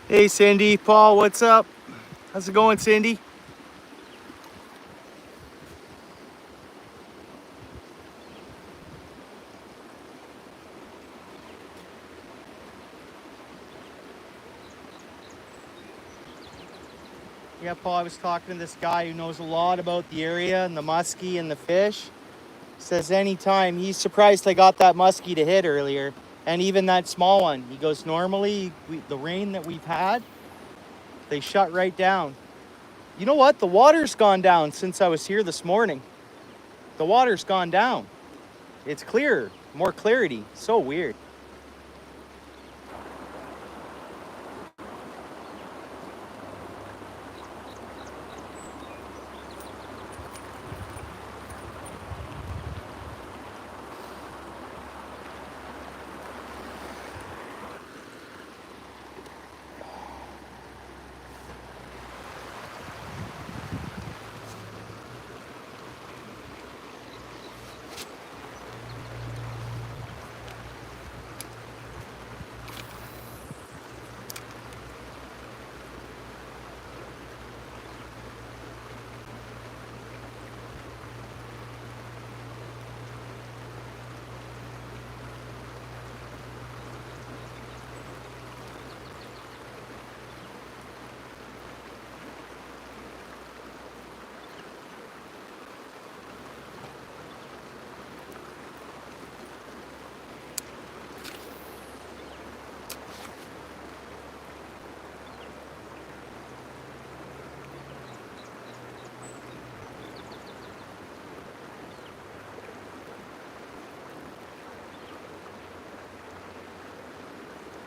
Hey Cindy, Paul, what's up? How's it going, Cindy? Yeah, Paul, I was talking to this guy who knows a lot about the area and the muskie and the fish. Says anytime, he's surprised I got that muskie to hit earlier, and even that small one. He goes, normally, the rain that we've had, they shut right down. You know what? The water's gone down since I was here this morning. The water's gone down. It's clearer, more clarity. So weird.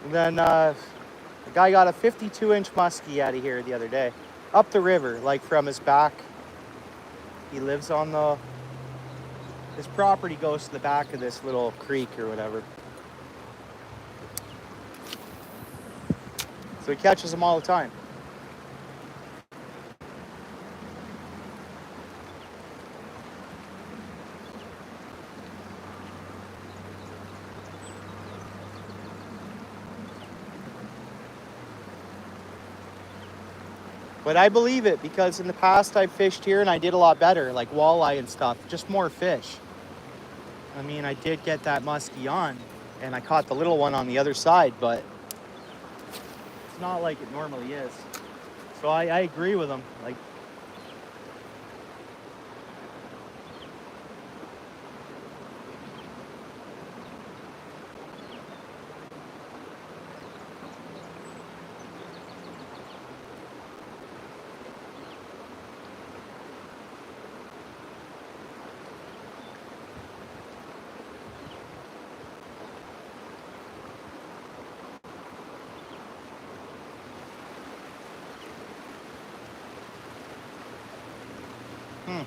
And then the guy got a 52-inch muskie out of here the other day, up the river, like from his back. He lives on his property goes to the back of this little creek or whatever. So he catches them all the time. But I believe it because in the past I've fished here and I did a lot better, like walleye and stuff, just more fish. I mean, I did get that muskie on and I caught the little one on the other side, but it's not like it normally is. So I agree with him. Like, hmm.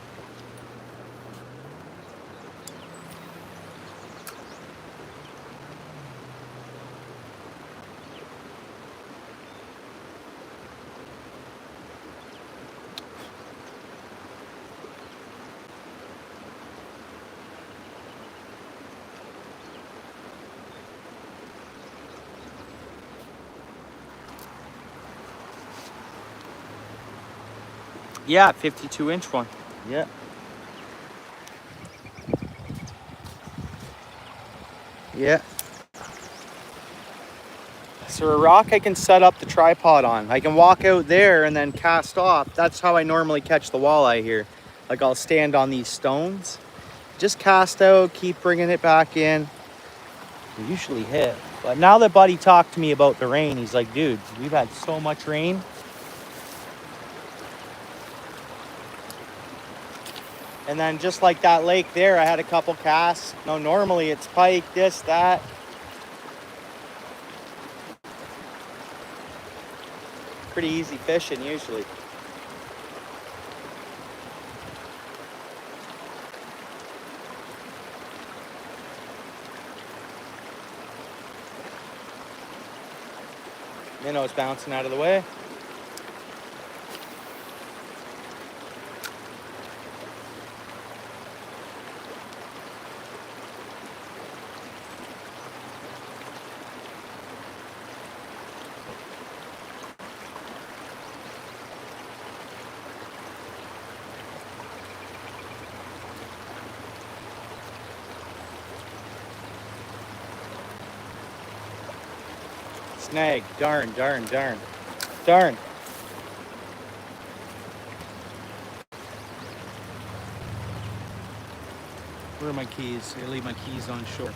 Yeah, 52-inch one. Yeah. Yeah. So a rock I can set up the tripod on. I can walk out there and then cast off. That's how I normally catch the walleye here. Like I'll stand on these stones, just cast out, keep bringing it back in. I usually hit. But now that Buddy talked to me about the rain, he's like, dude, we've had so much rain. And then just like that lake there, I had a couple casts. No, normally it's pike, this, that. Pretty easy fishing usually. Minnow's bouncing out of the way. snag. Darn, darn, darn. Darn. Where are my keys? I leave my keys on shore.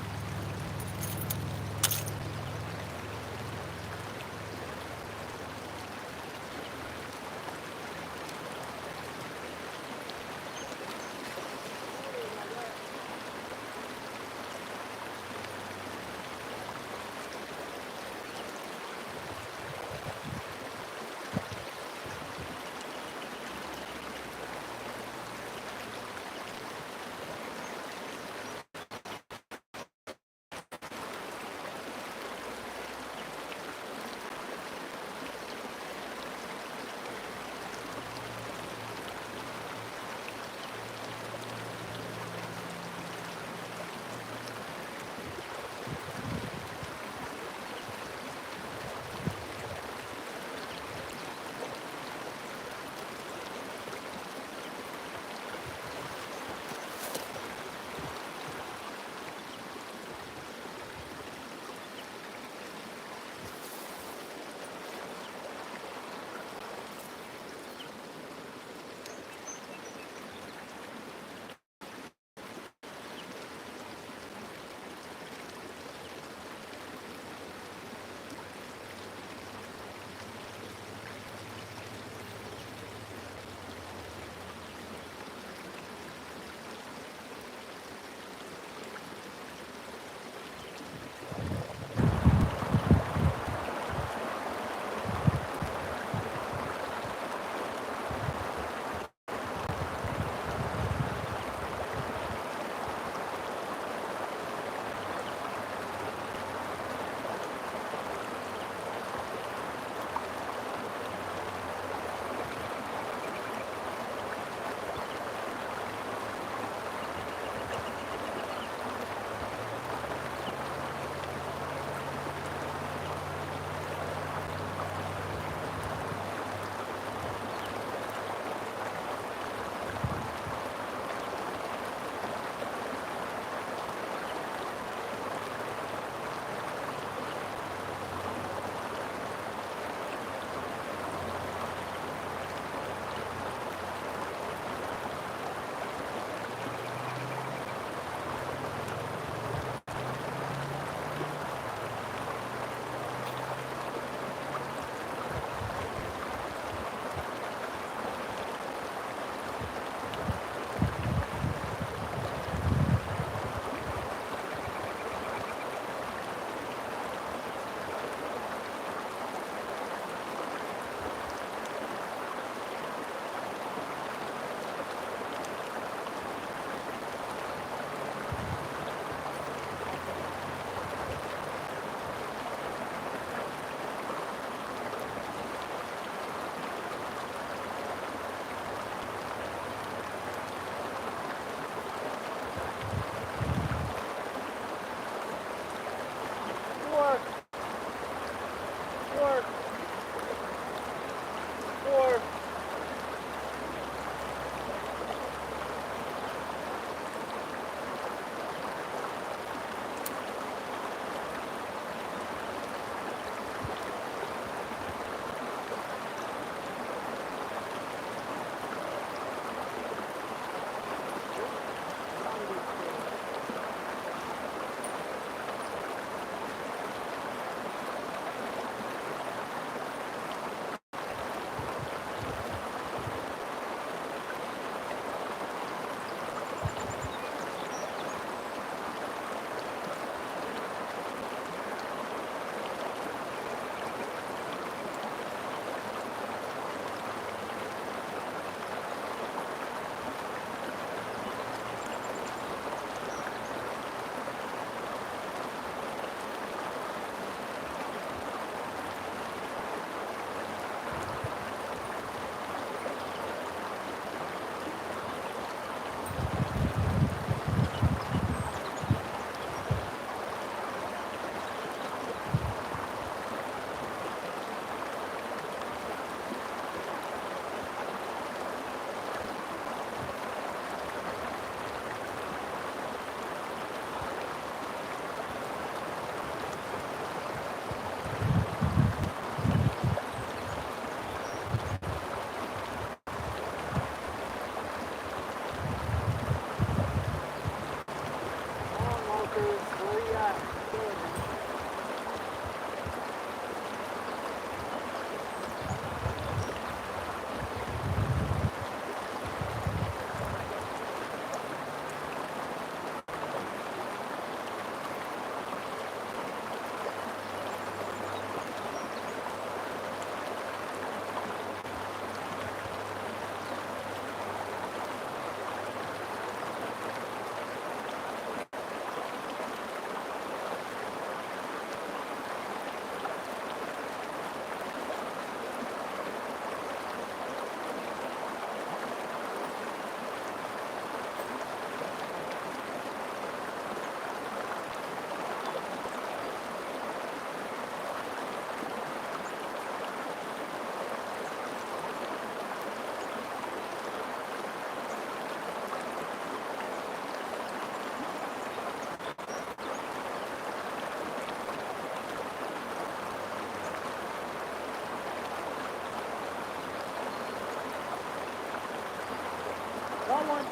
one.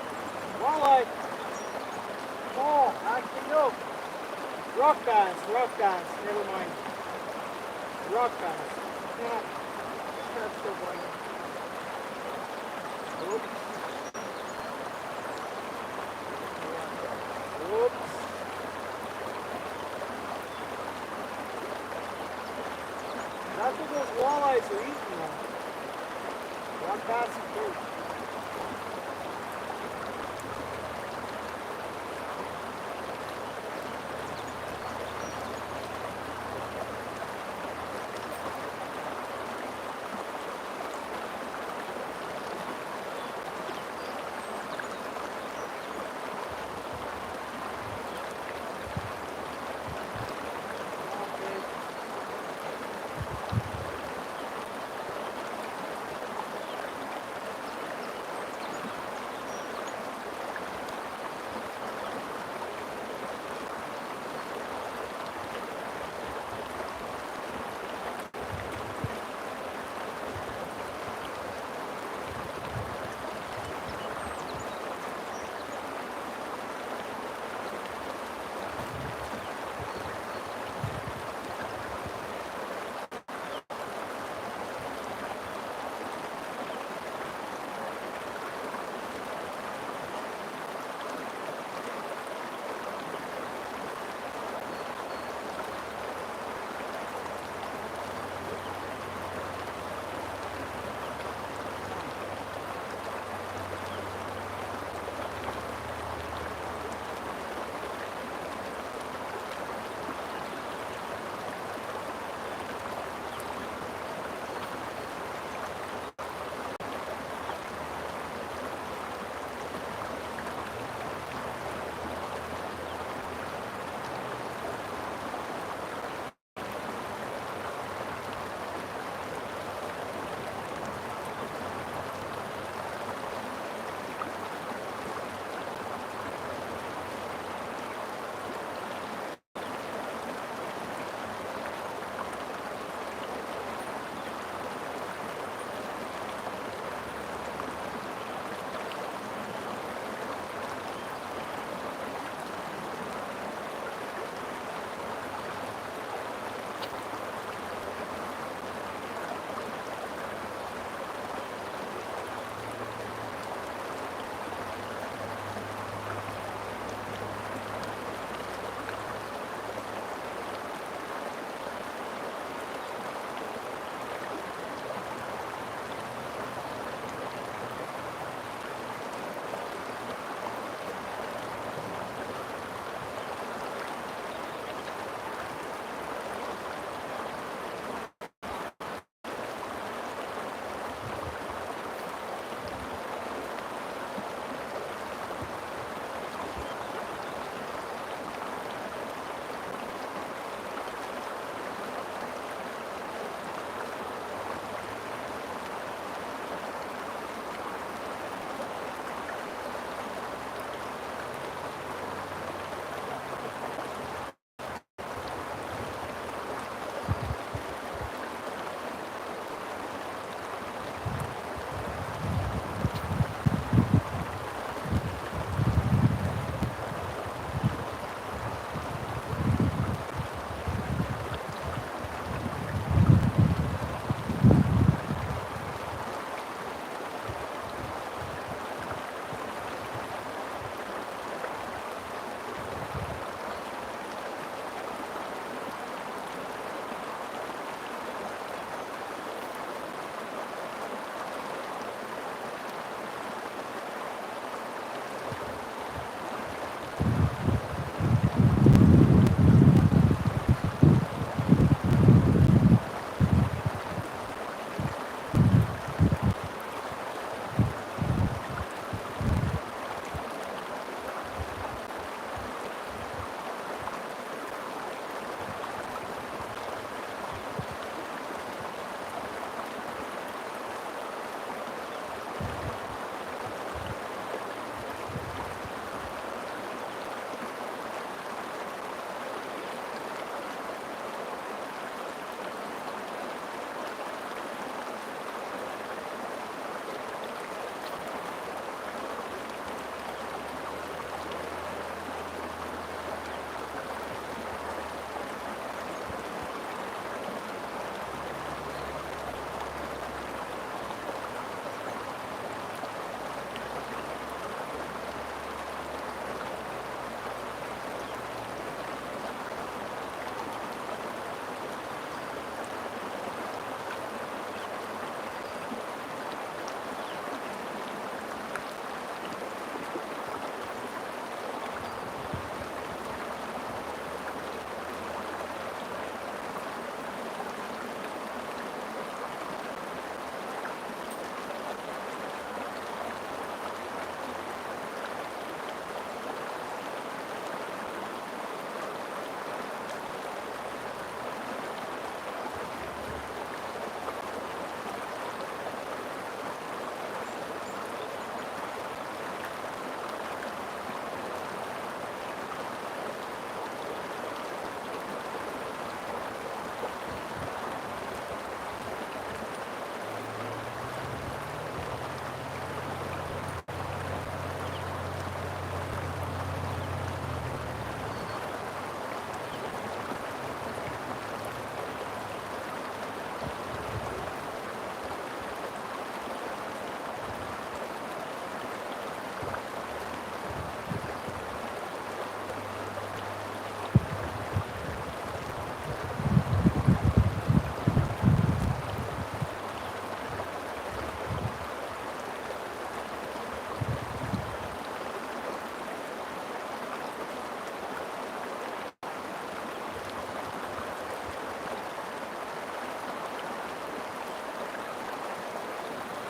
Walleye. Oh, actually no. Rock bass, rock bass. Never mind. Rock bass. Yeah. That's still going. Oops. Oops. That's what those walleyes are eating now. Rock bass and perch.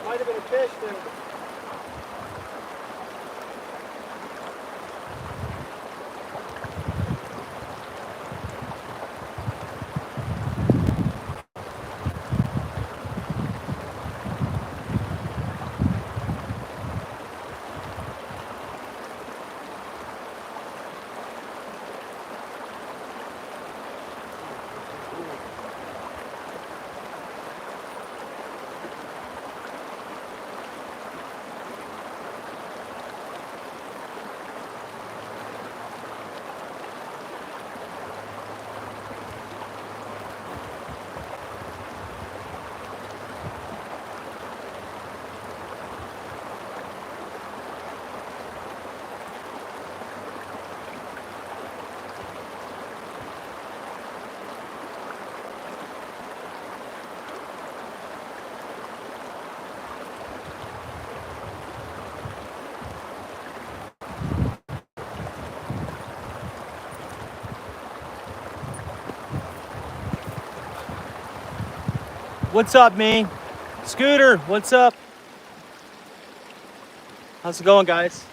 Might have been a fish there. What's up, man? Scooter, what's up? How's it going, guys?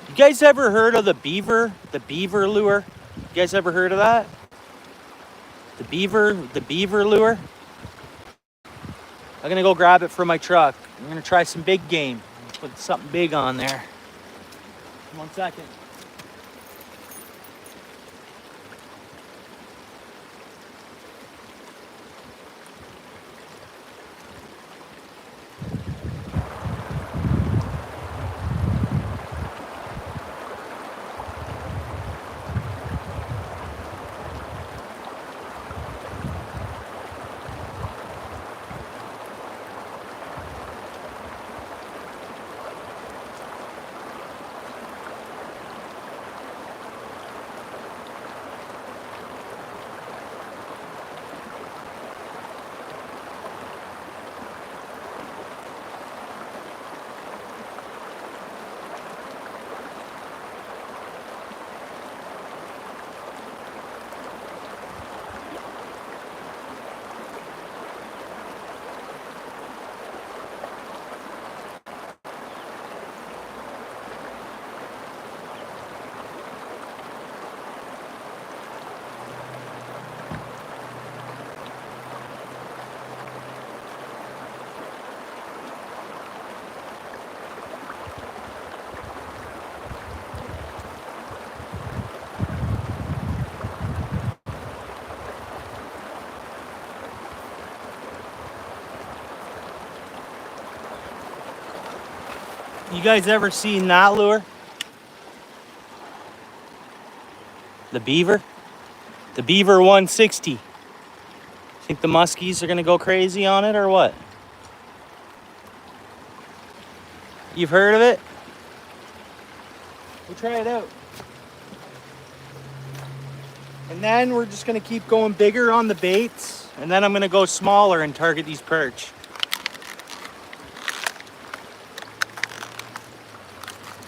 You guys ever heard of the Beaver? The Beaver lure? You guys ever heard of that? The Beaver lure? I'm gonna go grab it from my truck. I'm gonna try some big game. Put something big on there. 1 second. You guys ever seen that lure? The Beaver? The Beaver 160. Think the muskies are gonna go crazy on it or what? You've heard of it? We'll try it out. And then we're just gonna keep going bigger on the baits, and then I'm gonna go smaller and target these perch.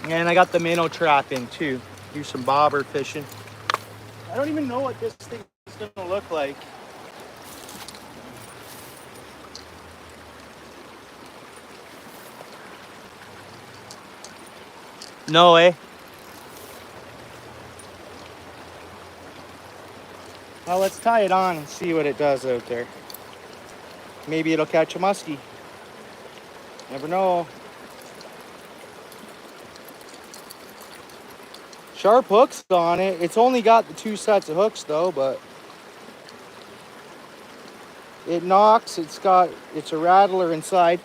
And I got the minnow trap in too. Do some bobber fishing. I don't even know what this thing is gonna look like. No way. Well, let's tie it on and see what it does out there. Maybe it'll catch a muskie. Never know. Sharp hooks on it. It's only got the 2 sets of hooks though, but it knocks. It's a rattler inside.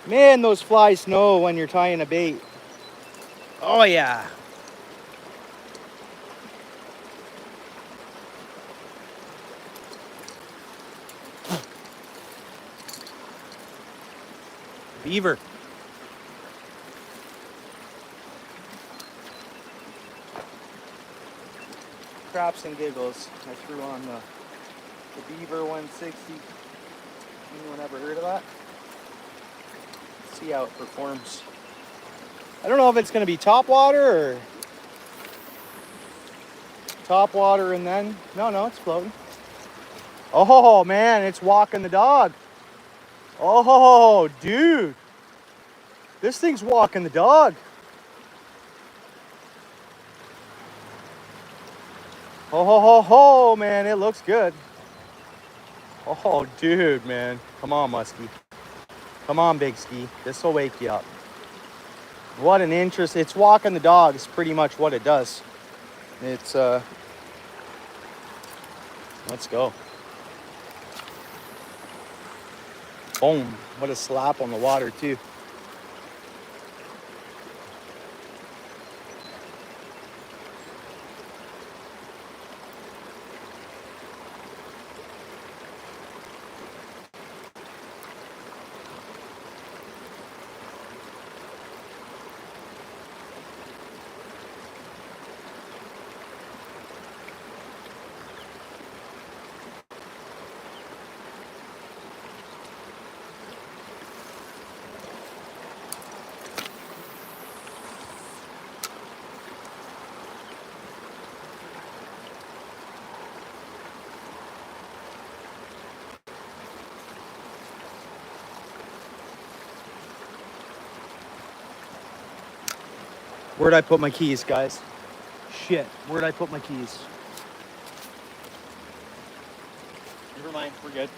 Man, those flies know when you're tying a bait. Oh yeah. Beaver. Craps and giggles. I threw on the Beaver 160. Anyone ever heard of that? See how it performs. I don't know if it's going to be topwater or topwater and then. No, it's floating. Oh man, it's walking the dog. Oh dude, this thing's walking the dog. Oh ho ho ho, man, it looks good. Oh dude, man, come on muskie, come on big ski, this will wake you up. What an interest. It's walking the dog is pretty much what it does. It's let's go. Boom, what a slap on the water too. Where'd I put my keys, guys? Shit, where'd I put my keys? Never mind, we're good.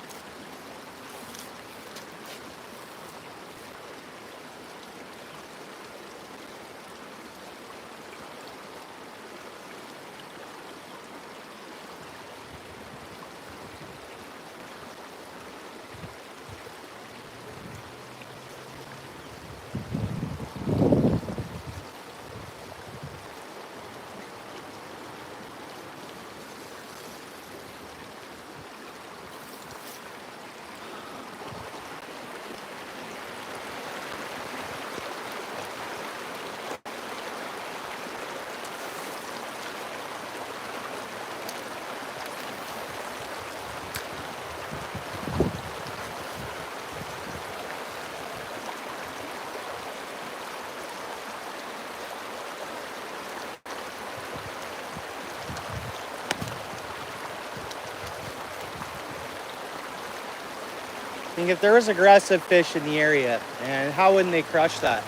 I think if there was aggressive fish in the area, and how wouldn't they crush that?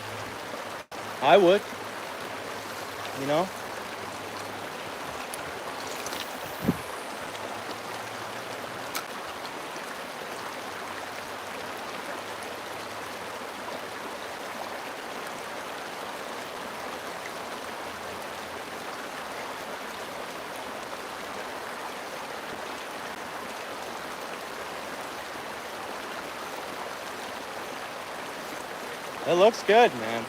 I would, you know? It looks good, man.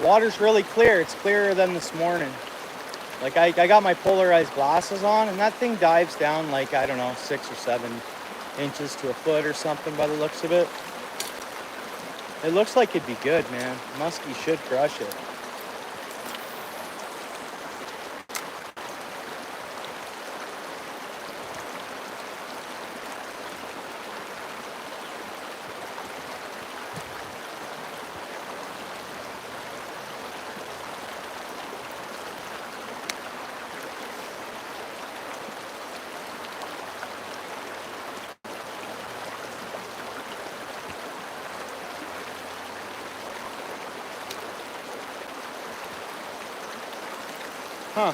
Water's really clear. It's clearer than this morning. Like I got my polarized glasses on, and that thing dives down like, I don't know, 6 or 7 inches to a foot or something by the looks of it. It looks like it'd be good, man. Muskie should crush it. Huh.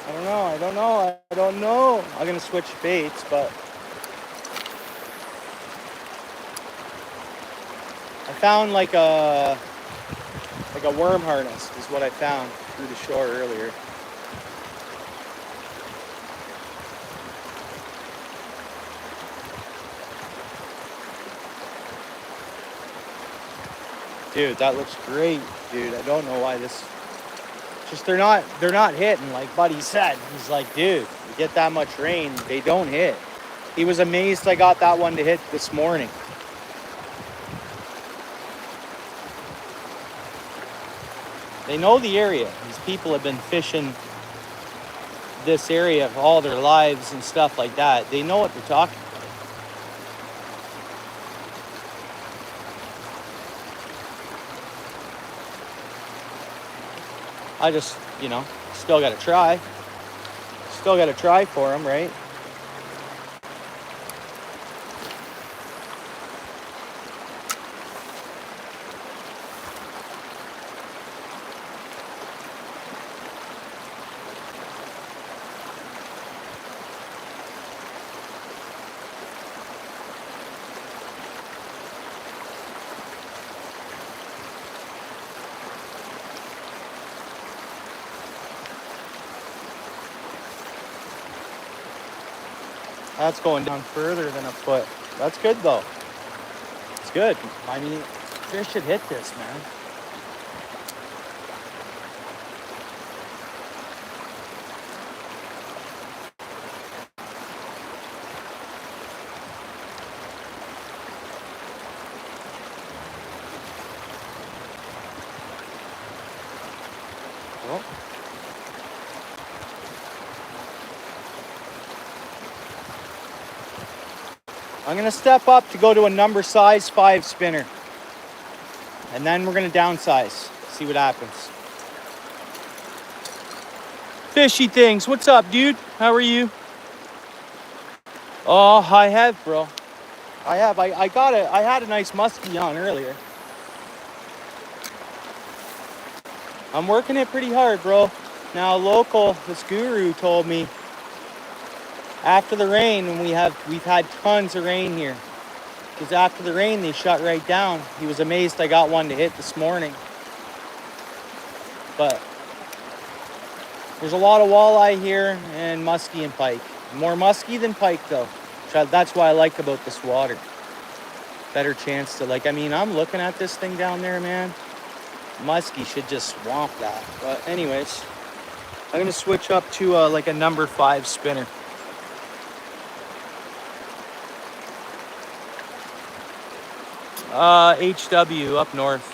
I don't know. I'm gonna switch baits, but I found like a worm harness is what I found through the shore earlier. Dude, that looks great, dude. I don't know why this. Just they're not hitting, like Buddy said. He's like, dude, you get that much rain, they don't hit. He was amazed I got that one to hit this morning. They know the area. These people have been fishing this area all their lives and stuff like that. They know what they're talking about. I just, still got to try. Still got to try for them, right? That's going down further than a foot. That's good though. It's good. I mean, fish should hit this, man. Well, I'm gonna step up to go to a number size 5 spinner. And then we're gonna downsize, see what happens. Fishy things, what's up, dude? How are you? Oh, I have, bro. I have. I had a nice muskie on earlier. I'm working it pretty hard, bro. Now, local, this guru told me after the rain, and we've had tons of rain here. Because after the rain, they shut right down. He was amazed I got one to hit this morning. But there's a lot of walleye here and muskie and pike. More muskie than pike, though. That's what I like about this water. Better chance to, like, I mean, I'm looking at this thing down there, man. Muskie should just swamp that. But anyways, I'm gonna switch up to like a number 5 spinner. HW up north.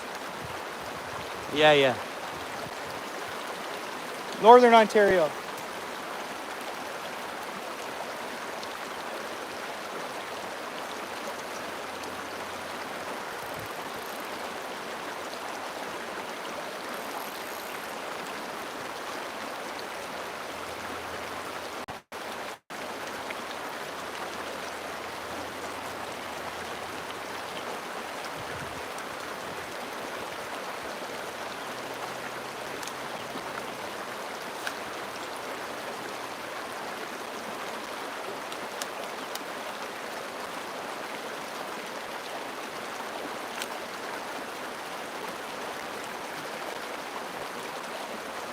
Yeah. Northern Ontario.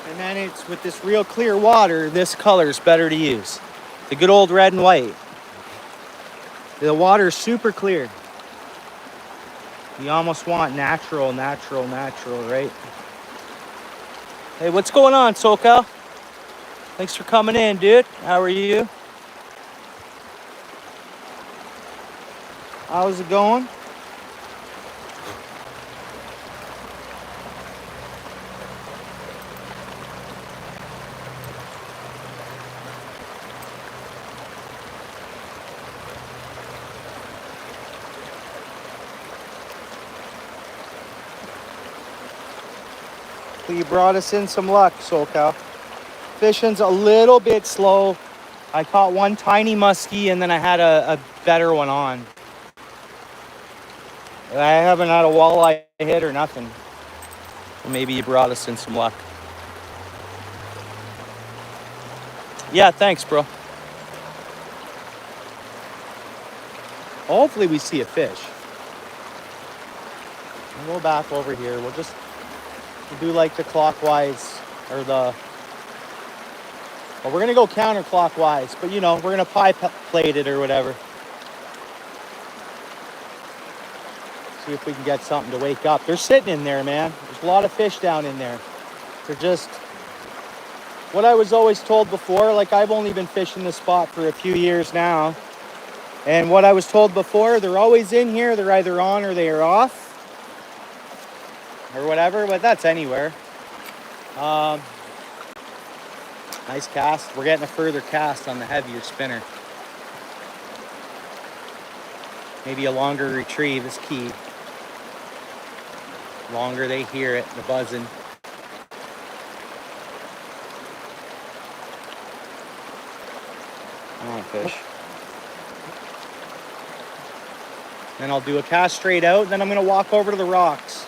And then it's with this real clear water, this color is better to use. The good old red and white. The water is super clear. You almost want natural, right? Hey, what's going on, SoCal? Thanks for coming in, dude. How are you? How's it going? You brought us in some luck, SoCal. Fishing's a little bit slow. I caught one tiny muskie and then I had a better one on. I haven't had a walleye hit or nothing. Maybe you brought us in some luck. Yeah, thanks, bro. Hopefully we see a fish. We'll go back over here. We'll do like the clockwise or the... Well, we're going to go counterclockwise, but you know, we're going to pie plate it or whatever. See if we can get something to wake up. They're sitting in there, man. There's a lot of fish down in there. They're just... What I was always told before, like I've only been fishing this spot for a few years now. And what I was told before, they're always in here. They're either on or they are off. Or whatever, but that's anywhere. Nice cast. We're getting a further cast on the heavier spinner. Maybe a longer retrieve is key. Longer they hear it, the buzzing. Come on, fish. Then I'll do a cast straight out, then I'm gonna walk over to the rocks.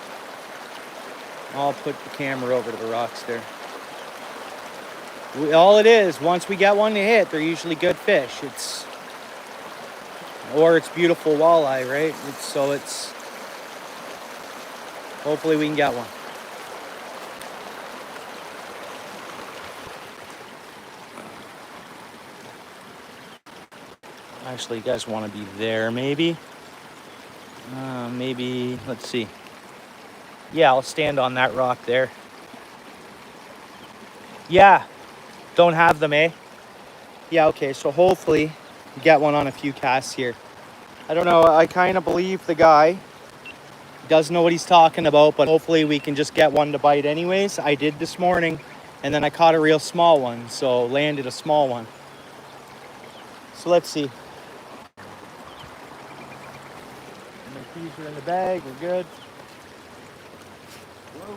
I'll put the camera over to the rocks there. All it is, once we get one to hit, they're usually good fish. Or it's beautiful walleye, right? Hopefully we can get one. Actually, you guys want to be there, maybe. Maybe, let's see. Yeah, I'll stand on that rock there. Yeah, don't have them, eh? Yeah, okay, so hopefully get one on a few casts here. I don't know, I kind of believe the guy does know what he's talking about, but hopefully we can just get one to bite anyways. I did this morning, and then I caught a real small one, so landed a small one. So let's see. My keys are in the bag, we're good. Whoa.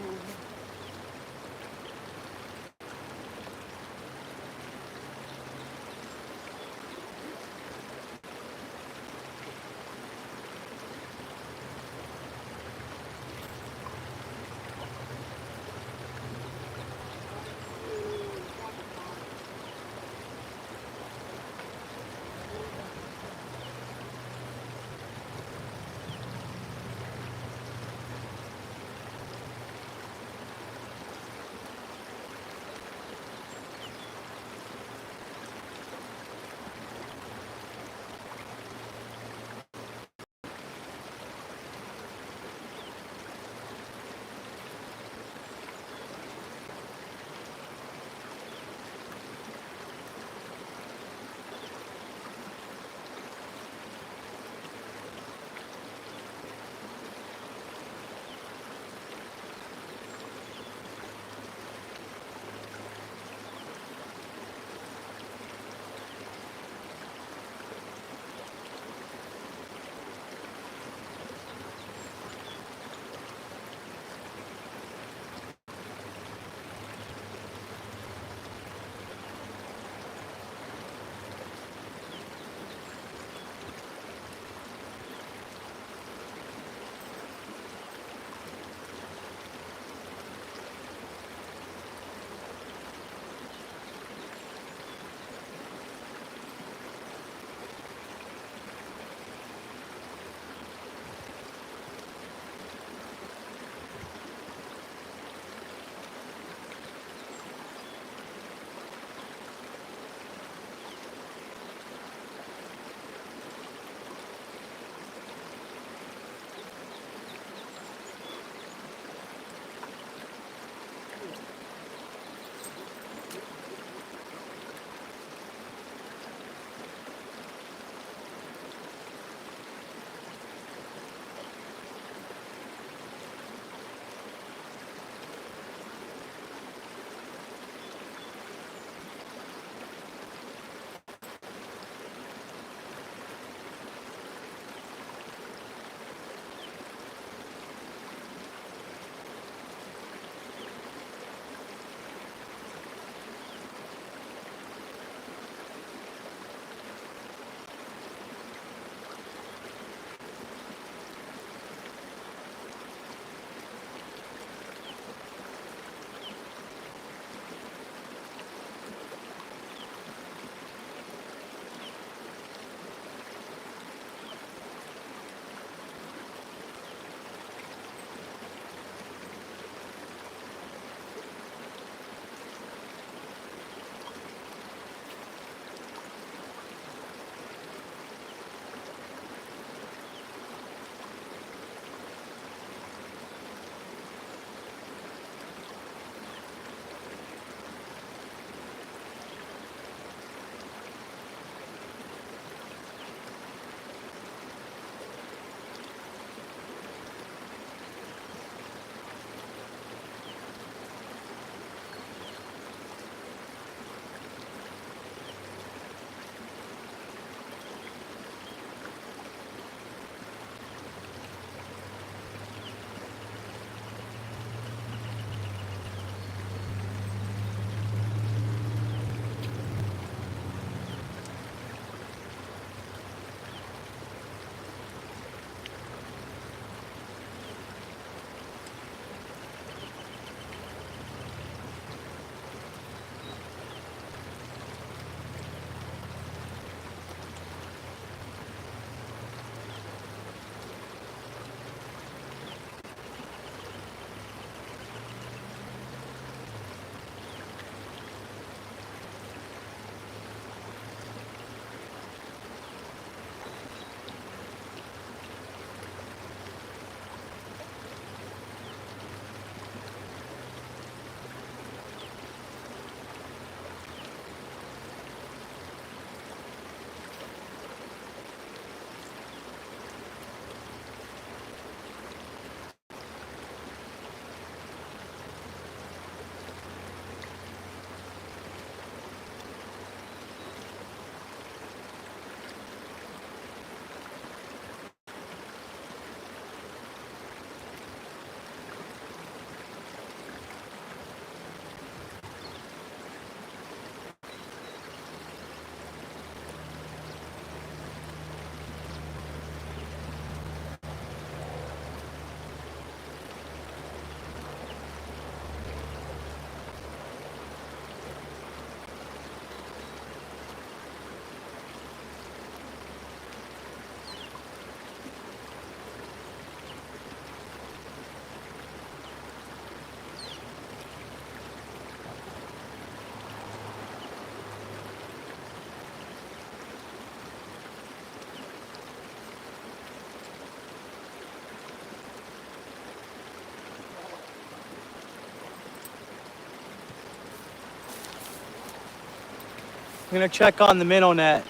I'm gonna check on the minnow net.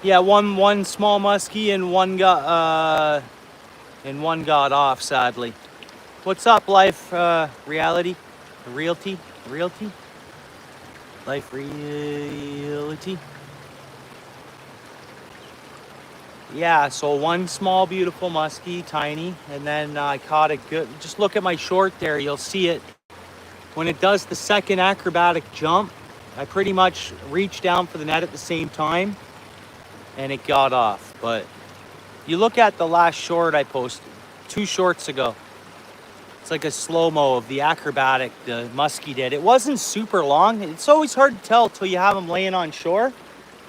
Yeah, one small muskie and one got off, sadly. What's up, life reality? Realty? Life reality? Yeah, so one small beautiful muskie, tiny, and then I caught a good, just look at my short there, you'll see it. When it does the second acrobatic jump, I pretty much reached down for the net at the same time and it got off. But you look at the last short I posted 2 shorts ago. It's like a slow-mo of the acrobatic the muskie did. It wasn't super long. It's always hard to tell till you have them laying on shore,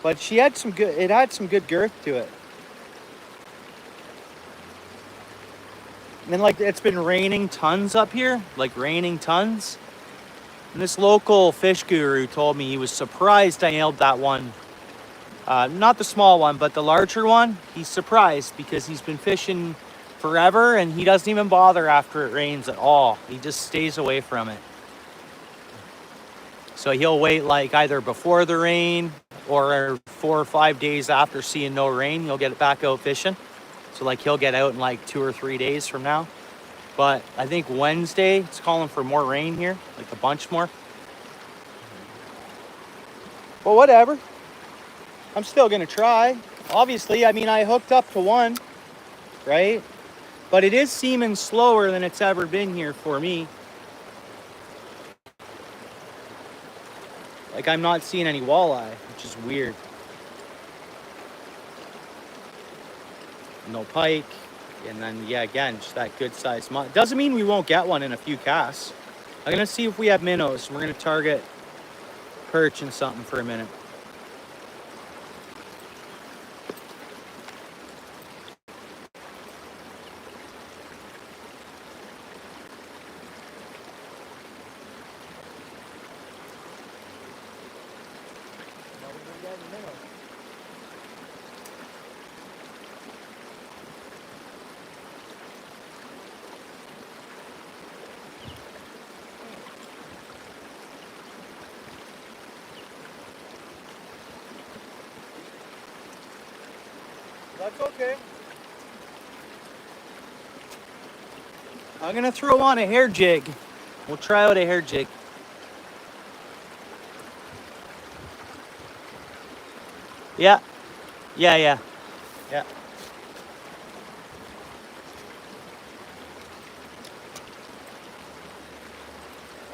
but it had some good girth to it. And like it's been raining tons up here, like raining tons. And this local fish guru told me he was surprised I nailed that one. Not the small one, but the larger one. He's surprised because he's been fishing forever and he doesn't even bother after it rains at all. He just stays away from it. So he'll wait like either before the rain or 4 or 5 days after seeing no rain, he'll get back out fishing. So like he'll get out in like 2 or 3 days from now. But I think Wednesday, it's calling for more rain here, like a bunch more. Well, whatever. I'm still gonna try. Obviously, I mean, I hooked up to one, right? But it is seeming slower than it's ever been here for me. Like I'm not seeing any walleye, which is weird. No pike, and then yeah, again, just that good size. Doesn't mean we won't get one in a few casts. I'm gonna see if we have minnows. We're gonna target perch and something for a minute. That's okay. I'm gonna throw on a hair jig. We'll try out a hair jig. Yeah. Yeah.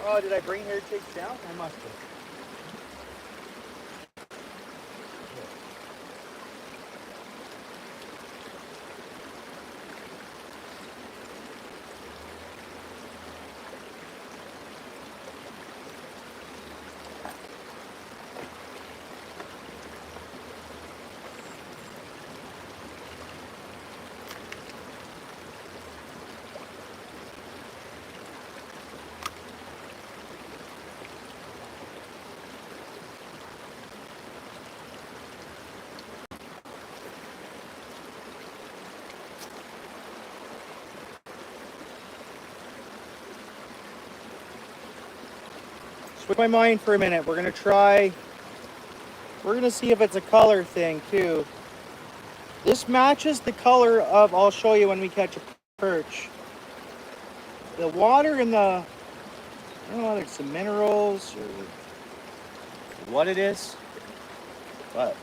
Oh, did I bring hair jigs down? I must have. Switch my mind for a minute. We're gonna see if it's a color thing too. This matches the color of, I'll show you when we catch a perch. The water in the, I don't know whether it's the minerals or what it is, but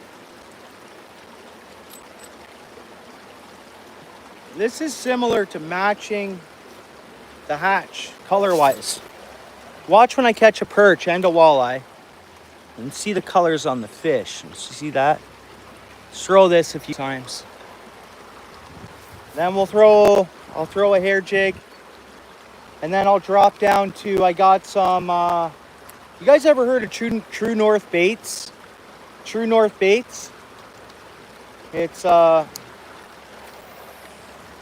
this is similar to matching the hatch color-wise. Watch when I catch a perch and a walleye and see the colors on the fish. See that? Just throw this a few times. Then I'll throw a hair jig, and then I'll drop down to, I got some, you guys ever heard of True North Baits? True North Baits? It's, they're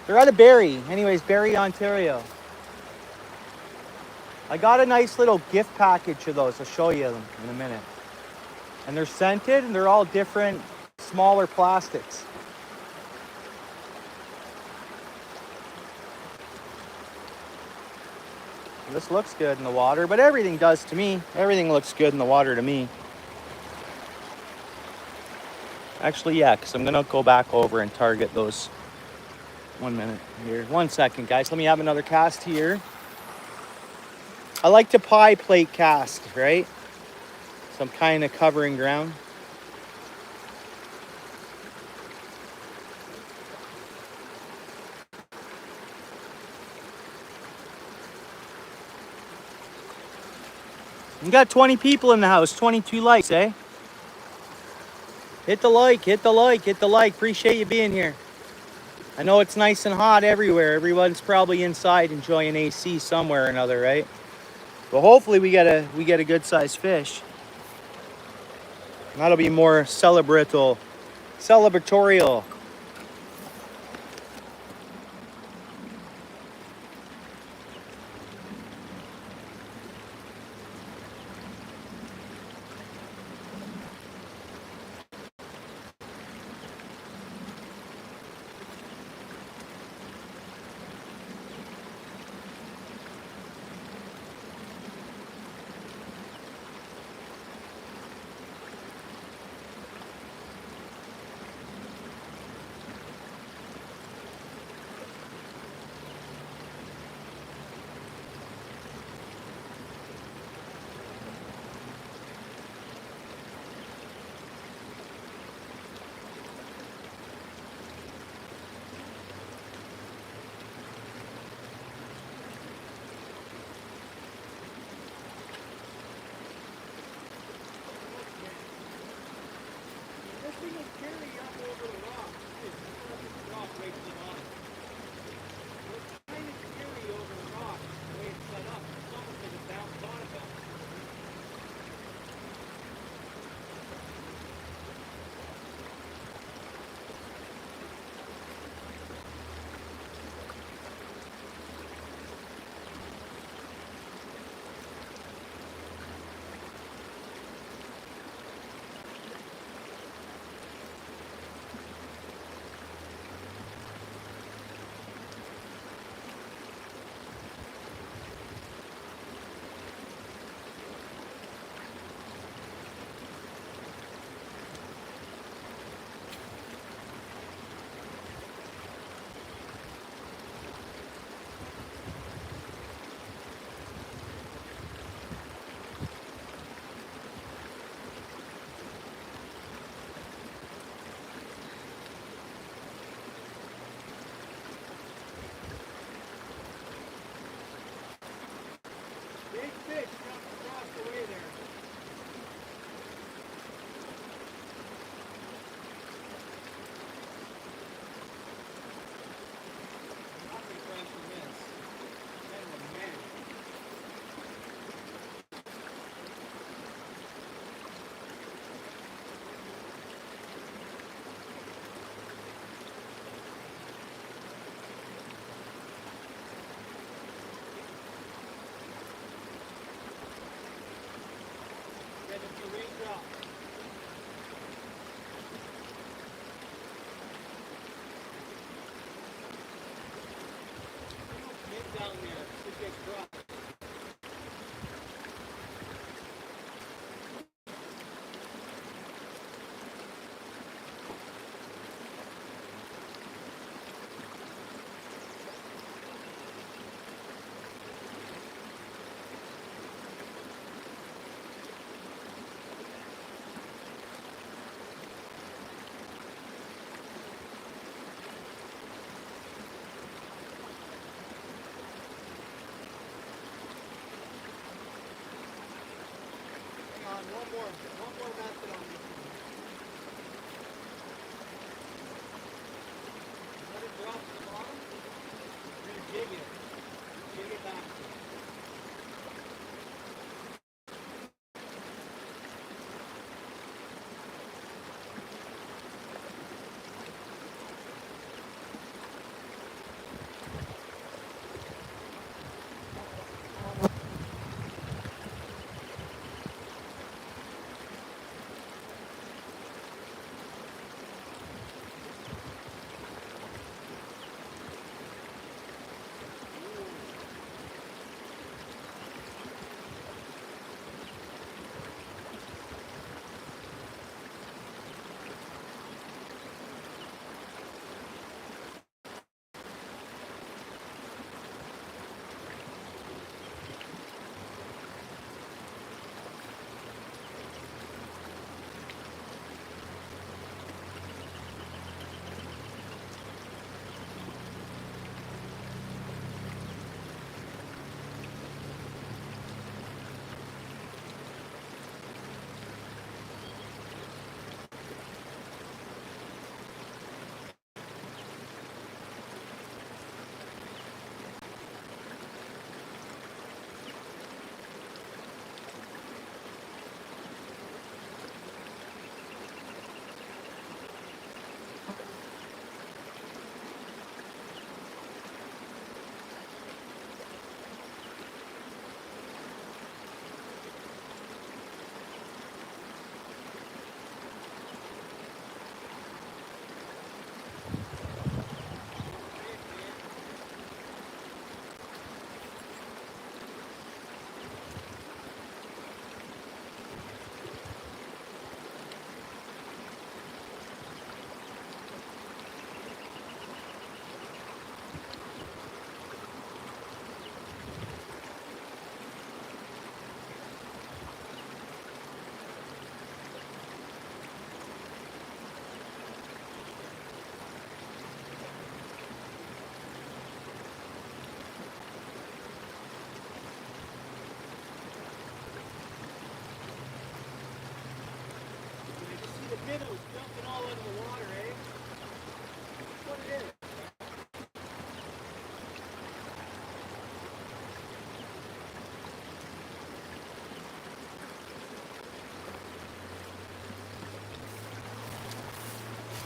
out of Barrie. Anyways, Barrie, Ontario. I got a nice little gift package of those. I'll show you them in a minute. And they're scented, and they're all different, smaller plastics. This looks good in the water, but everything does to me. Everything looks good in the water to me. Actually, yeah, because I'm gonna go back over and target those. 1 minute here. 1 second, guys. Let me have another cast here. I like to pie plate cast, right? So I'm kind of covering ground. We got 20 people in the house, 22 likes, eh? Hit the like, hit the like, hit the like. Appreciate you being here. I know it's nice and hot everywhere. Everyone's probably inside enjoying AC somewhere or another, right? But hopefully we get a good sized fish. That'll be more celebratorial.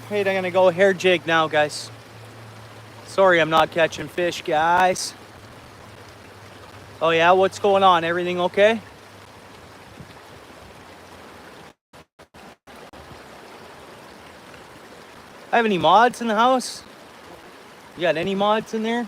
Right, I'm gonna go hair jig now, guys. Sorry I'm not catching fish, guys. Oh yeah, what's going on? Everything okay? I have any mods in the house? You got any mods in there?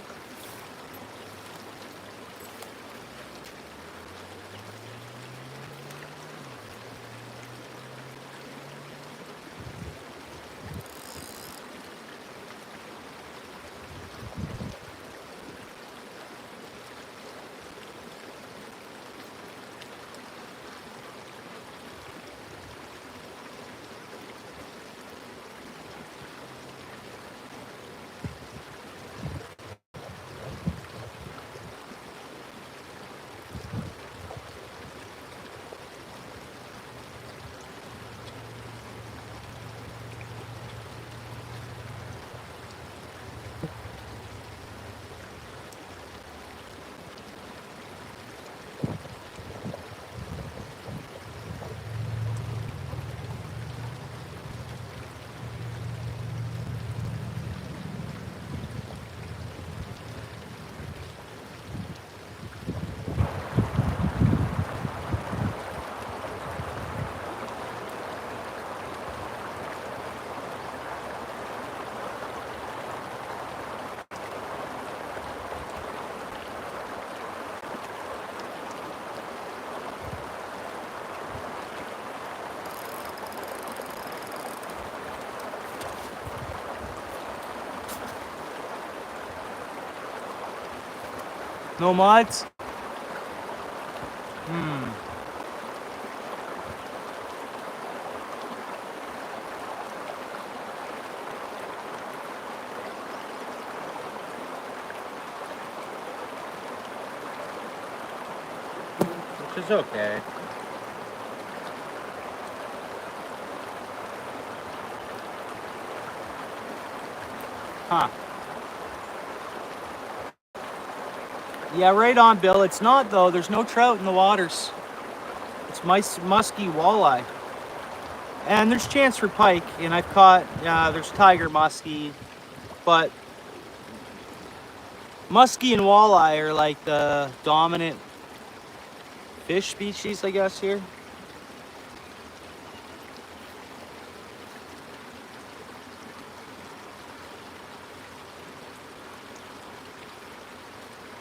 No mods? Which is okay. Huh. Yeah, right on, Bill. It's not, though. There's no trout in the waters. It's musky walleye. And there's chance for pike, and I've caught, there's tiger muskie, but muskie and walleye are like the dominant fish species, I guess, here.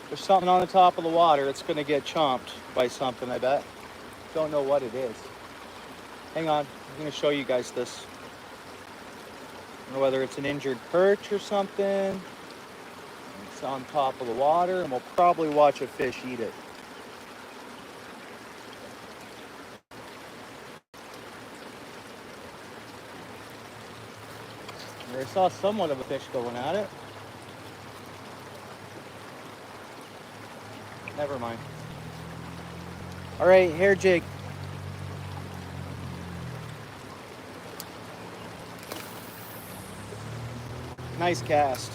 There's something on the top of the water. It's gonna get chomped by something, I bet. Don't know what it is. Hang on, I'm gonna show you guys this. I don't know whether it's an injured perch or something. It's on top of the water, and we'll probably watch a fish eat it. I saw somewhat of a fish going at it. Never mind. All right, hair jig. Nice cast.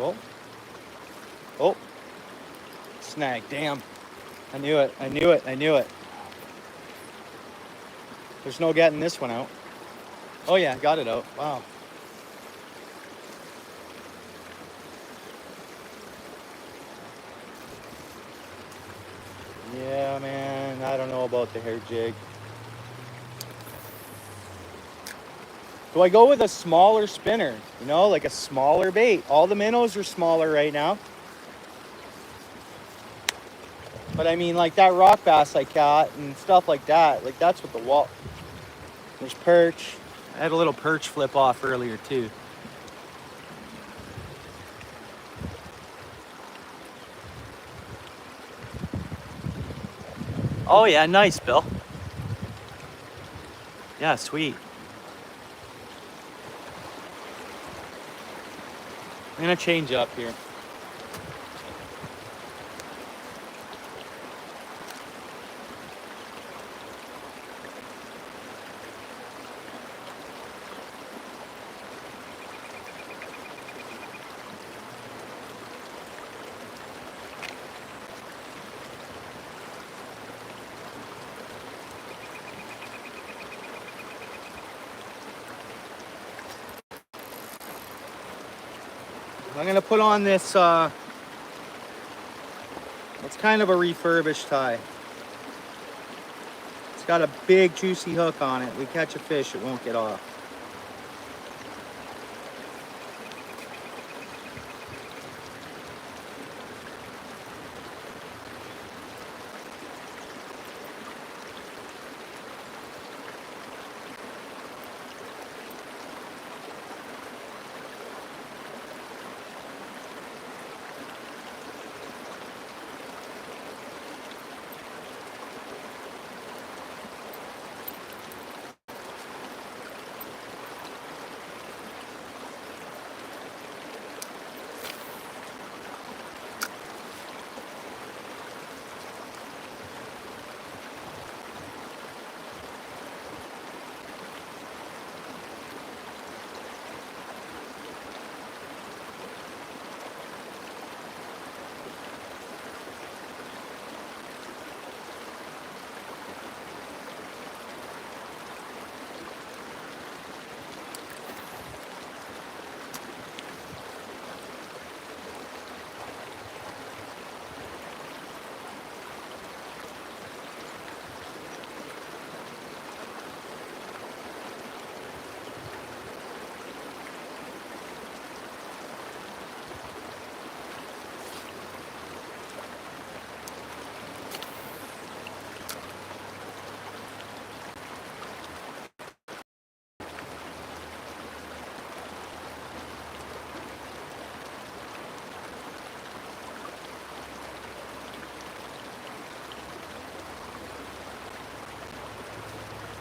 Oh. Oh. Snag. Damn. I knew it. I knew it. I knew it. There's no getting this one out. Oh yeah, got it out. Wow. Yeah, man, I don't know about the hair jig. Do I go with a smaller spinner? You know, like a smaller bait. All the minnows are smaller right now. But I mean, like that rock bass I caught and stuff like that. Like that's what the wall. There's perch. I had a little perch flip off earlier too. Oh yeah, nice, Bill. Yeah, sweet. I'm gonna change up here. I'm gonna put on this, it's kind of a refurbished tie. It's got a big juicy hook on it. We catch a fish, it won't get off.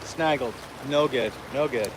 Snaggled. No good. No good.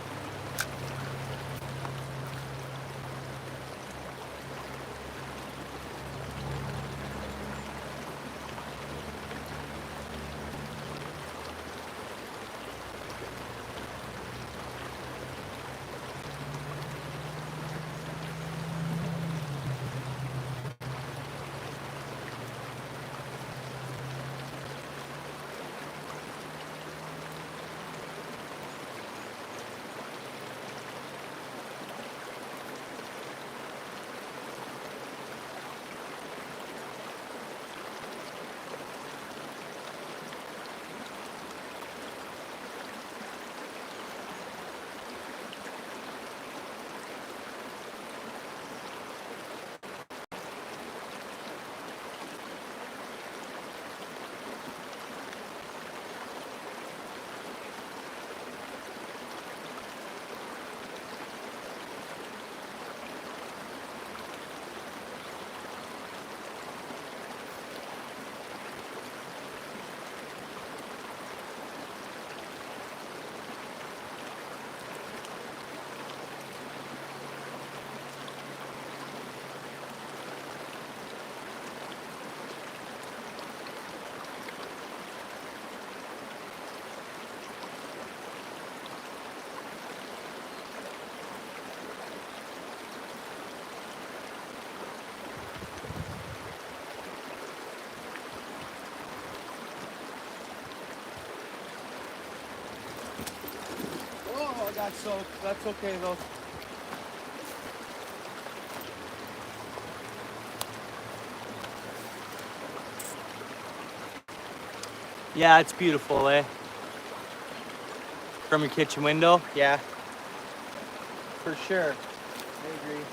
That's okay though. Yeah, it's beautiful, eh? From your kitchen window? Yeah. For sure. I agree.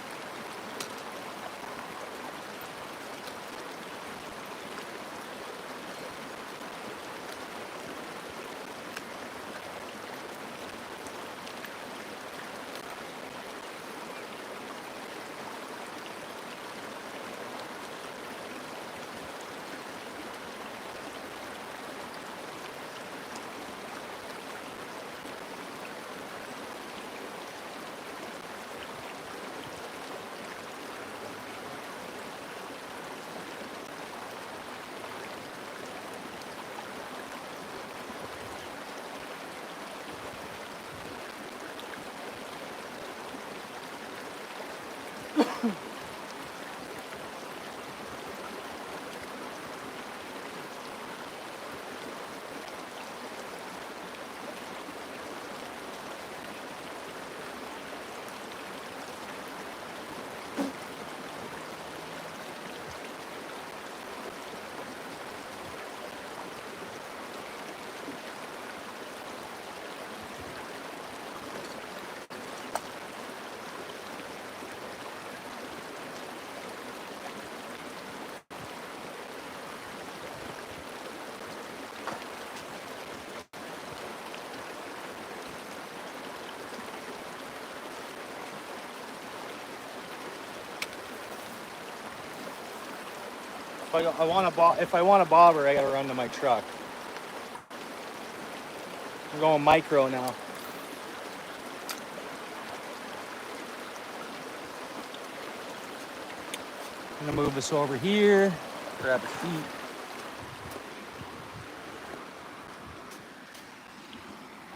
If I want a bobber, I gotta run to my truck. I'm going micro now. I'm gonna move this over here, grab a seat.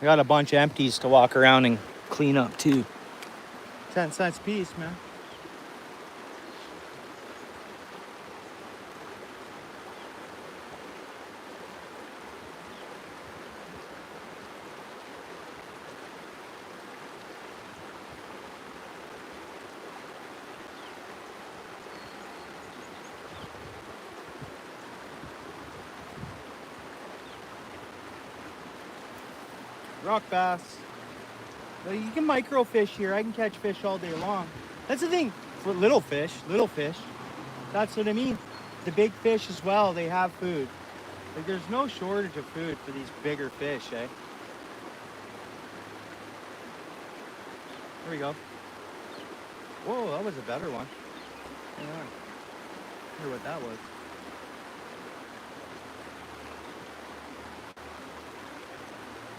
I got a bunch of empties to walk around and clean up too. 10 cents a piece, man. Rock bass. Well, you can microfish here. I can catch fish all day long. That's the thing for little fish. That's what I mean. The big fish as well, they have food. Like there's no shortage of food for these bigger fish, eh? There we go. Whoa, that was a better one. Hang on. I wonder what that was.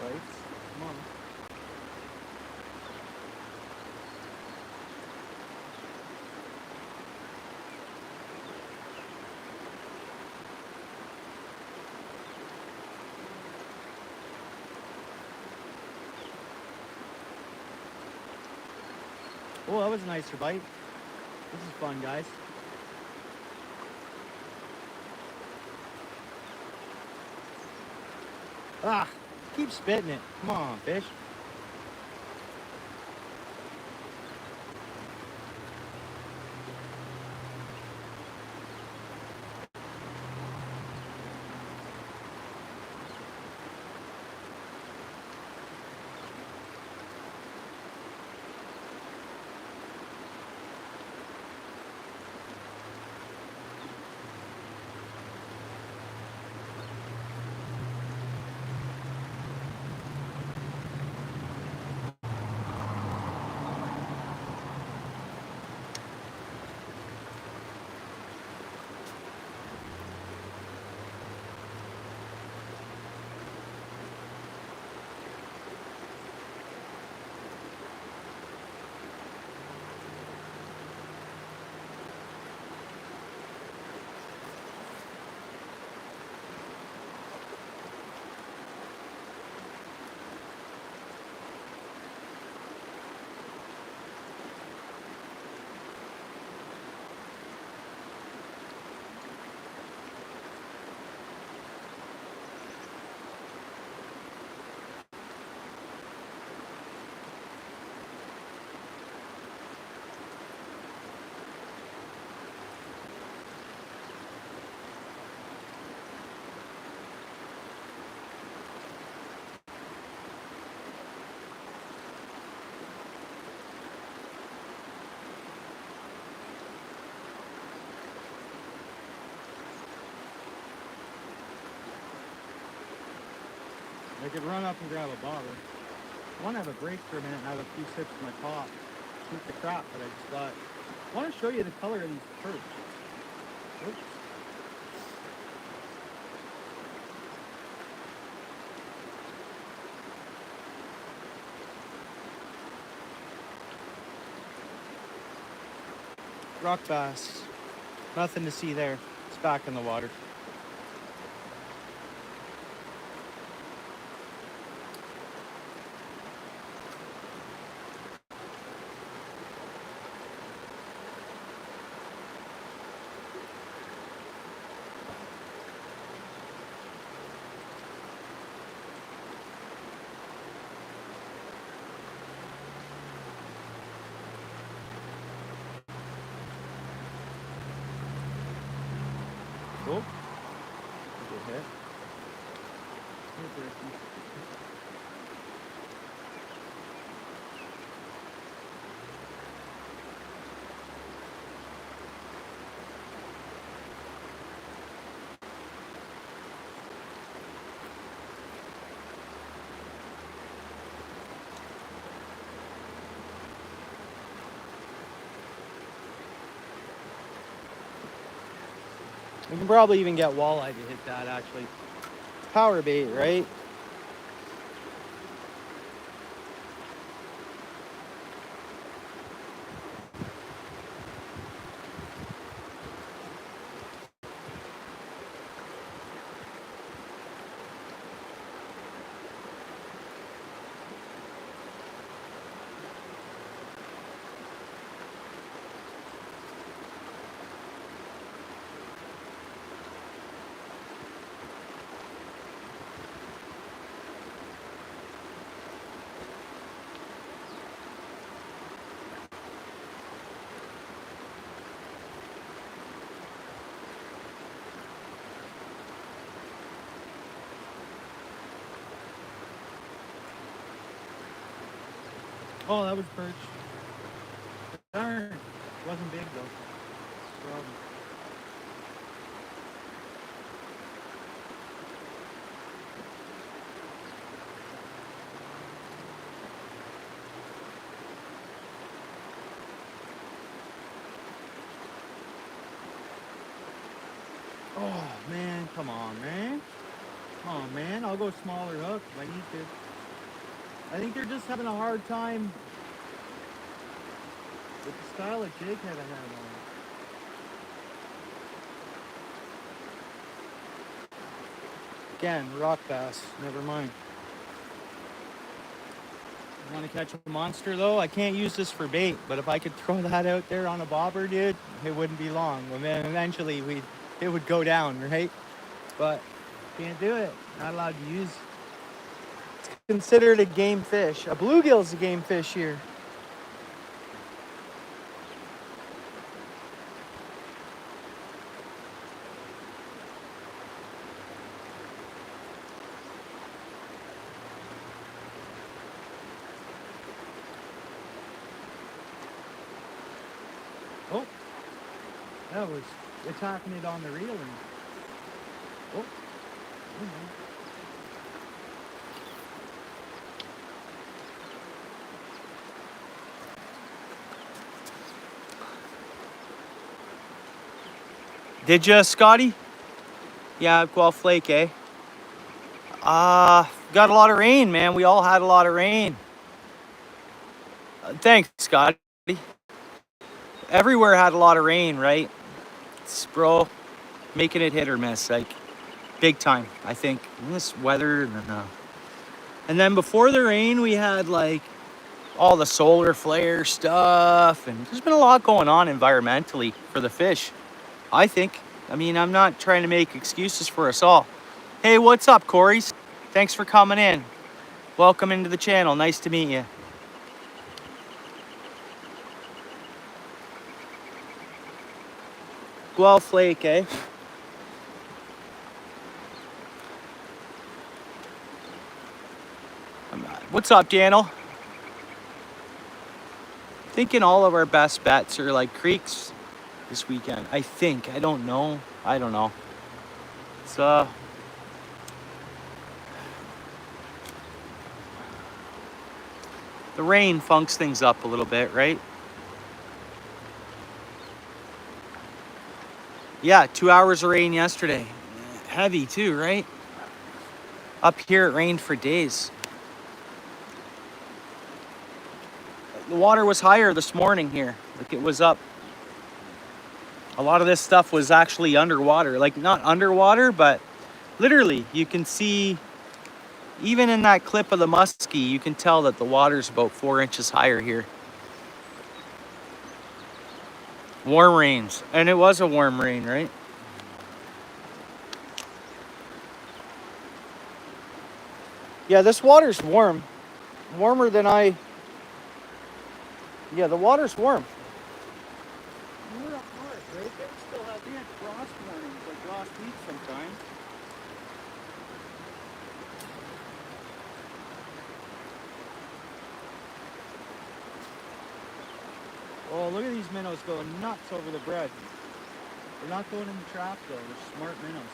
Lights. Come on. Oh, that was a nicer bite. This is fun, guys. Ah, keep spitting it. Come on, fish. I could run up and grab a bobber. I want to have a break for a minute and have a few sips of my pop. Shoot the crap, but I just thought, I want to show you the color of these perch. Oops. Rock bass. Nothing to see there. It's back in the water. Oh, good hit. We can probably even get walleye to hit that, actually. Power bait, right? Oh, that was perch. Darn. Wasn't big though. Problem. Oh man, come on, man. Oh man, I'll go smaller hook if I need to. I think they're just having a hard time with the style of jig head I have on. Again, rock bass, never mind. I want to catch a monster though. I can't use this for bait, but if I could throw that out there on a bobber, dude, it wouldn't be long. And then eventually it would go down, right? But can't do it. Not allowed to use. It's considered a game fish. A bluegill's a game fish here. Oh, that was attacking it on the reel. Oh. Did you, Scotty? Yeah, Guelph Lake, eh? Got a lot of rain, man. We all had a lot of rain. Thanks, Scotty. Everywhere had a lot of rain, right? It's, bro, making it hit or miss, like big time, I think. This weather, no. And then before the rain, we had like all the solar flare stuff, and there's been a lot going on environmentally for the fish, I think. I mean, I'm not trying to make excuses for us all. Hey, what's up, Corey's? Thanks for coming in. Welcome into the channel. Nice to meet you. Guelph Lake, eh? What's up, Daniel? Thinking all of our best bets are like creeks this weekend. I think. I don't know. The rain funks things up a little bit, right? Yeah, 2 hours of rain yesterday. Heavy too, right? Up here it rained for days. The water was higher this morning here. Like it was up. A lot of this stuff was actually underwater. Like not underwater, but literally you can see, even in that clip of the muskie, you can tell that the water's about 4 inches higher here. Warm rains. And it was a warm rain, right? Yeah, this water's warm. Warmer than yeah, the water's warm. We're up north, right? They still have frost warnings like last week sometimes. Oh, look at these minnows going nuts over the bread. They're not going in the trap though. They're smart minnows.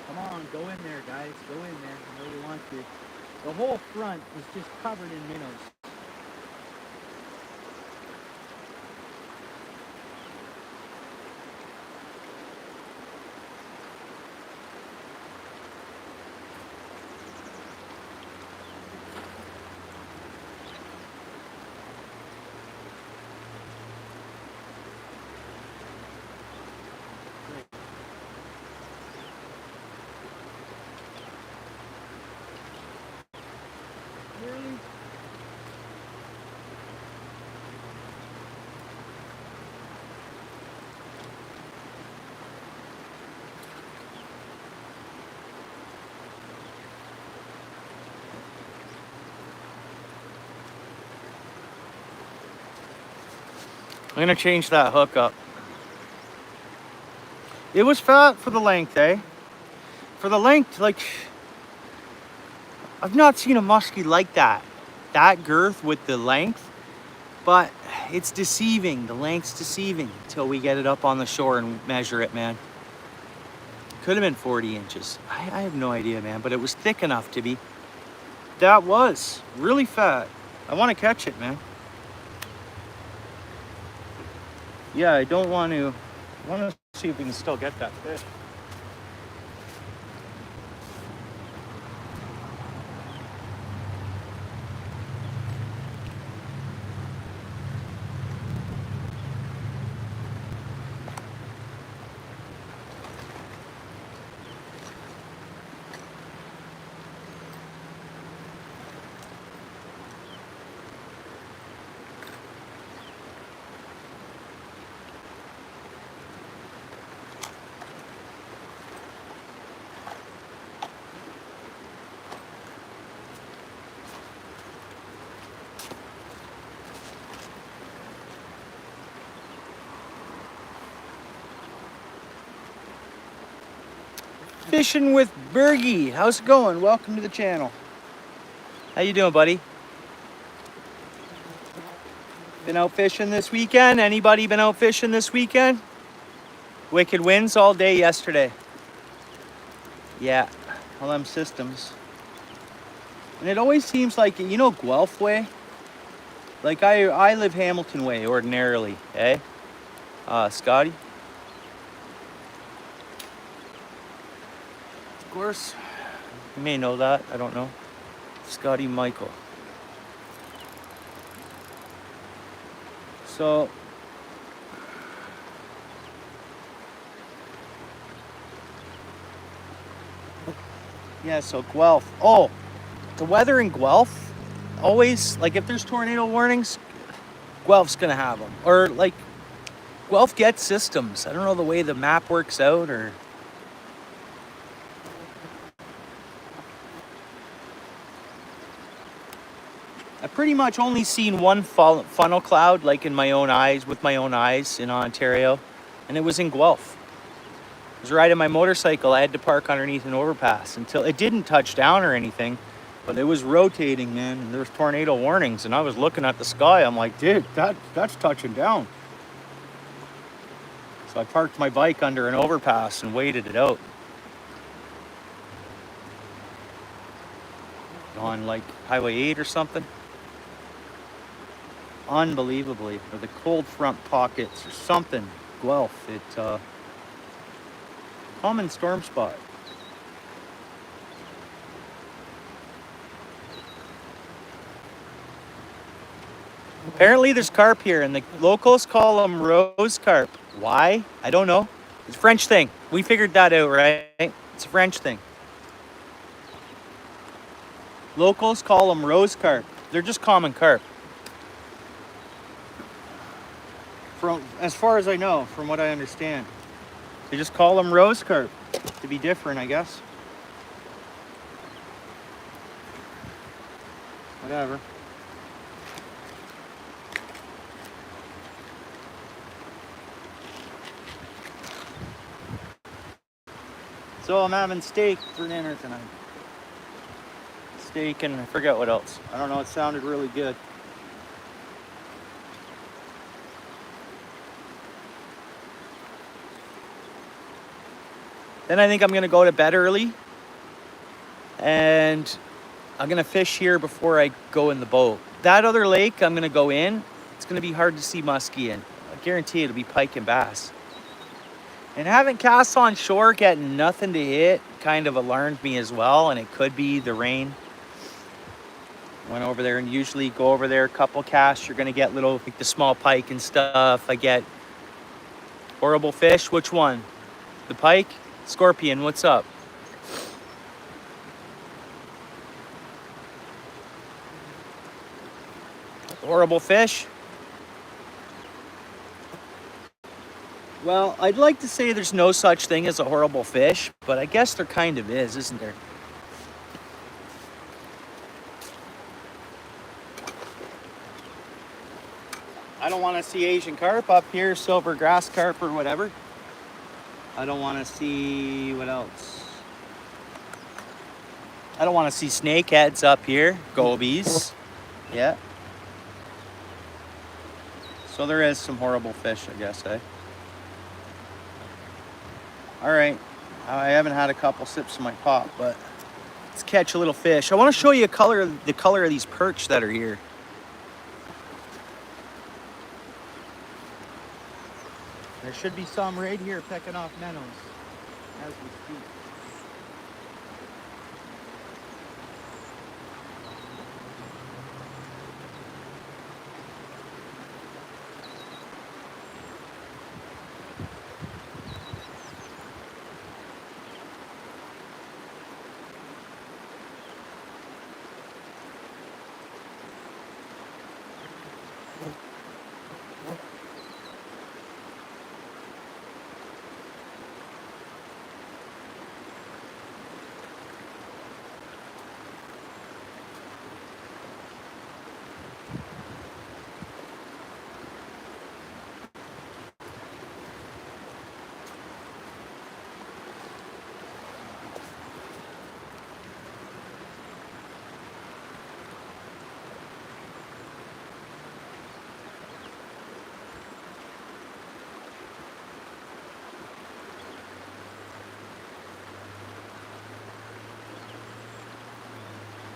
Come on, go in there, guys. Go in there. I know you want to. The whole front is just covered in minnows. Really? I'm gonna change that hook up. It was fat for the length, eh? For the length, like, I've not seen a muskie like that. That girth with the length, but it's deceiving. The length's deceiving until we get it up on the shore and measure it, man. Could have been 40 inches. I have no idea, man, but it was thick enough to be. That was really fat. I want to catch it, man. Yeah, I don't want to. I want to see if we can still get that fish. Fishing with Bergie. How's it going? Welcome to the channel. How you doing, buddy? Been out fishing this weekend? Anybody been out fishing this weekend? Wicked winds all day yesterday. Yeah, all them systems. And it always seems like, you know, Guelph way? Like I live Hamilton way ordinarily, eh? Scotty? Of course, you may know that, I don't know. Scotty Michael. So, yeah, so Guelph. Oh, the weather in Guelph, always, like if there's tornado warnings, Guelph's gonna have them. Or like, Guelph gets systems. I don't know the way the map works out, or... I've pretty much only seen one funnel cloud, like in my own eyes, with my own eyes in Ontario, and it was in Guelph. I was riding my motorcycle. I had to park underneath an overpass until it didn't touch down or anything, but it was rotating, man, and there was tornado warnings, and I was looking at the sky. I'm like, dude, that's touching down. So I parked my bike under an overpass and waited it out. On like Highway 8 or something. unbelievably, or the cold front pockets or something. Guelph, common storm spot. Apparently there's carp here, and the locals call them rose carp. Why? I don't know. It's a French thing. We figured that out, right? It's a French thing. Locals call them rose carp. They're just common carp. From as far as I know, from what I understand, they just call them rose carp to be different, I guess. Whatever. So I'm having steak for dinner tonight. Steak and I forget what else. I don't know, it sounded really good. Then I think I'm gonna go to bed early and I'm gonna fish here before I go in the boat. That other lake I'm gonna go in, it's gonna be hard to see muskie in. I guarantee it'll be pike and bass. And having casts on shore, getting nothing to hit, kind of alarmed me as well, and it could be the rain. Went over there, and usually go over there a couple casts, you're gonna get little, like the small pike and stuff. I get horrible fish. Which one? The pike? Scorpion, what's up? Horrible fish? Well, I'd like to say there's no such thing as a horrible fish, but I guess there kind of is, isn't there? I don't want to see Asian carp up here, silver grass carp or whatever. I don't want to see, what else? I don't want to see snakeheads up here, gobies. Yeah. So there is some horrible fish, I guess, eh? All right, I haven't had a couple sips of my pop, but let's catch a little fish. I want to show you the color of these perch that are here. There should be some right here pecking off minnows as we speak.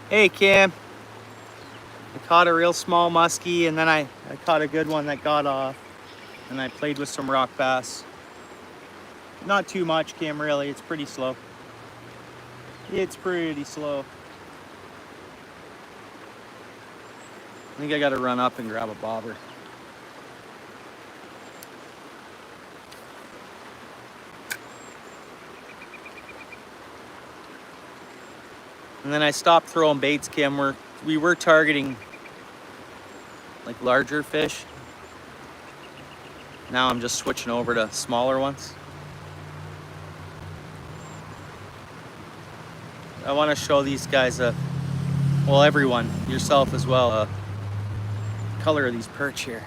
Hey Kim, I caught a real small muskie, and then I caught a good one that got off, and I played with some rock bass. Not too much, Kim, really. It's pretty slow. It's pretty slow. I think I gotta run up and grab a bobber. And then I stopped throwing baits, Kim. We were targeting like larger fish. Now I'm just switching over to smaller ones. I want to show these guys, well, everyone, yourself as well, color of these perch here.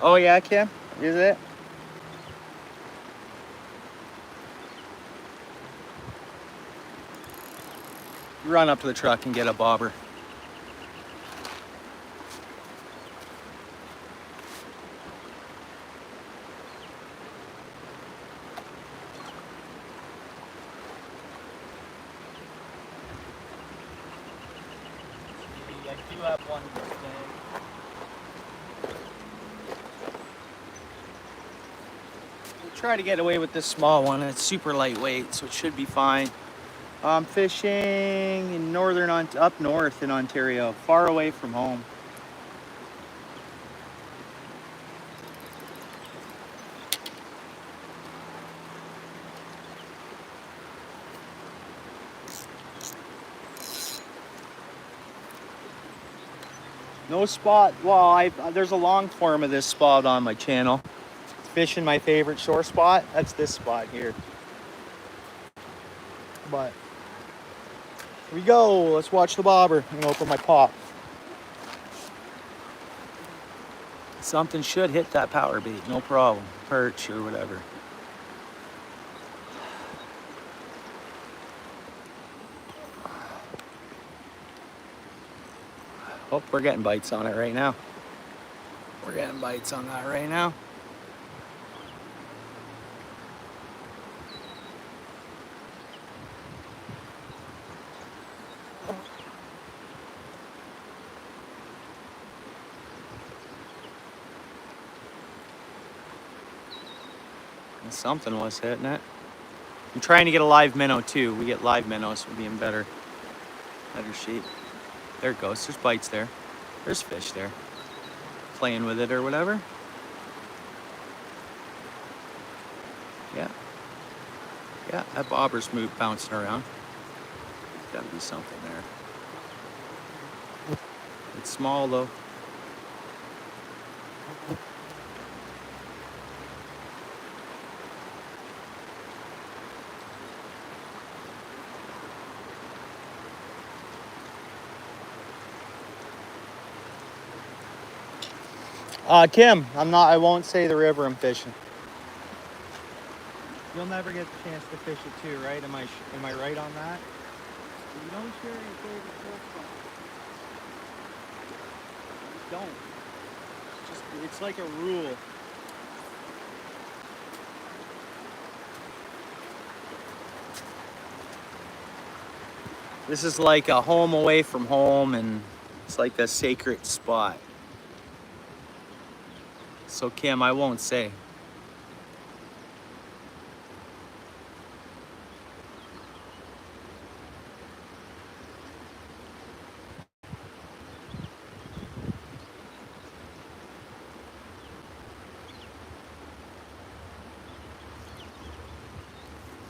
Oh yeah, Kim? Is it? Run up to the truck and get a bobber. I do have one in this bag. We'll try to get away with this small one. It's super lightweight, so it should be fine. I'm fishing in up north in Ontario, far away from home. No spot. Well, there's a long form of this spot on my channel. Fishing my favorite shore spot. That's this spot here. But here we go. Let's watch the bobber. I'm gonna open my pop. Something should hit that power bait, no problem. Perch or whatever. Oh, we're getting bites on it right now. We're getting bites on that right now. And something was hitting it. I'm trying to get a live minnow too. We get live minnows, we'll be in better shape. There it goes. There's bites there. There's fish there. Playing with it or whatever. Yeah. Yeah, that bobber's bouncing around. There's gotta be something there. It's small though. Kim, I won't say the river I'm fishing. You'll never get the chance to fish it too, right? Am I right on that? You don't share your favorite shore spot. You don't. It's like a rule. This is like a home away from home, and it's like a sacred spot. So Kim, I won't say.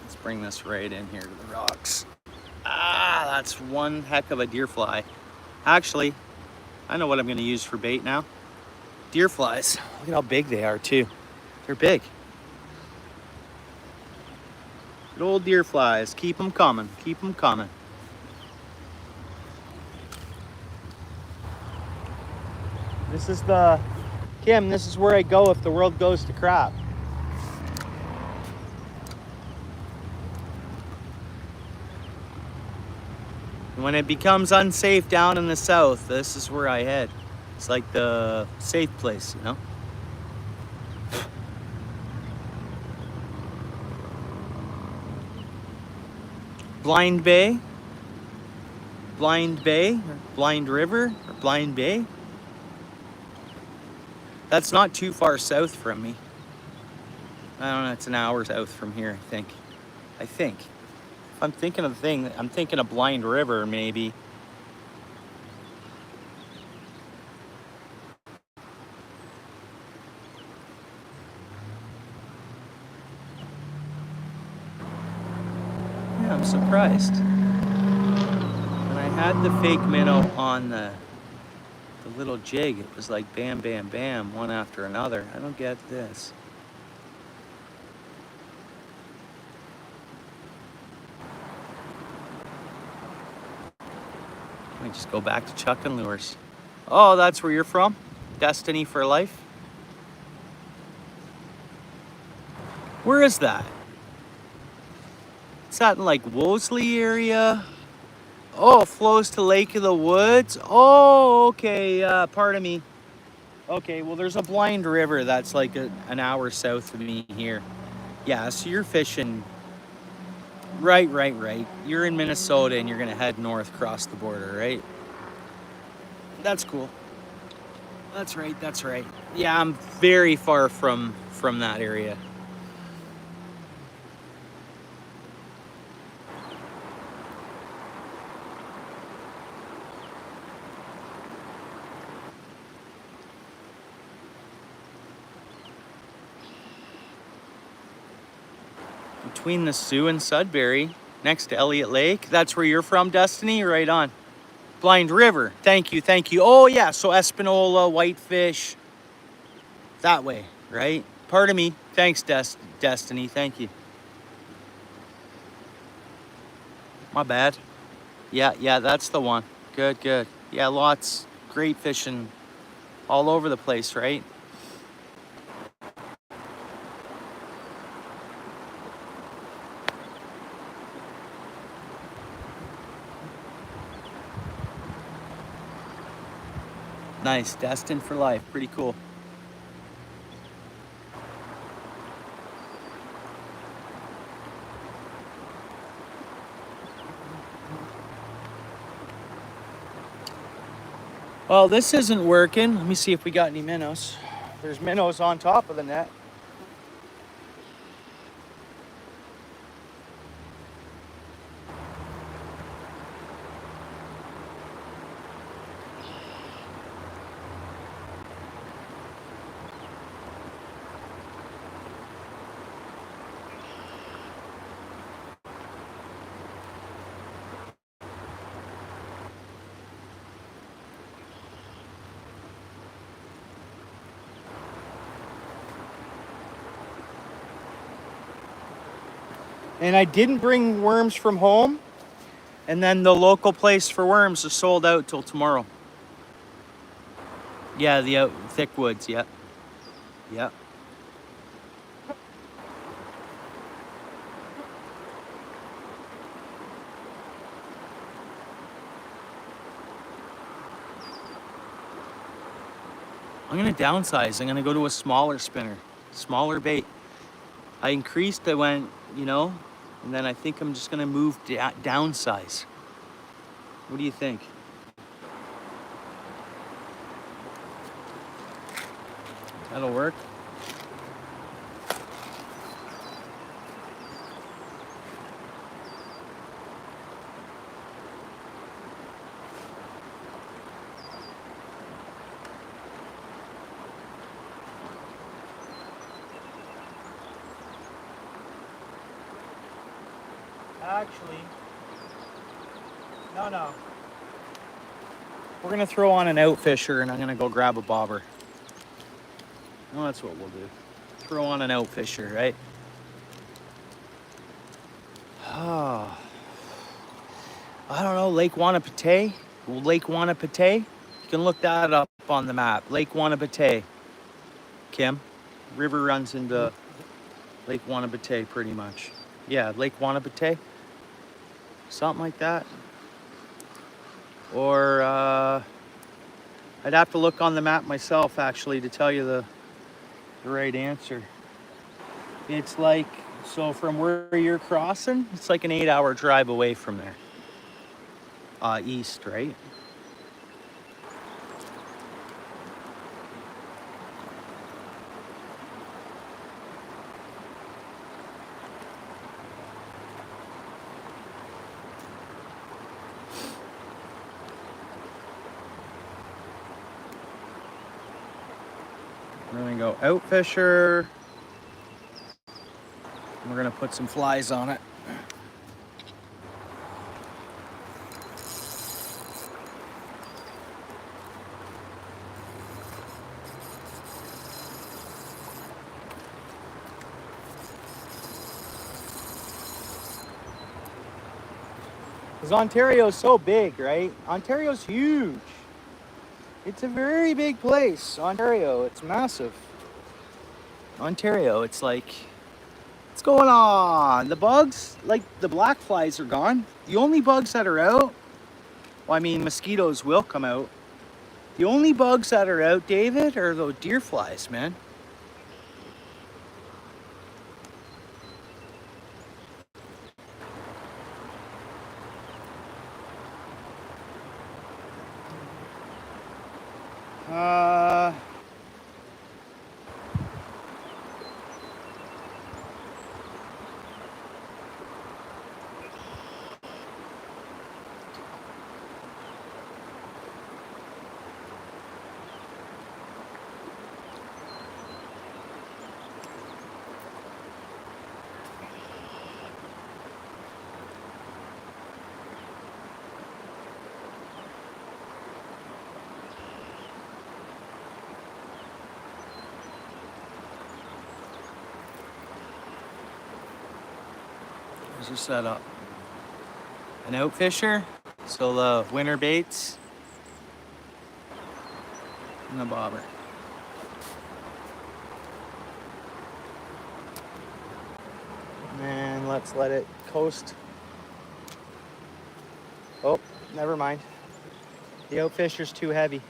Let's bring this right in here to the rocks. Ah, that's one heck of a deer fly. Actually, I know what I'm gonna use for bait now. Deer flies. Look at how big they are too. They're big. Good old deer flies. Keep them coming. Keep them coming. This is Kim, this is where I go if the world goes to crap. When it becomes unsafe down in the south, this is where I head. It's like the safe place, you know? Blind Bay? Blind Bay? Or Blind River? Or Blind Bay? That's not too far south from me. I don't know, it's an hour south from here, I think. If I'm thinking of the thing, I'm thinking of Blind River, maybe. Yeah, I'm surprised. When I had the fake minnow on the little jig, it was like bam, bam, bam, one after another. I don't get this. Let me just go back to chucking lures. Oh, that's where you're from? Destiny for life? Where is that? Is that in like Wolseley area? Oh, it flows to Lake of the Woods. Oh, okay. Pardon me. Okay, well, there's a blind river that's like an hour south of me here. Yeah, so you're fishing. Right. You're in Minnesota and you're gonna head north across the border, right? That's cool. That's right. Yeah, I'm very far from that area. Between the Sioux and Sudbury, next to Elliott Lake. That's where you're from, Destiny? Right on. Blind River. Thank you. Oh yeah, so Espanola, Whitefish, that way, right? Pardon me. Thanks, Destiny. Thank you. My bad. Yeah, that's the one. Good. Yeah, lots. Great fishing all over the place, right? Nice. Destined for life. Pretty cool. Well, this isn't working. Let me see if we got any minnows. There's minnows on top of the net. And I didn't bring worms from home. And then the local place for worms is sold out till tomorrow. Yeah, the thick woods. Yeah. I'm gonna downsize. I'm gonna go to a smaller spinner, smaller bait. I increased. I went, and then I think I'm just gonna move downsize. What do you think? That'll work. Actually, no. We're gonna throw on an outfisher and I'm gonna go grab a bobber. No, that's what we'll do. Throw on an outfisher, right? Oh, I don't know, Lake Wanapate? Lake Wanapate? You can look that up on the map. Lake Wanapate. Kim, river runs into Lake Wanapate pretty much. Yeah, Lake Wanapate. Something like that. Or I'd have to look on the map myself actually to tell you the right answer. It's like, so from where you're crossing, it's like an 8-hour drive away from there. East, right? We're gonna go outfisher. We're gonna put some flies on it. Because Ontario's so big, right? Ontario's huge. It's a very big place, Ontario. It's massive. Ontario, it's like What's going on? The bugs, like the black flies, are gone. The only bugs that are out, well, I mean, mosquitoes will come out. The only bugs that are out, David, are those deer flies, man. Here's your setup. An outfisher, so the winter baits, and the bobber. And let's let it coast. Oh, never mind. The outfisher's too heavy.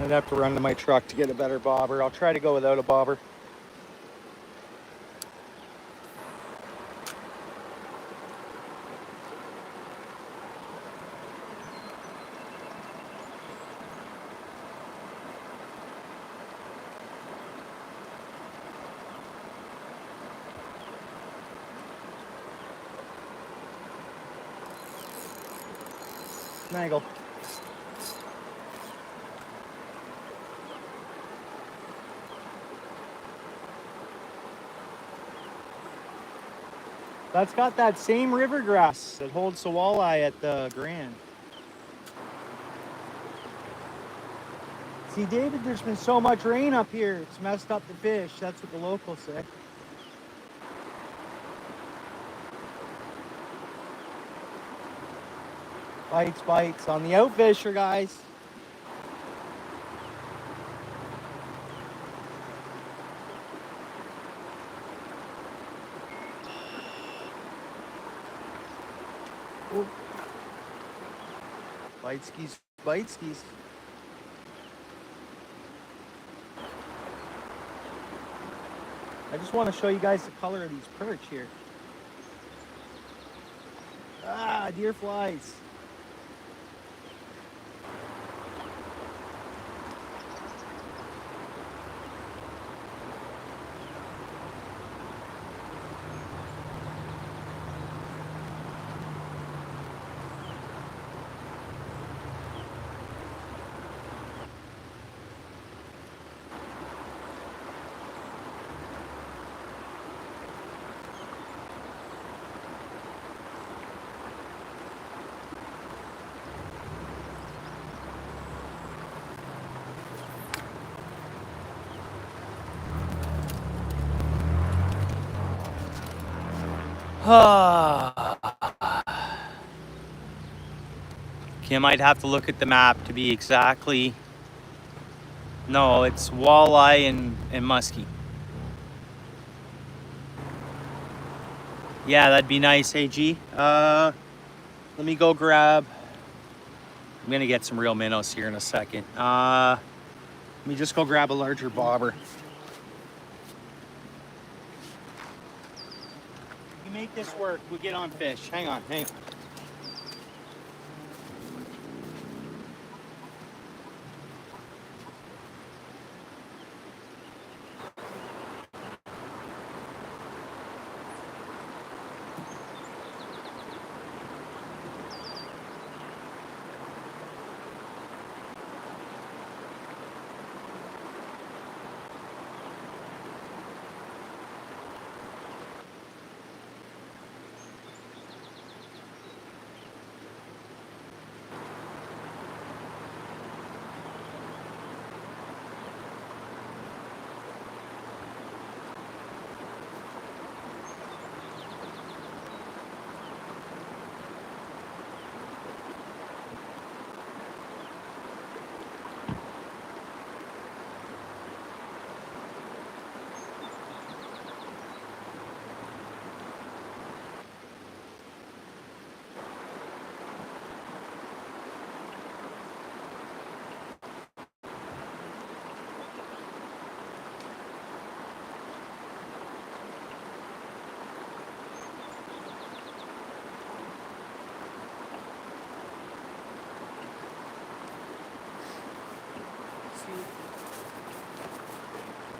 I'd have to run to my truck to get a better bobber. I'll try to go without a bobber. Snaggle. That's got that same river grass that holds the walleye at the Grand. See, David, there's been so much rain up here, it's messed up the fish. That's what the locals say. Bites, bites on the outfisher, guys. Ooh. Bite skis, bite skis. I just want to show you guys the color of these perch here. Ah, deer flies. Okay, I might have to look at the map to be exactly. No, it's walleye and muskie. Yeah, that'd be nice, hey G. Let me go grab. I'm gonna get some real minnows here in a second. Let me just go grab a larger bobber. We make this work. We'll get on fish. Hang on, hang on.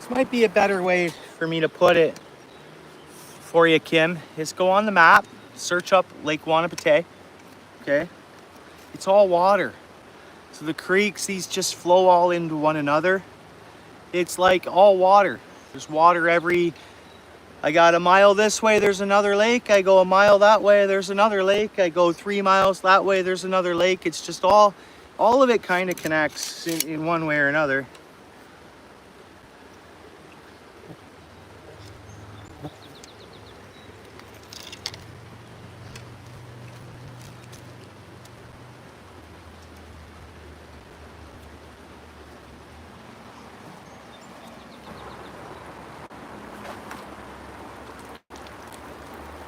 This might be a better way for me to put it for you, Kim, is go on the map, search up Lake Wanapitei, okay? It's all water. So the creeks, these just flow all into one another. It's like all water. There's water I got a mile this way, there's another lake. I go a mile that way, there's another lake. I go 3 miles that way, there's another lake. It's just all of it kind of connects in one way or another.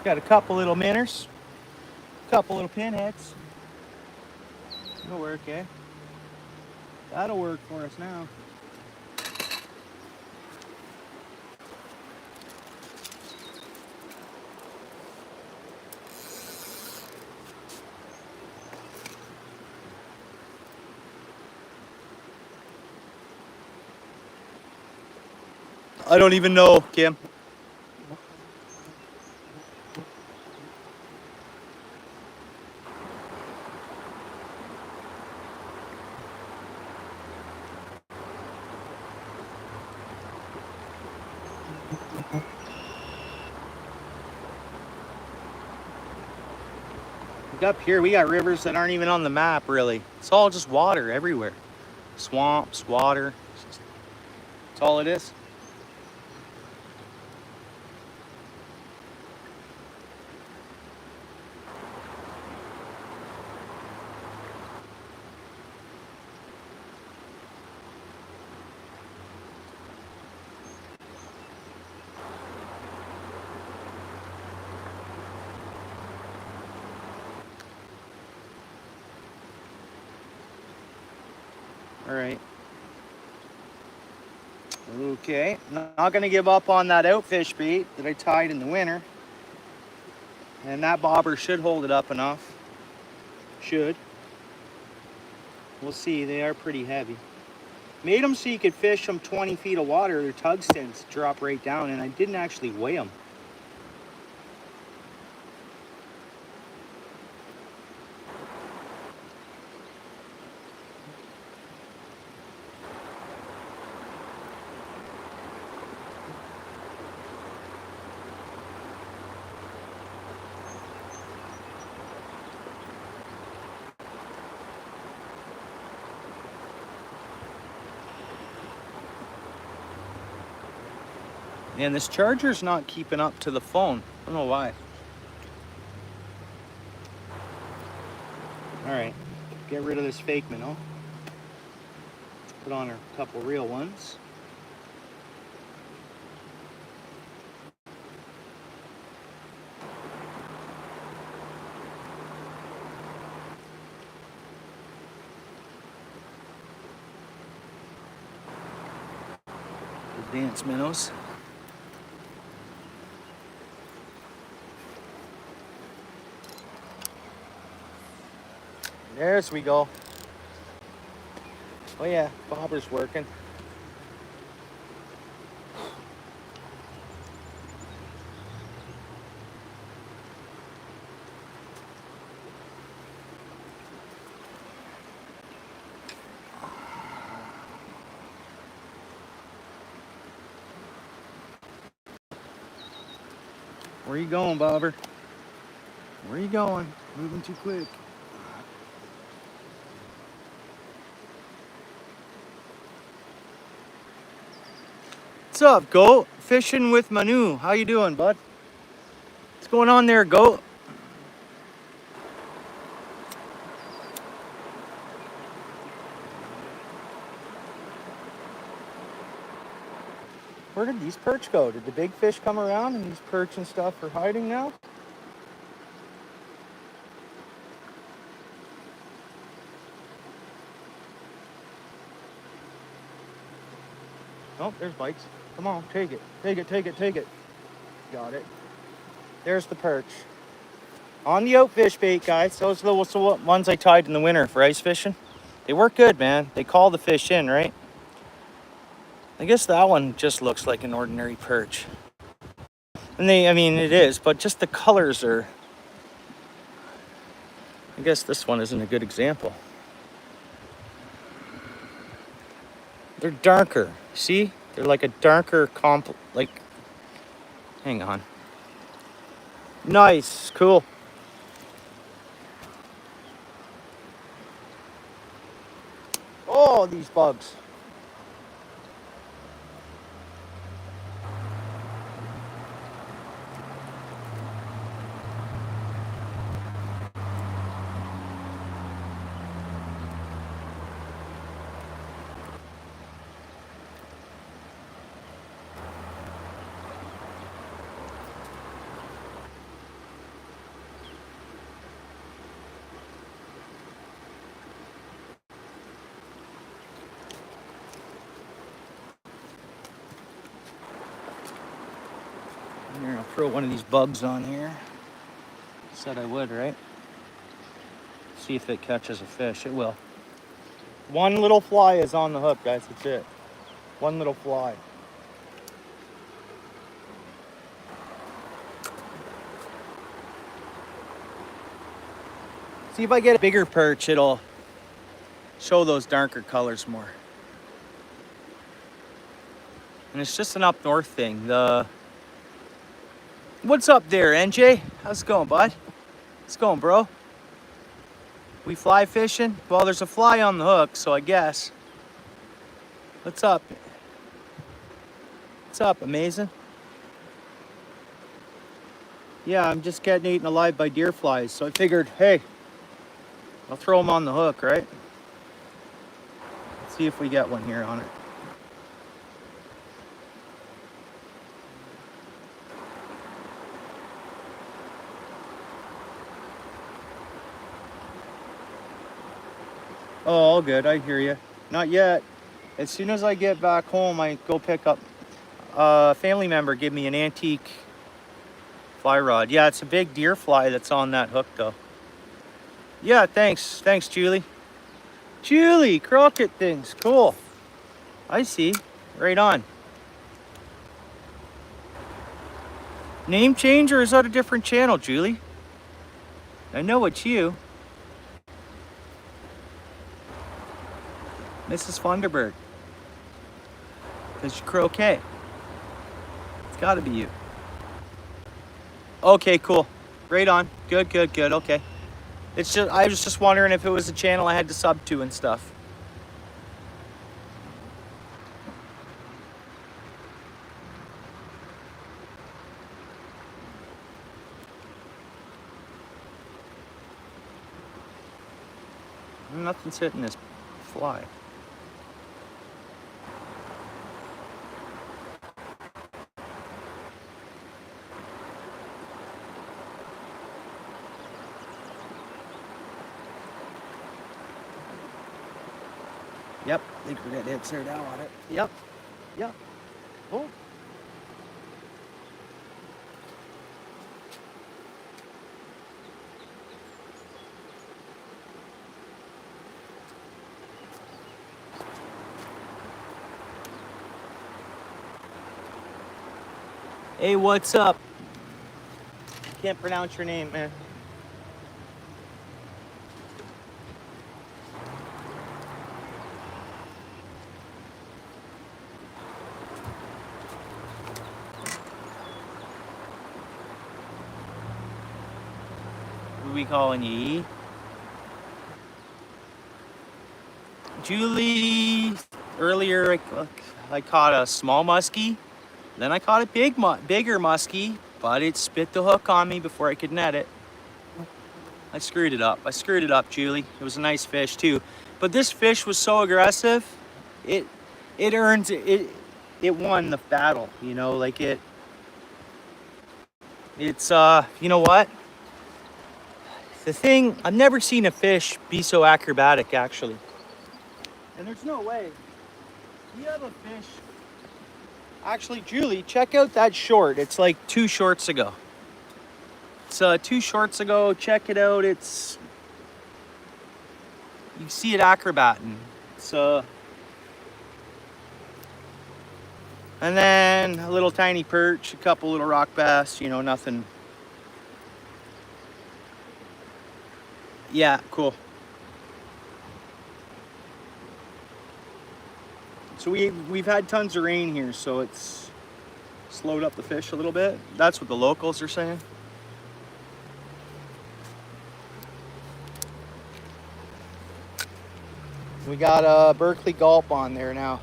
Got a couple little minners, a couple little pinheads. That'll work, eh? That'll work for us now. I don't even know, Kim. Up here, we got rivers that aren't even on the map, really. It's all just water everywhere. Swamps, water. That's all it is. All right. Okay, not gonna give up on that outfish bait that I tied in the winter. And that bobber should hold it up enough. Should. We'll see, they are pretty heavy. Made them so you could fish them 20 feet of water. Their tungstens drop right down, and I didn't actually weigh them. And this charger's not keeping up to the phone. I don't know why. All right, get rid of this fake minnow. Put on a couple real ones. Dance minnows. There's we go. Oh yeah, bobber's working. Where you going, bobber? Where you going? Moving too quick. What's up, goat? Fishing with Manu. How you doing, bud? What's going on there, goat? Where did these perch go? Did the big fish come around and these perch and stuff are hiding now? Oh, there's bites. Come on, take it. Take it, take it, take it. Got it. There's the perch. On the outfish bait, guys. Those are the ones I tied in the winter for ice fishing. They work good, man. They call the fish in, right? I guess that one just looks like an ordinary perch. And I mean, it is, but just the colors are, I guess this one isn't a good example. They're darker, see? They're like a darker hang on. Nice, cool. Oh, these bugs. Here, I'll throw one of these bugs on here. Said I would, right? See if it catches a fish. It will. One little fly is on the hook, guys. That's it. One little fly. See if I get a bigger perch, it'll show those darker colors more. And it's just an up north thing. What's up there, NJ? How's it going, bud? How's it going, bro? We fly fishing? Well, there's a fly on the hook, so I guess. What's up? What's up, amazing? Yeah, I'm just getting eaten alive by deer flies, so I figured, hey, I'll throw them on the hook, right? Let's see if we get one here on it. Oh, all good. I hear you. Not yet. As soon as I get back home, I go pick up a family member. Give me an antique fly rod. Yeah, it's a big deer fly that's on that hook, though. Yeah, thanks. Thanks, Julie. Julie, croquet things. Cool. I see. Right on. Name change, or is that a different channel, Julie? I know it's you. Mrs. Funderburg. Because you croquet. It's gotta be you. Okay, cool. Right on. Good, good, good. Okay. It's just, I was just wondering if it was a channel I had to sub to and stuff. Nothing's hitting this fly. Yep, I think we're getting hits there now on it. Yep, yep. Oh. Hey, what's up? Can't pronounce your name, man. Who we calling you? Julie, earlier I caught a small muskie. Then I caught a bigger muskie, but it spit the hook on me before I could net it. I screwed it up, Julie. It was a nice fish too. But this fish was so aggressive, it won the battle, you know, like it's you know what? The thing, I've never seen a fish be so acrobatic, actually. And there's no way. You have a fish. Actually, Julie, check out that short. It's like 2 shorts ago. It's 2 shorts ago. Check it out. It's, you see it acrobating. It's And then a little tiny perch, a couple little rock bass, you know, nothing. Yeah, cool. So we've had tons of rain here, so it's slowed up the fish a little bit. That's what the locals are saying. We got a Berkeley Gulp on there now.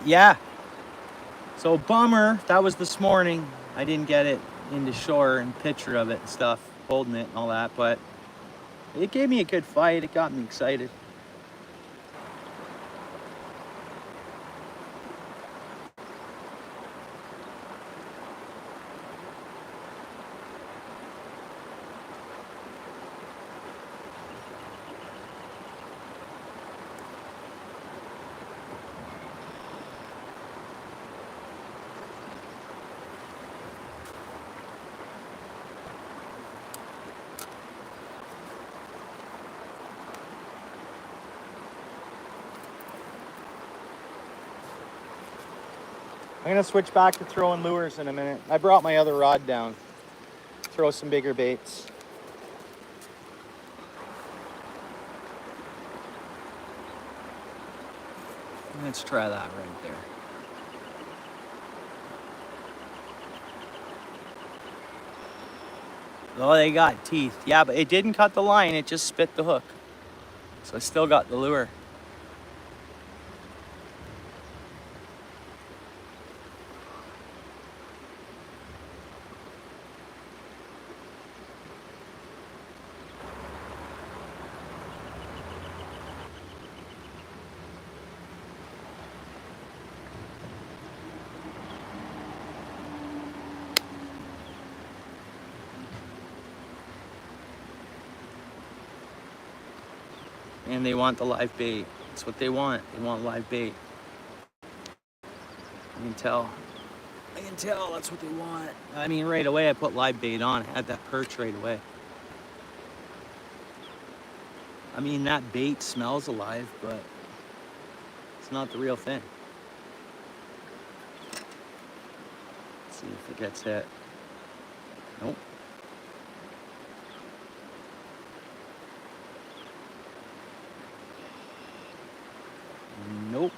Yeah. So bummer, that was this morning. I didn't get it into shore and picture of it and stuff, holding it and all that, but it gave me a good fight. It got me excited. I'm gonna switch back to throwing lures in a minute. I brought my other rod down. Throw some bigger baits. Let's try that right there. Oh, they got teeth. Yeah, but it didn't cut the line, it just spit the hook. So I still got the lure. And they want the live bait. That's what they want. They want live bait. I can tell. I can tell that's what they want. I mean, right away I put live bait on. I had that perch right away. I mean, that bait smells alive, but it's not the real thing. Let's see if it gets hit. Nope. Nope.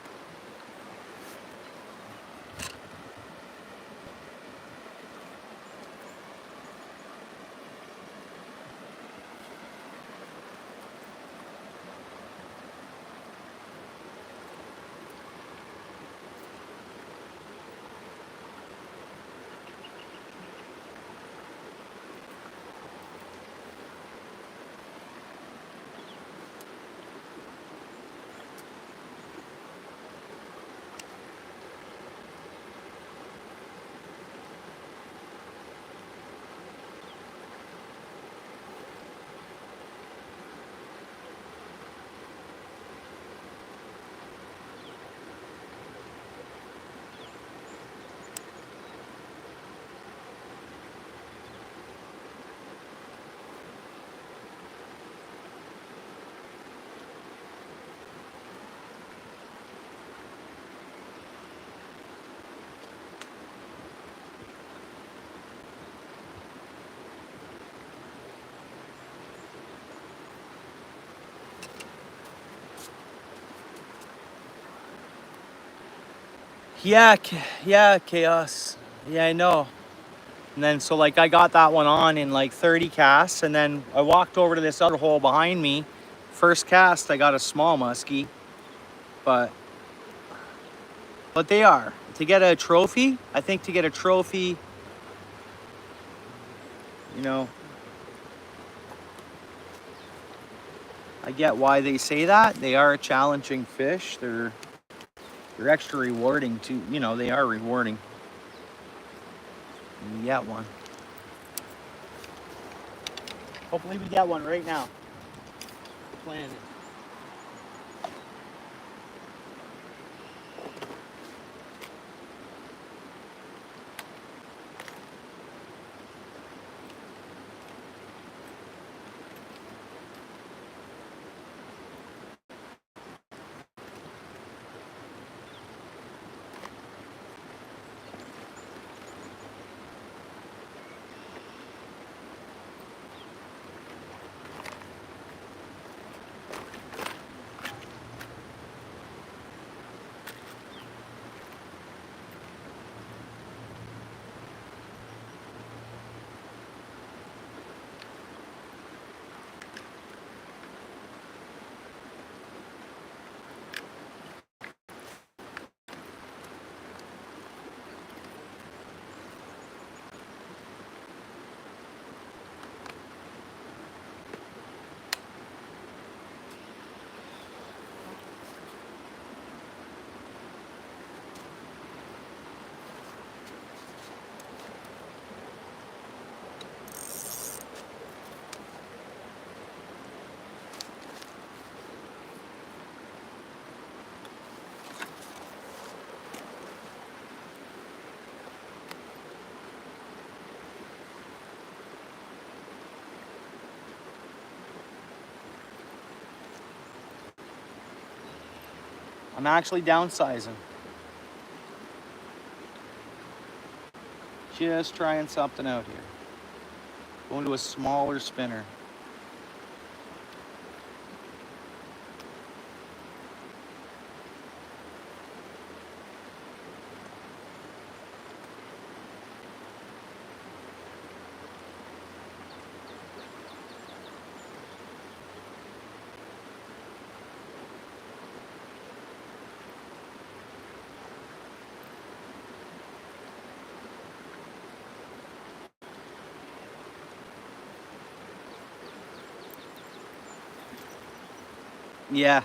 Yeah, yeah, chaos. Yeah, I know. And then so like I got that one on in like 30 casts, and then I walked over to this other hole behind me. First cast I got a small muskie, but they are. To get a trophy, I think to get a trophy, you know, I get why they say that. They are a challenging fish. They're extra rewarding too, you know, they are rewarding. We get one. Hopefully we get one right now. Plan it. I'm actually downsizing. Just trying something out here. Going to a smaller spinner. Yeah.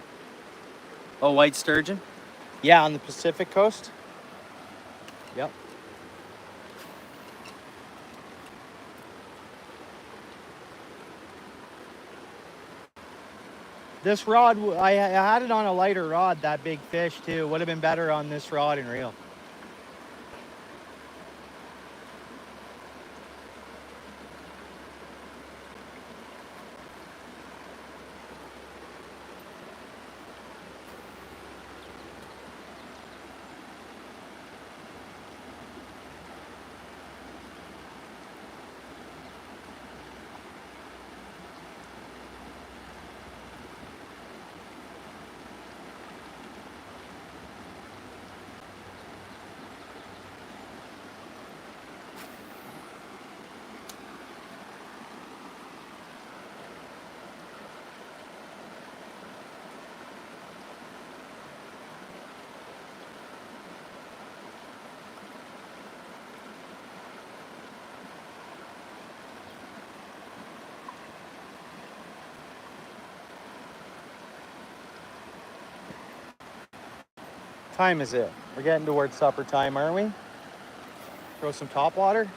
Oh, white sturgeon? Yeah, on the Pacific coast. Yep. This rod, I had it on a lighter rod, that big fish too. Would have been better on this rod and reel. Time is it? We're getting towards supper time, aren't we? Throw some topwater.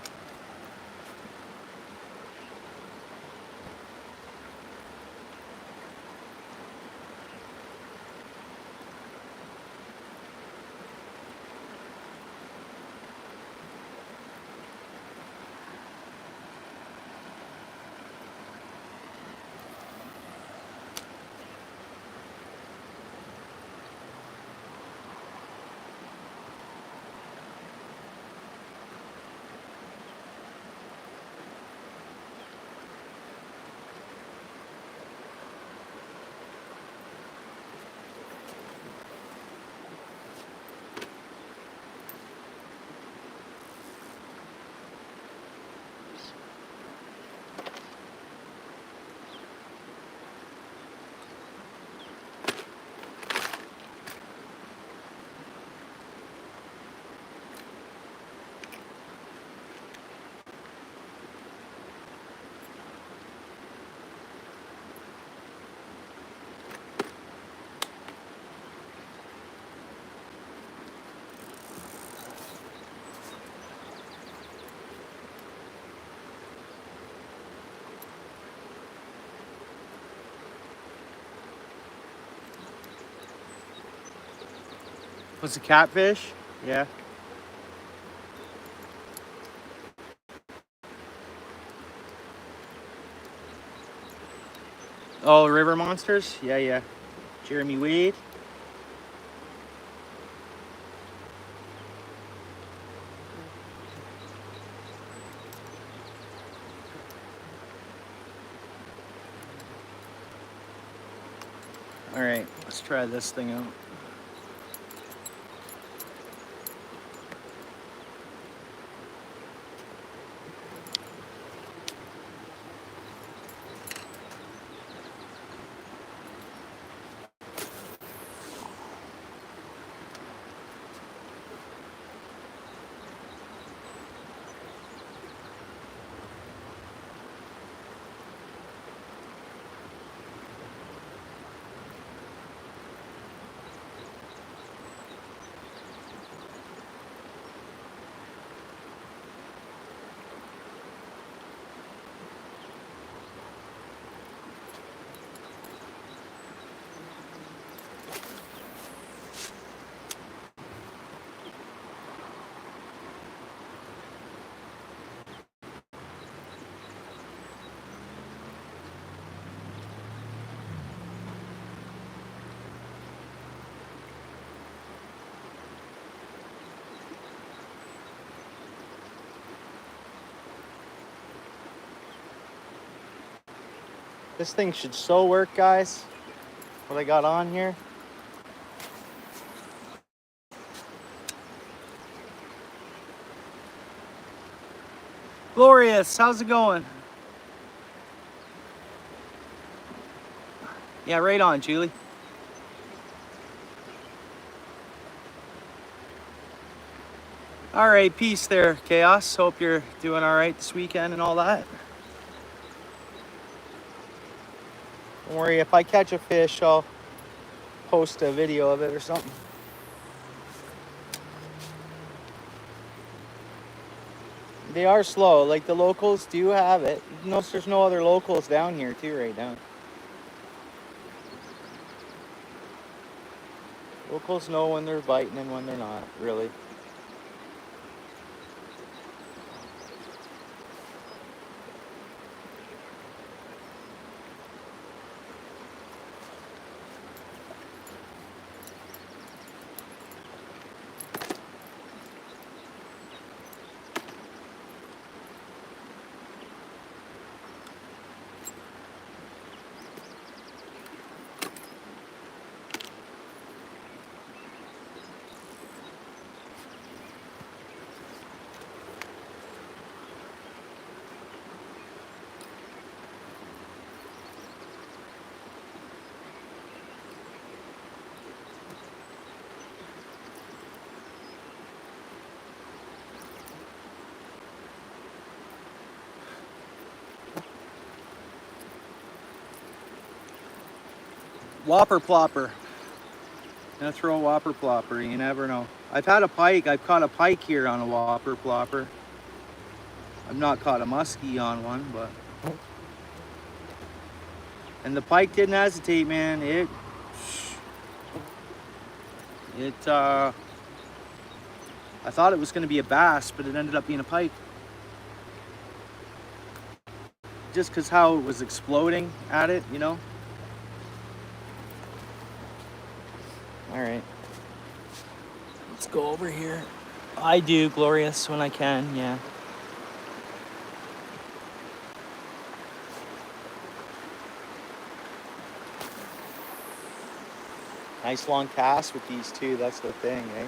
Was it catfish? Yeah. Oh, river monsters? Yeah, yeah. Jeremy Wade. All right, let's try this thing out. This thing should so work, guys. What I got on here. Glorious, how's it going? Yeah, right on, Julie. All right, peace there, Chaos. Hope you're doing all right this weekend and all that. Don't worry, if I catch a fish, I'll post a video of it or something. They are slow, like the locals do have it. You notice there's no other locals down here too right now. Locals know when they're biting and when they're not, really. Whopper plopper. Gonna throw a whopper plopper, you never know. I've had a pike, I've caught a pike here on a whopper plopper. I've not caught a muskie on one, but. And the pike didn't hesitate, man. I thought it was gonna be a bass, but it ended up being a pike. Just cause how it was exploding at it, you know? All right, let's go over here. I do, Glorious, when I can, yeah. Nice long cast with these two, that's the thing, eh?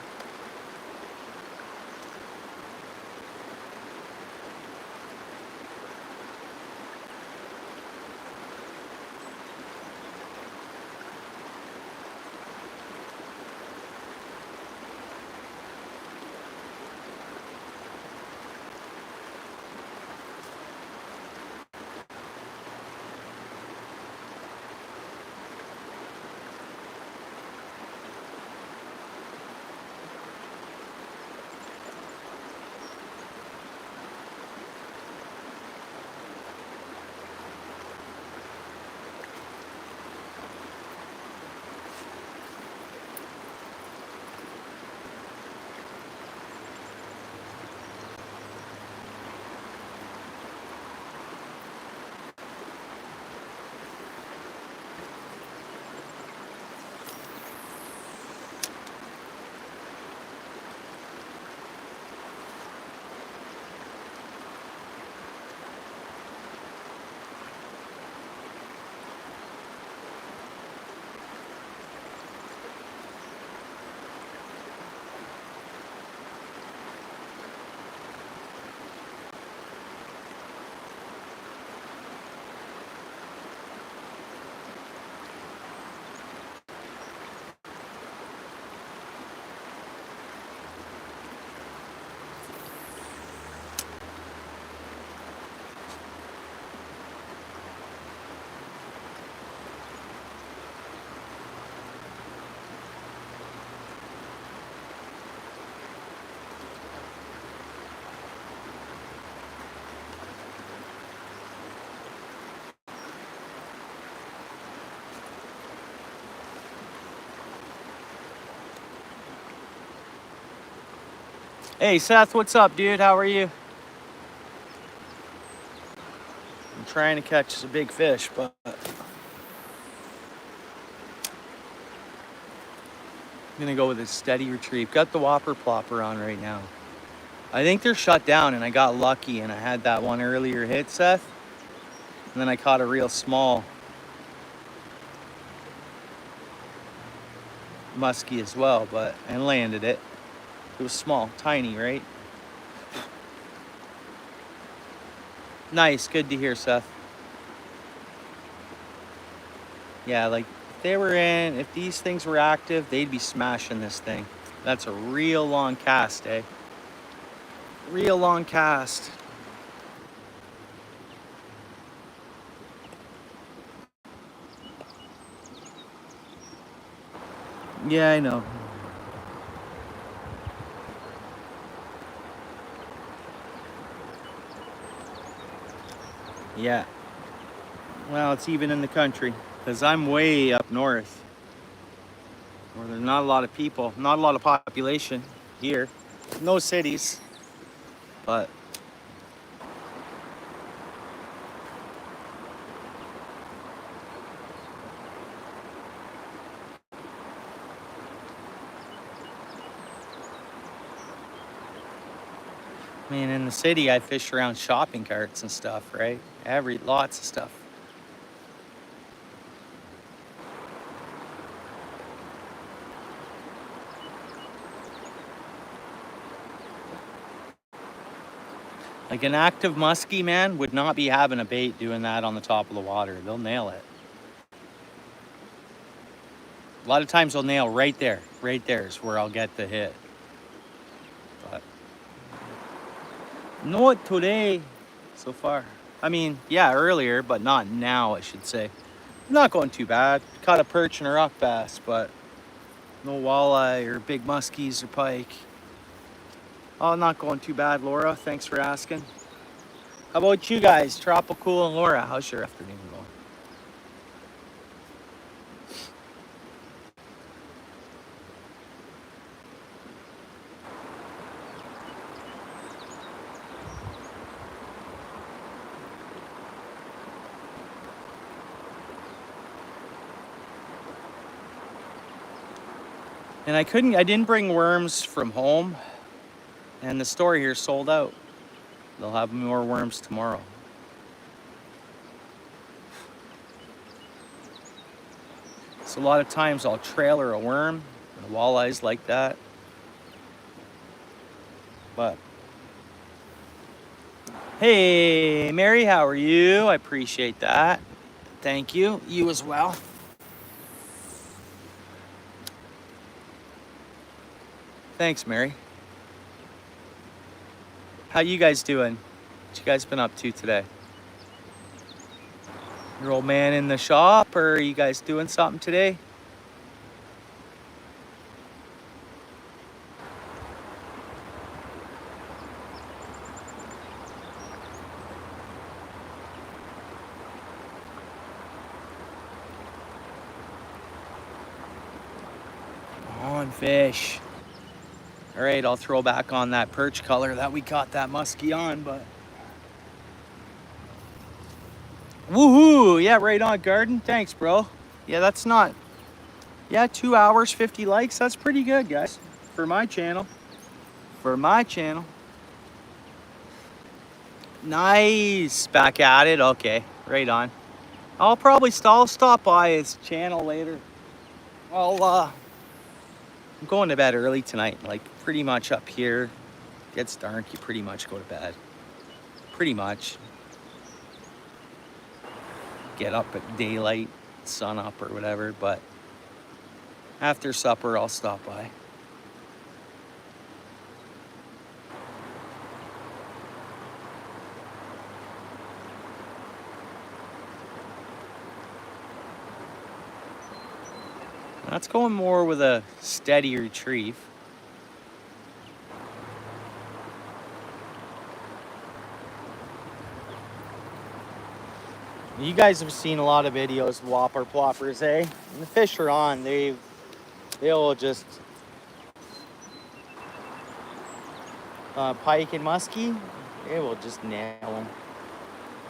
Hey Seth, what's up, dude? How are you? I'm trying to catch a big fish, but I'm gonna go with a steady retrieve. Got the whopper plopper on right now. I think they're shut down, and I got lucky and I had that one earlier hit, Seth. And then I caught a real small muskie as well, and landed it. It was small, tiny, right? Nice, good to hear, Seth. Yeah, like if these things were active, they'd be smashing this thing. That's a real long cast, eh? Real long cast. Yeah, I know. Yeah. Well, it's even in the country, because I'm way up north where there's not a lot of people, not a lot of population here. No cities, but I mean, in the city, I fish around shopping carts and stuff, right? Lots of stuff. Like an active muskie, man, would not be having a bait doing that on the top of the water. They'll nail it. A lot of times they'll nail right there. Right there is where I'll get the hit. But not today so far. I mean, yeah, earlier, but not now, I should say. Not going too bad. Caught a perch and a rock bass, but no walleye or big muskies or pike. Oh, not going too bad, Laura. Thanks for asking. How about you guys, Tropical and Laura? How's your afternoon going? And I didn't bring worms from home, and the store here sold out. They'll have more worms tomorrow. So a lot of times I'll trailer a worm, and walleyes like that. But hey, Mary, how are you? I appreciate that. Thank you. You as well. Thanks, Mary. How you guys doing? What you guys been up to today? Your old man in the shop, or are you guys doing something today? On fish. All right, I'll throw back on that perch color that we caught that muskie on, but woohoo! Yeah, right on, Garden. Thanks, bro. Yeah, that's not. Yeah, 2 hours, 50 likes. That's pretty good, guys, for my channel. For my channel. Nice. Back at it. Okay, right on. I'll stop by his channel later. I'm going to bed early tonight. Like pretty much up here, gets dark. You pretty much go to bed. Pretty much. Get up at daylight, sun up or whatever. But after supper, I'll stop by. That's going more with a steady retrieve. You guys have seen a lot of videos of whopper ploppers, eh? And the fish are on. They'll just pike and muskie, it will just nail them.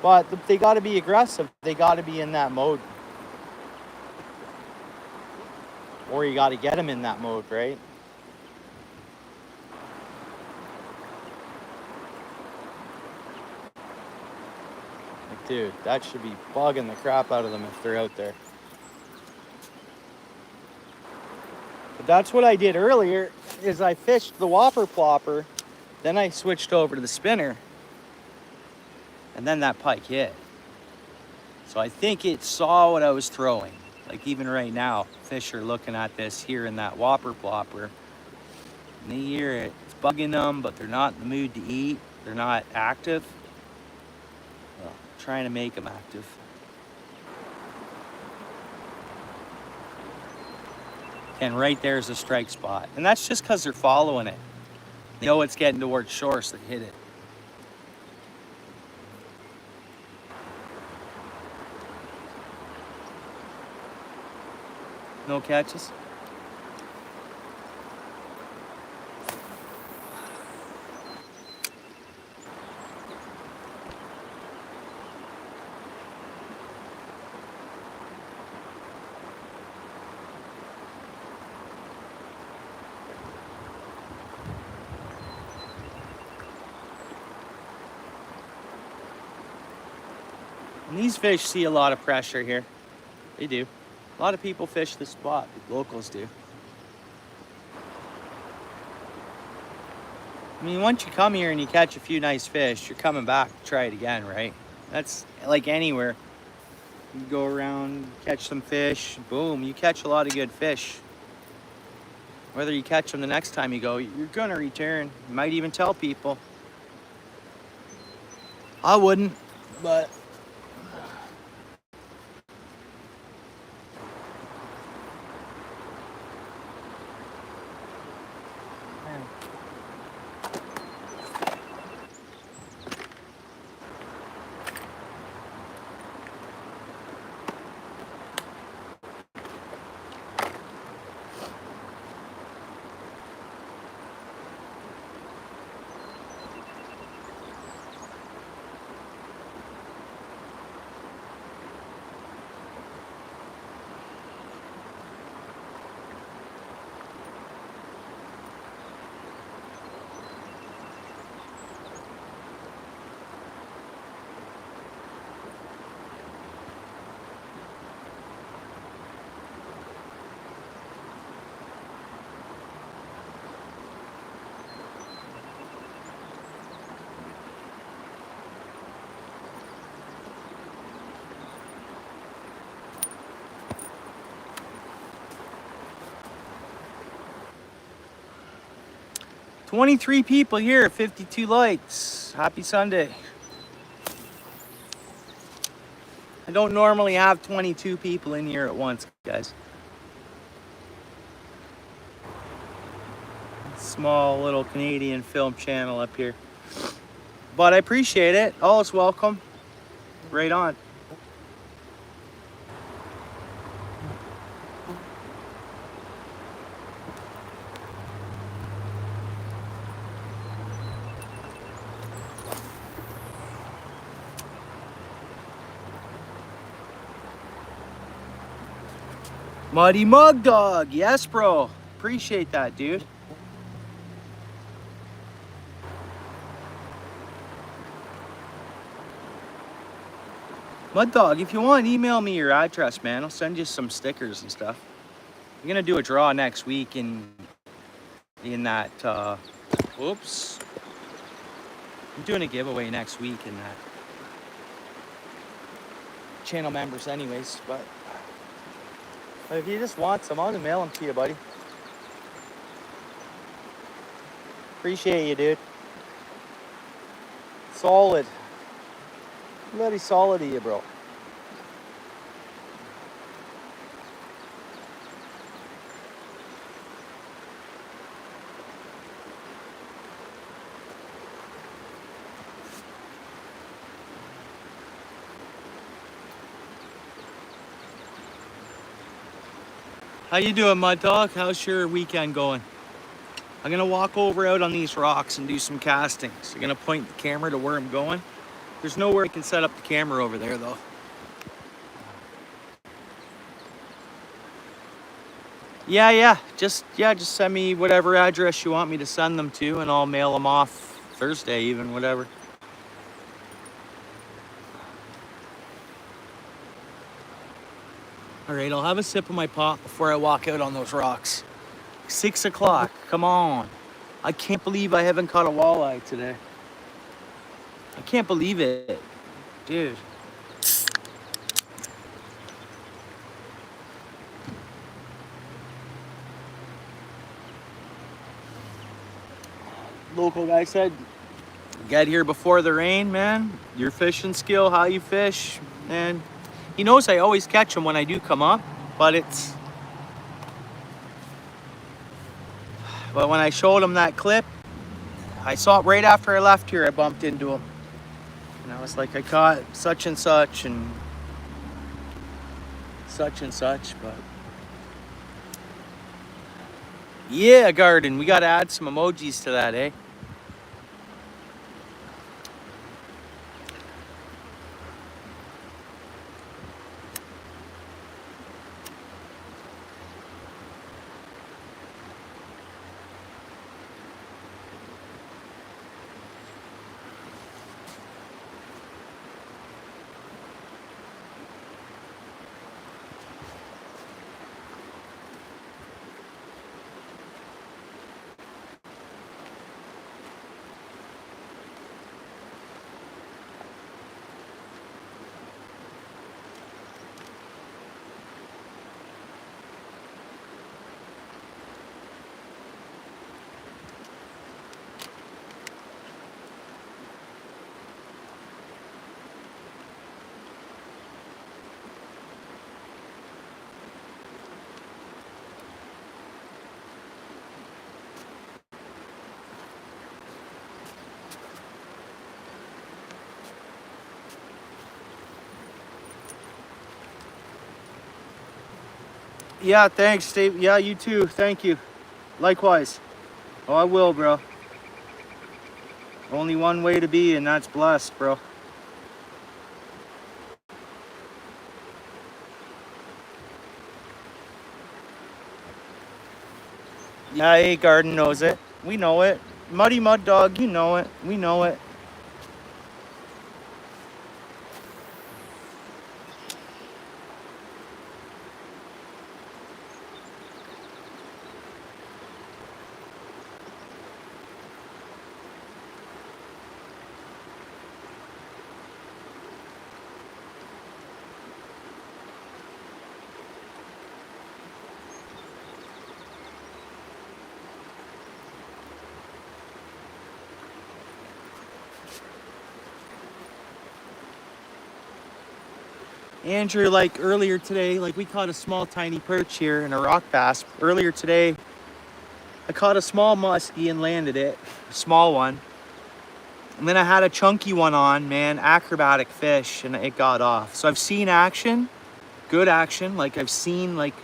But they got to be aggressive. They got to be in that mode. Or you got to get them in that mode, right? Like, dude, that should be bugging the crap out of them if they're out there. But that's what I did earlier, is I fished the whopper plopper, then I switched over to the spinner, and then that pike hit. So I think it saw what I was throwing. Like even right now, fish are looking at this here in that whopper plopper, and they hear it. It's bugging them, but they're not in the mood to eat. They're not active. Well, I'm trying to make them active. And right there's a strike spot. And that's just because they're following it. They know it's getting towards shore, so they hit it. No catches? And these fish see a lot of pressure here. They do. A lot of people fish this spot. The locals do. I mean, once you come here and you catch a few nice fish, you're coming back to try it again, right? That's like anywhere. You go around, catch some fish, boom, you catch a lot of good fish. Whether you catch them the next time you go, you're gonna return. You might even tell people. I wouldn't, but $23 people here, 52 likes. Happy Sunday. I don't normally have 22 people in here at once, guys. Small little Canadian film channel up here. But I appreciate it. All is welcome. Right on. Muddy Mug Dog, yes bro, appreciate that, dude. Mud Dog, if you want, email me your address, man. I'll send you some stickers and stuff. I'm gonna do a draw next week in that, whoops. I'm doing a giveaway next week in that. Channel members anyways, but if you just want some, I'll mail them to you, buddy. Appreciate you, dude. Solid. Bloody solid of you, bro. How you doing, Mud Dog? How's your weekend going? I'm gonna walk over out on these rocks and do some casting. So I'm gonna point the camera to where I'm going. There's nowhere I can set up the camera over there though. Yeah. Just send me whatever address you want me to send them to, and I'll mail them off Thursday, even whatever. All right, I'll have a sip of my pop before I walk out on those rocks. 6 o'clock, come on. I can't believe I haven't caught a walleye today. I can't believe it, dude. Local guy said, get here before the rain, man. Your fishing skill, how you fish, man. He knows I always catch them when I do come up, but when I showed him that clip, I saw it right after I left here. I bumped into him, and I was like, I caught such and such and such and such, but yeah, garden. We got to add some emojis to that, eh? Yeah, thanks, Steve. Yeah, you too. Thank you. Likewise. Oh, I will, bro. Only one way to be, and that's blessed, bro. Yeah, hey, Garden knows it. We know it. Muddy Mud Dog, you know it. We know it. Andrew, like earlier today, like we caught a small tiny perch here and a rock bass. Earlier today, I caught a small muskie and landed it, a small one. And then I had a chunky one on, man, acrobatic fish, and it got off. So I've seen action, good action, like I've seen like,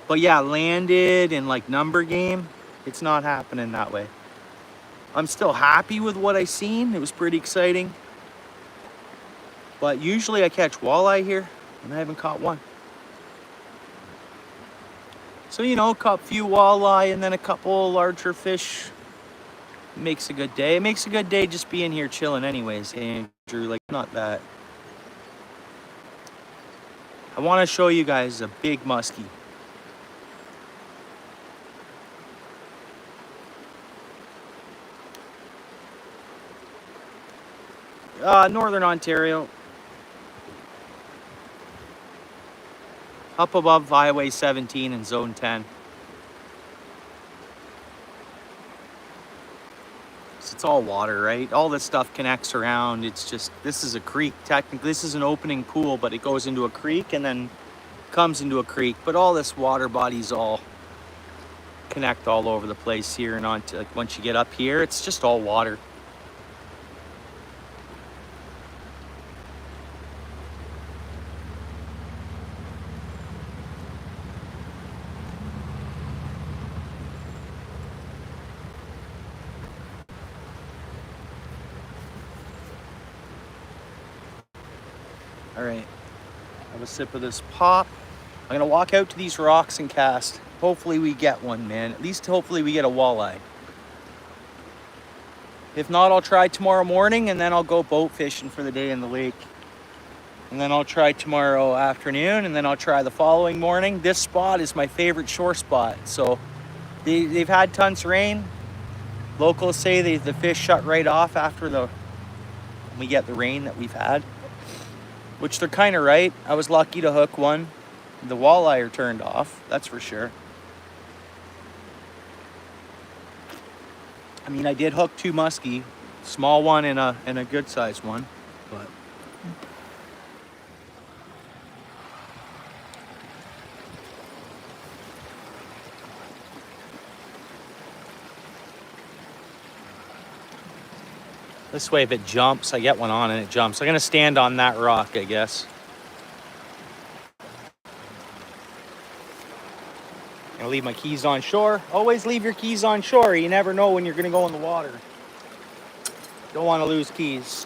but yeah, landed and like number game, it's not happening that way. I'm still happy with what I seen. It was pretty exciting. But usually I catch walleye here, and I haven't caught one. So, you know, caught a few walleye and then a couple larger fish. Makes a good day. It makes a good day just being here chilling anyways, Andrew. Like, not that. I want to show you guys a big muskie. Northern Ontario. Up above Highway 17 and Zone 10. So it's all water, right? All this stuff connects around. It's just, this is a creek. Technically, this is an opening pool, but it goes into a creek and then comes into a creek. But all this water bodies all connect all over the place here, and on to, like, once you get up here, it's just all water. All right, have a sip of this pop. I'm gonna walk out to these rocks and cast. Hopefully we get one, man. At least hopefully we get a walleye. If not, I'll try tomorrow morning and then I'll go boat fishing for the day in the lake. And then I'll try tomorrow afternoon and then I'll try the following morning. This spot is my favorite shore spot. So they've had tons of rain. Locals say the fish shut right off after we get the rain that we've had, which they're kind of right. I was lucky to hook one. The walleye are turned off, that's for sure. I mean, I did hook 2 muskie, small one and a good sized one, but this way if it jumps, I get one on and it jumps. I'm gonna stand on that rock, I guess. I'll leave my keys on shore. Always leave your keys on shore. You never know when you're gonna go in the water. Don't want to lose keys.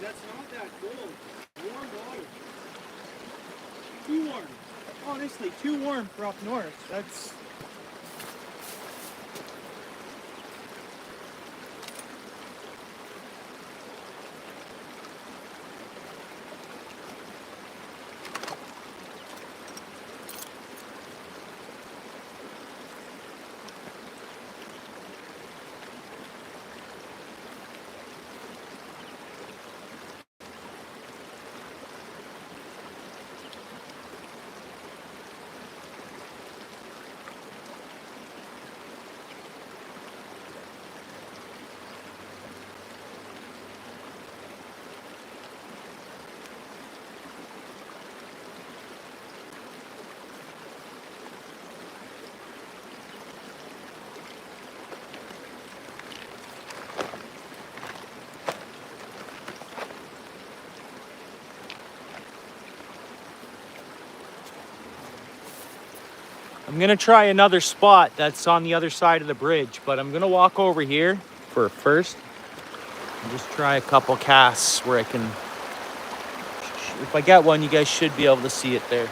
that's not that cold. Warm water. Too warm. Honestly, too warm for up north. That's... I'm gonna try another spot that's on the other side of the bridge, but I'm gonna walk over here for first and just try a couple casts where I can, if I get one, you guys should be able to see it there.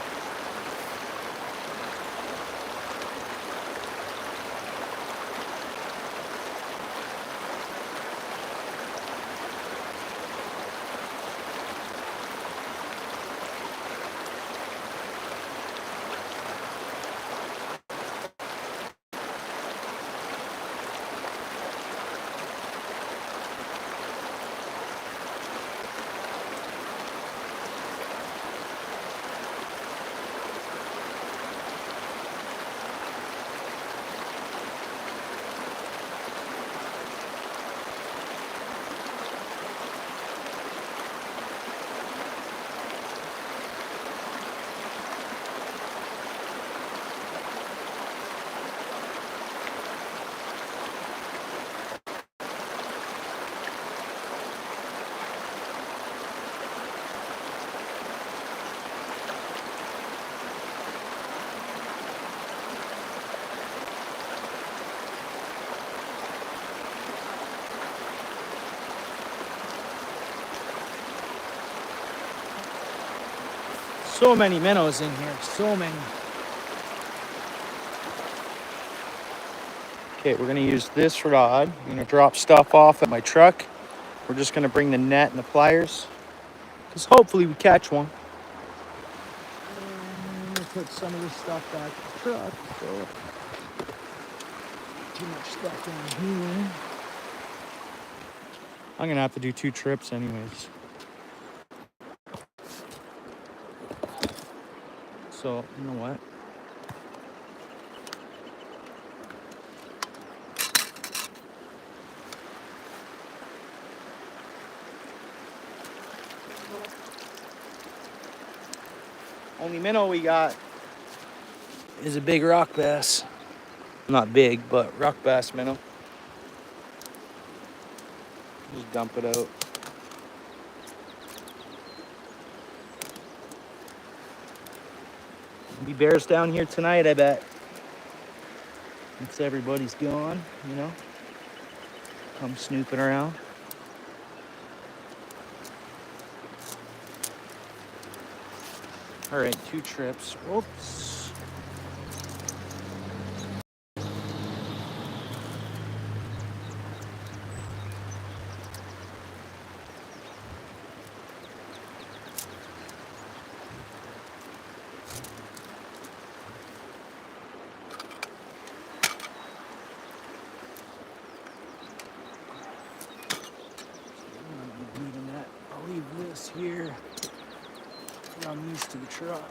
So many minnows in here, so many. Okay, we're gonna use this rod. I'm gonna drop stuff off at my truck. We're just gonna bring the net and the pliers, because hopefully we catch one. I'm gonna put some of this stuff back in the truck, so too much stuff down here. I'm gonna have to do 2 trips anyways. So, you know what? Only minnow we got is a big rock bass. Not big, but rock bass minnow. Just dump it out. Be bears down here tonight, I bet. Once everybody's gone, you know. Come snooping around. All right, 2 trips. Whoops. I'll leave this here. Run these to the truck.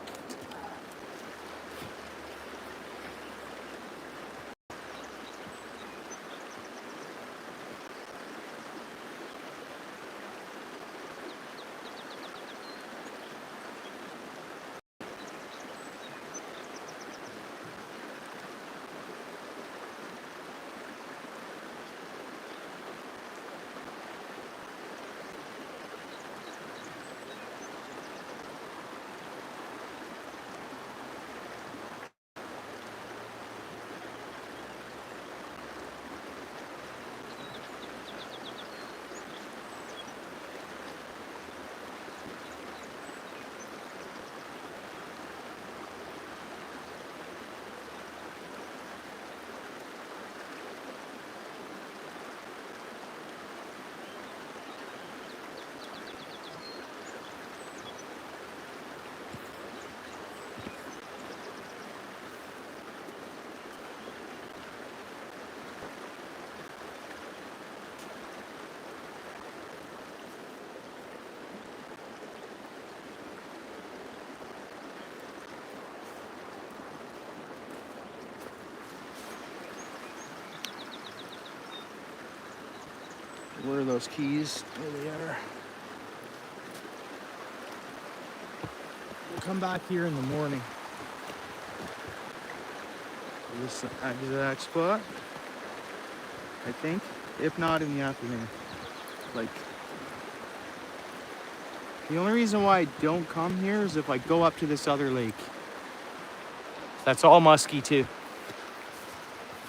Where are those keys? There they are. We'll come back here in the morning. This exact spot, I think. If not, in the afternoon. Like, the only reason why I don't come here is if I go up to this other lake. That's all musky too.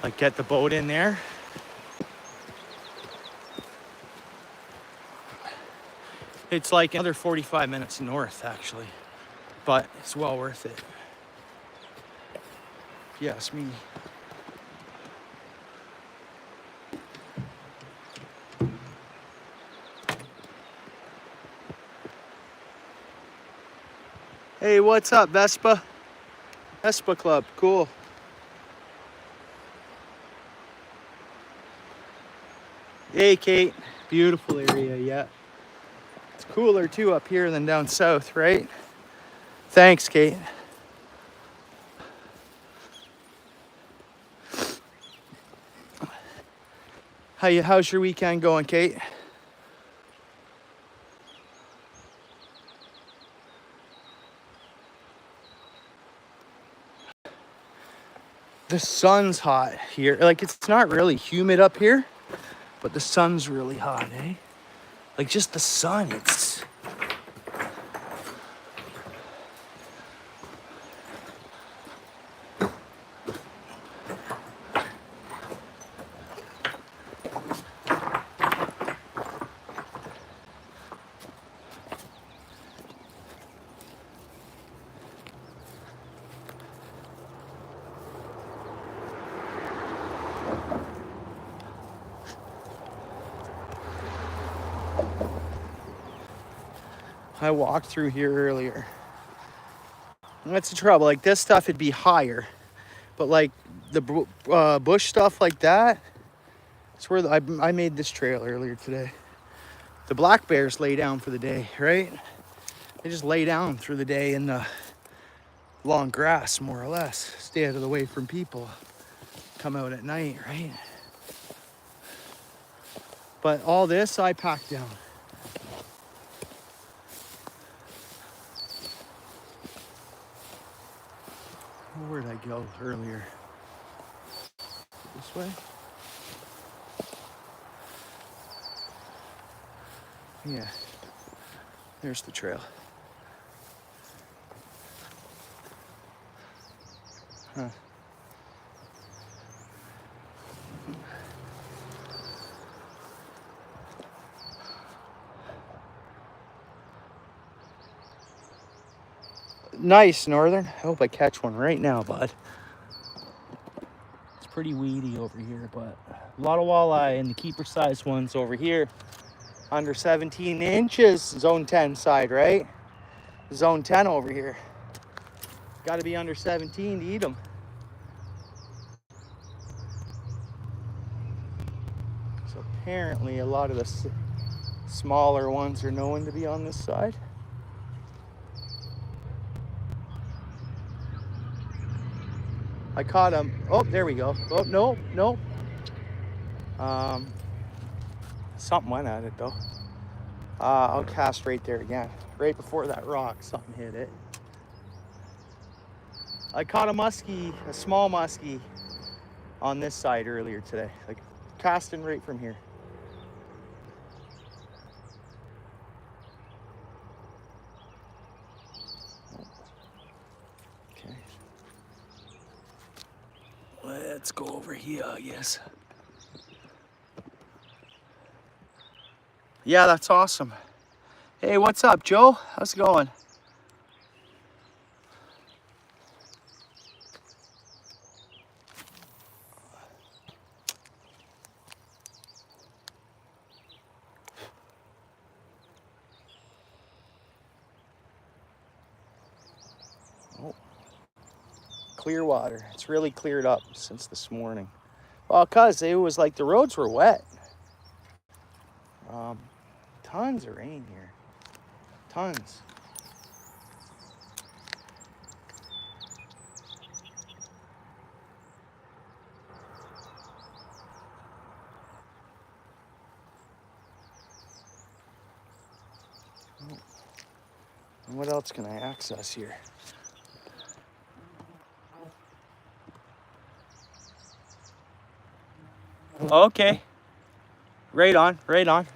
Like, get the boat in there. It's like another 45 minutes north, actually. But it's well worth it. If you ask me. Hey, what's up, Vespa? Vespa Club, cool. Hey, Kate. Beautiful area, yeah. It's cooler too up here than down south, right? Thanks, Kate. How's your weekend going, Kate? The sun's hot here. Like, it's not really humid up here, but the sun's really hot, eh? Like, just the sun, it's... I walked through here earlier. And that's the trouble. Like, this stuff would be higher, but like the bush stuff like that, it's where I made this trail earlier today. The black bears lay down for the day, right? They just lay down through the day in the long grass, more or less. Stay out of the way from people. Come out at night, right? But all this I packed down. Where'd I go earlier? This way? Yeah. There's the trail. Huh. Nice, Northern. I hope I catch one right now, bud. It's pretty weedy over here, but a lot of walleye, and the keeper size ones over here. Under 17 inches, zone 10 side, right? Zone 10 over here. Got to be under 17 to eat them. So apparently a lot of the smaller ones are known to be on this side. I caught him. Oh, there we go. Oh, no. Something went at it though. I'll cast right there again. Right before that rock, something hit it. I caught a muskie, a small muskie, on this side earlier today. Like, casting right from here. Okay. Let's go over here, I guess. Yeah, that's awesome. Hey, what's up, Joe? How's it going? Oh, clear water. It's really cleared up since this morning. Well, cause it was like the roads were wet. Tons of rain here. Tons. And what else can I access here? Okay. Right on, right on.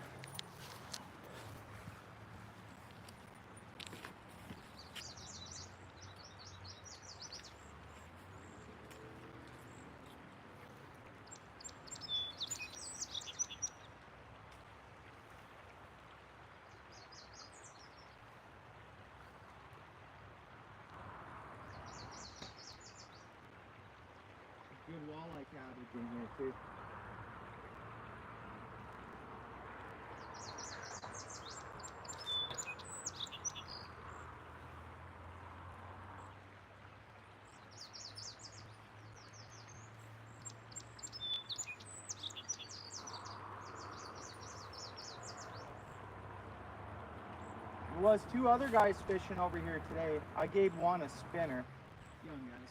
Good walleye cabbage in here too. There was 2 other guys fishing over here today. I gave one a spinner. Young guys.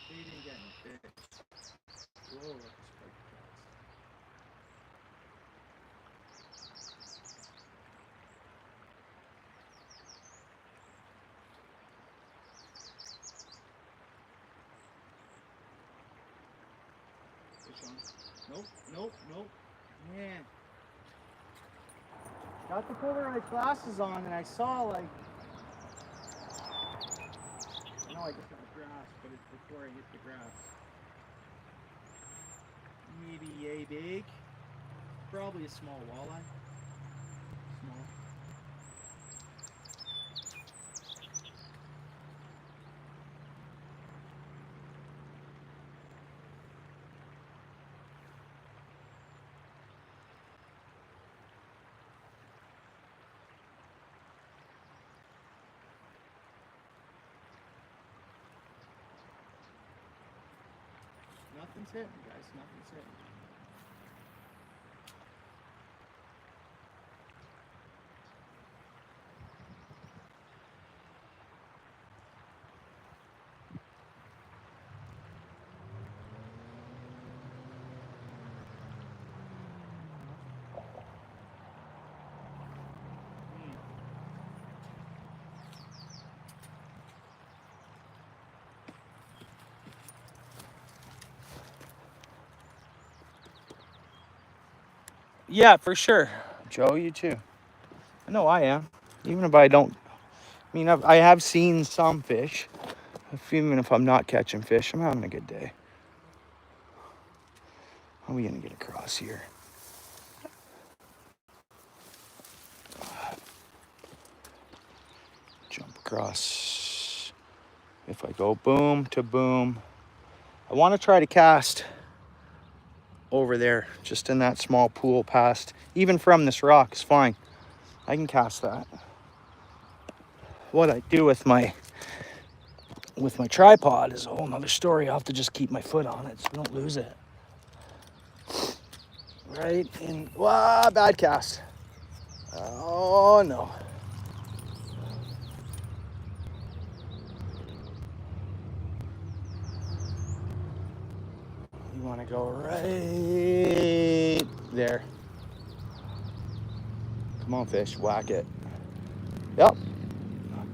They didn't get any fish. Whoa, look, spike fish on. Nope, nope, nope. Man. Got the polarized glasses on and I saw like, I know I just got grass, but it's before I hit the grass. Maybe yay big. Probably a small walleye. Small. Nothing's hitting, guys. Nothing's hitting. Yeah, for sure. Joe, you too. I know I am. Even if I don't, I mean, I have seen some fish. Even if I'm not catching fish, I'm having a good day. How are we gonna get across here? Jump across. If I go boom to boom, I want to try to cast over there, just in that small pool past, even from this rock is fine. I can cast that. What I do with my tripod is a whole nother story. I'll have to just keep my foot on it so I don't lose it. Right in, wow, bad cast. Oh no. You want to go right there. Come on, fish, whack it. Yep.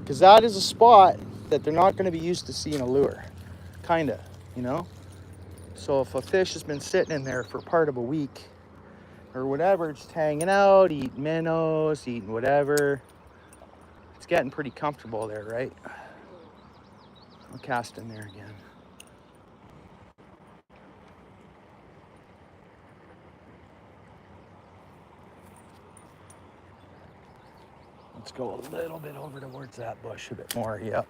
Because that is a spot that they're not going to be used to seeing a lure. Kinda, you know? So if a fish has been sitting in there for part of a week or whatever, just hanging out, eating minnows, eating whatever, it's getting pretty comfortable there, right? I'll cast in there again. Let's go a little bit over towards that bush a bit more, yep.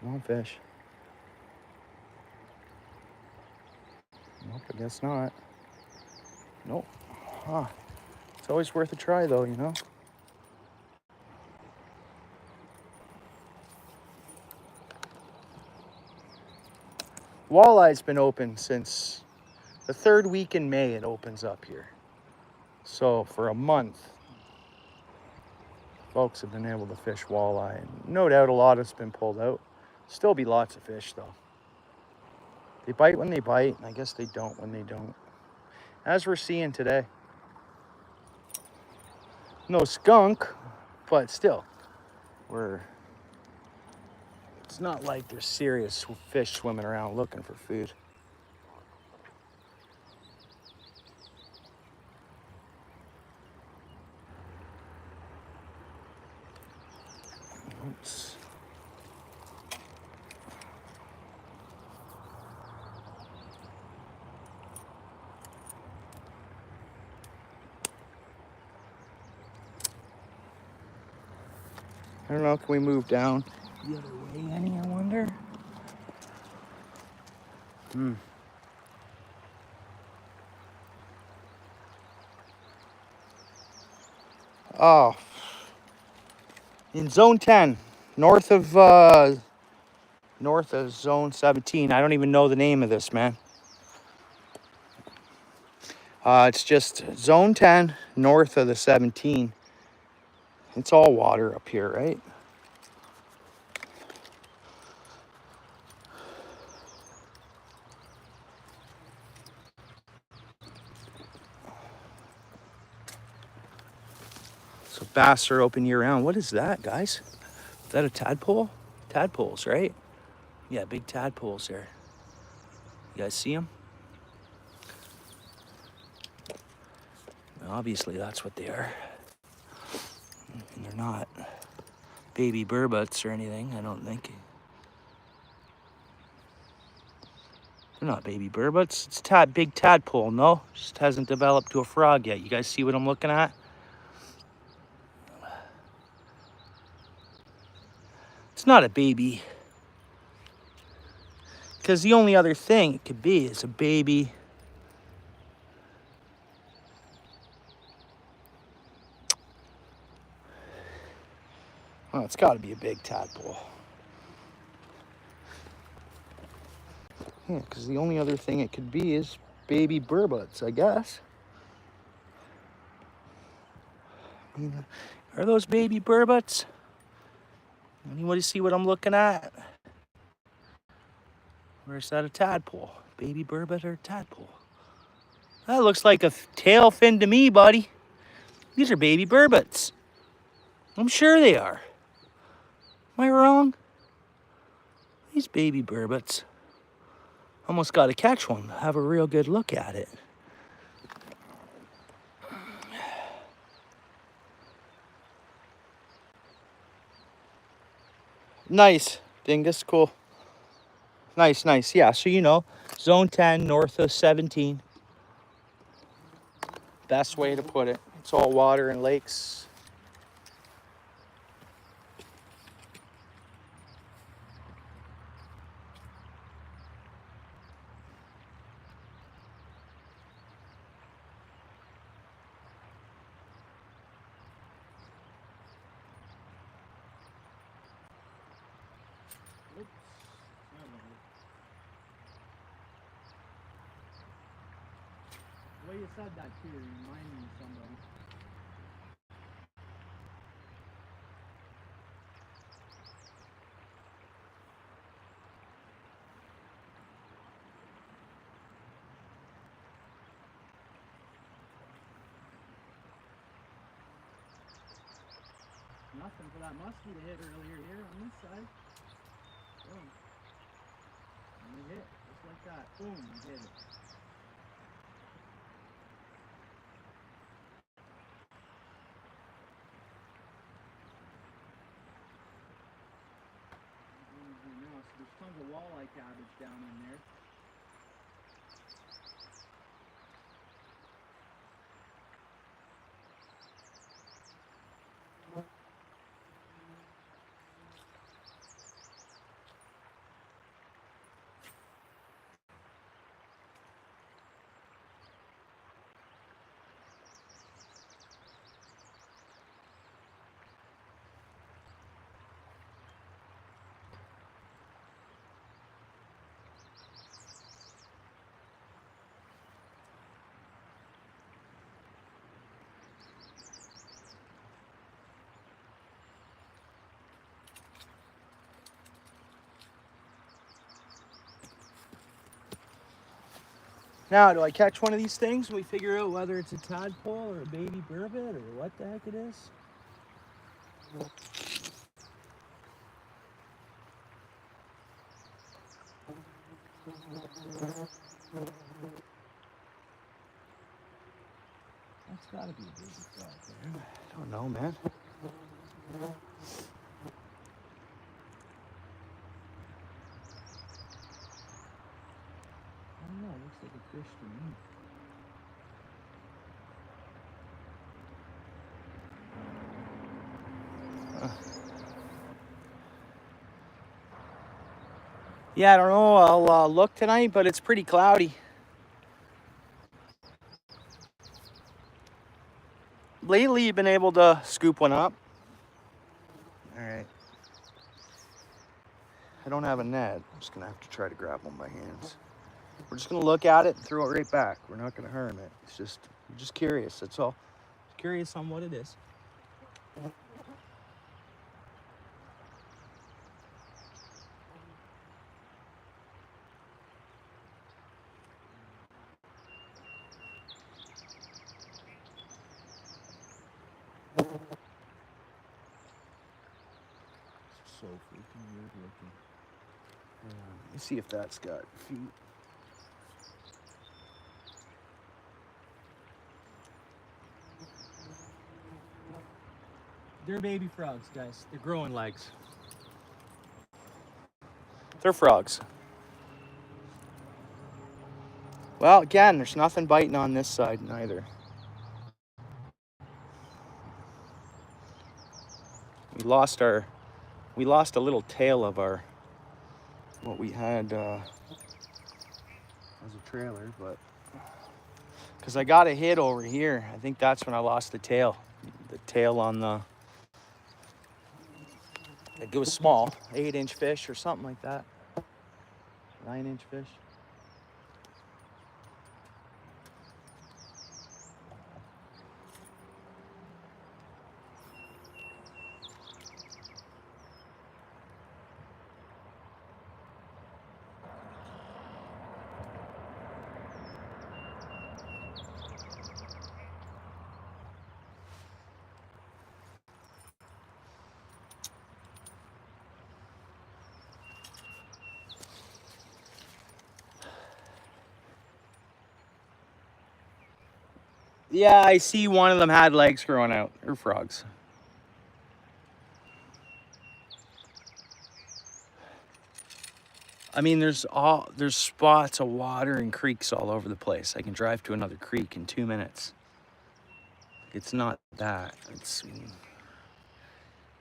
Come on, fish. Nope, I guess not. Nope. Huh. It's always worth a try though, you know? Walleye's been open since the 3rd week in May. It opens up here. So for a month, folks have been able to fish walleye. And no doubt a lot has been pulled out. Still be lots of fish though. They bite when they bite, and I guess they don't when they don't. as we're seeing today. No skunk, but still, it's not like there's serious fish swimming around looking for food. Oops. I don't know, can we move down the other way any, I wonder? Oh, in zone 10, north of zone 17. I don't even know the name of this, man. It's just zone 10, north of the 17. It's all water up here, right? So bass are open year round. What is that, guys? Is that a tadpole? Tadpoles, right? Yeah, big tadpoles there. You guys see them? Obviously, that's what they are. And they're not baby burbots or anything, I don't think. They're not baby burbots. It's big tadpole, no? Just hasn't developed to a frog yet. You guys see what I'm looking at? It's not a baby. Because the only other thing it could be is a baby. Oh, it's got to be a big tadpole. Yeah, because the only other thing it could be is baby burbots, I guess. I mean, are those baby burbots? Anybody see what I'm looking at? Or is that a tadpole? Baby burbot or tadpole? That looks like a tail fin to me, buddy. These are baby burbots. I'm sure they are. Am I wrong? These baby burbots. Almost got to catch one. Have a real good look at it. Nice. Dingus, cool. Nice, nice. Yeah, so you know, zone 10, north of 17. Best way to put it. It's all water and lakes. The way you said that too, reminded me of somebody. Nothing for that muskie to hit earlier here on this side. Boom. And we hit, just like that. Boom, we hit it. There's tons of walleye cabbage down in there. Now, do I catch one of these things and we figure out whether it's a tadpole or a baby burbot or what the heck it is? That's gotta be a baby frog there. I don't know, man. I don't know, it looks like a fish to me. Yeah, I don't know. I'll look tonight, but it's pretty cloudy. Lately, you've been able to scoop one up. All right. I don't have a net. I'm just gonna have to try to grab one by hands. We're just gonna look at it and throw it right back. We're not gonna harm it. It's just, we're just curious. That's all. Just curious on what it is. So freaking weird looking. Let me see if that's got feet. They're baby frogs, guys. They're growing legs. They're frogs. Well, again, there's nothing biting on this side neither. We lost a little tail of what we had as a trailer, but because I got a hit over here, I think that's when I lost the tail on the, it was small, 8-inch fish or something like that, 9-inch fish. Yeah, I see one of them had legs growing out. They're frogs. I mean, there's spots of water and creeks all over the place. I can drive to another creek in 2 minutes. It's not that. It's,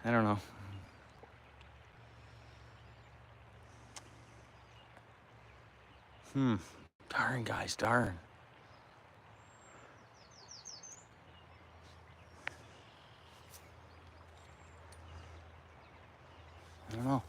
I don't know. Darn, guys, darn. I don't know.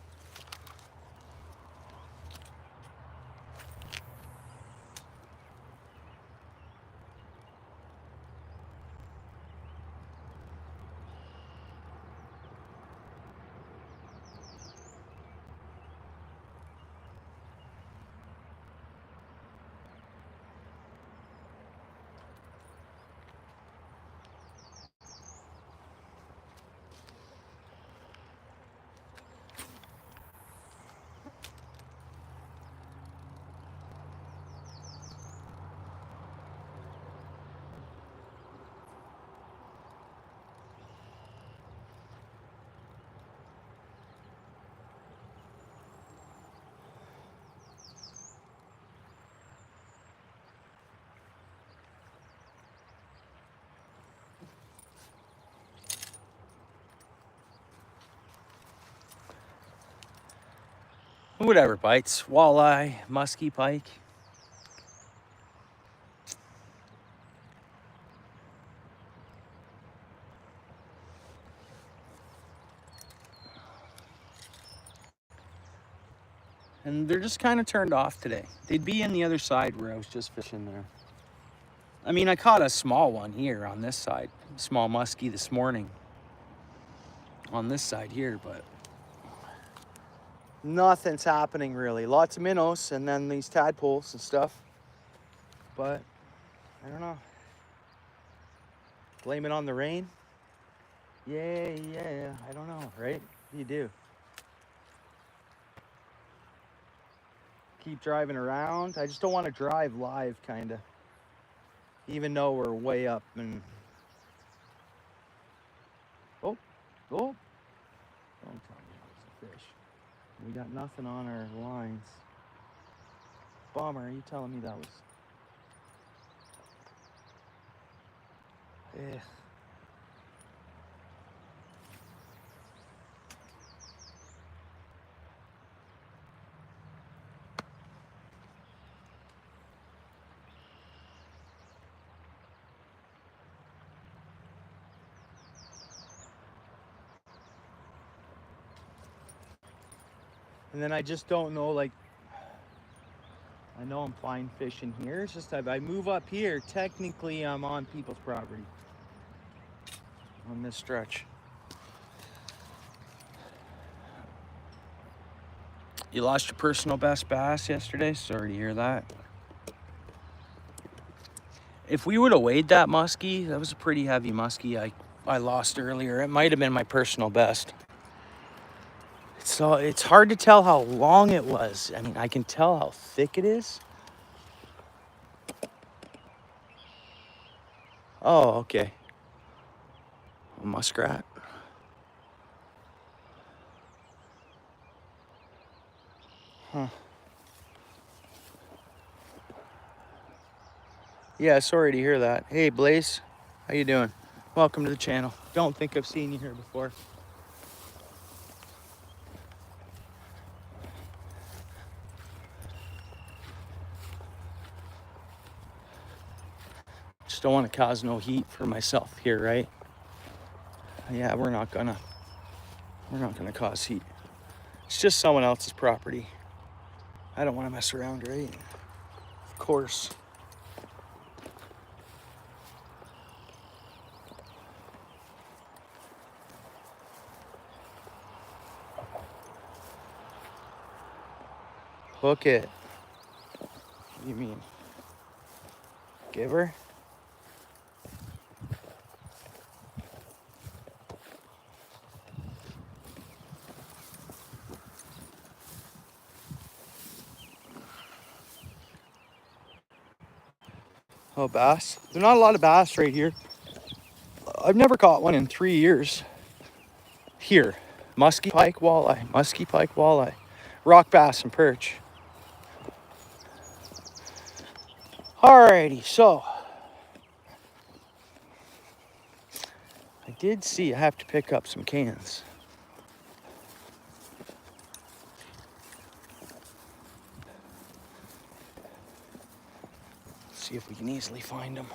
Whatever bites. Walleye, muskie, pike. And they're just kind of turned off today. They'd be in the other side where I was just fishing there. I mean, I caught a small one here on this side. Small muskie this morning. On this side here, but nothing's happening really. Lots of minnows and then these tadpoles and stuff. but I don't know. Blame it on the rain? Yeah, I don't know, right? You do. Keep driving around. I just don't want to drive live, kind of. Even though we're way up and... Oh. Don't tell me that was a fish. We got nothing on our lines. Bomber, are you telling me that was... Ugh. And then I just don't know, like, I know I'm fine fishing here. It's just if I move up here, technically I'm on people's property on this stretch. You lost your personal best bass yesterday? Sorry to hear that. If we would have weighed that muskie, that was a pretty heavy muskie I lost earlier. It might have been my personal best. So it's hard to tell how long it was. I mean, I can tell how thick it is. Oh, okay. A muskrat. Huh. Yeah, sorry to hear that. Hey, Blaze, how you doing? Welcome to the channel. Don't think I've seen you here before. Just don't want to cause no heat for myself here, right? Yeah, we're not gonna cause heat. It's just someone else's property. I don't want to mess around, right? Of course. Hook it. What do you mean? Give her? Oh, bass. There's not a lot of bass right here. I've never caught one in 3 years. Here. Muskie pike walleye, rock bass and perch. Alrighty, so I did see I have to pick up some cans. See if we can easily find them.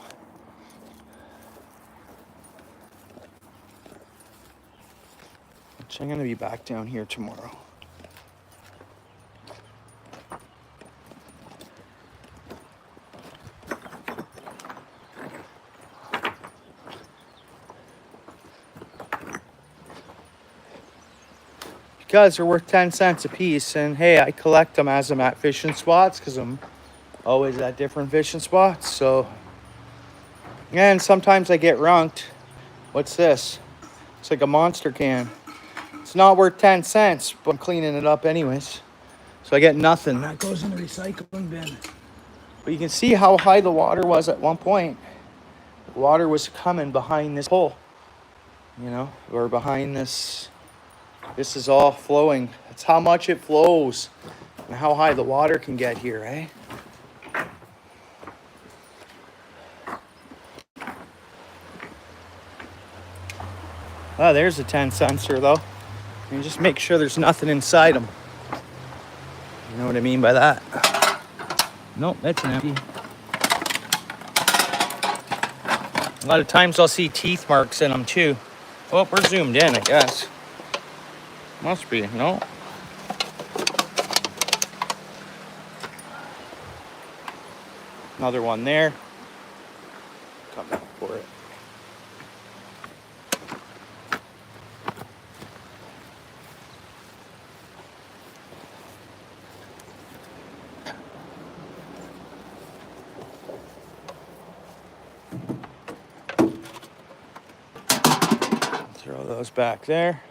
Which I'm gonna be back down here tomorrow. Because they're worth 10 cents a piece, and hey, I collect them as I'm at fishing spots because I'm always at different fishing spots. So, and sometimes I get runked. What's this? It's like a monster can. It's not worth 10 cents, but I'm cleaning it up anyways. So I get nothing. That goes in the recycling bin. But you can see how high the water was at one point. The water was coming behind this hole, you know, or behind this. This is all flowing. That's how much it flows and how high the water can get here, eh? Oh, there's a 10 center though. And just make sure there's nothing inside them. You know what I mean by that? Nope, that's an empty. A lot of times I'll see teeth marks in them too. Oh, we're zoomed in, I guess. Must be, no. Another one there. Come back for it. Throw those back there.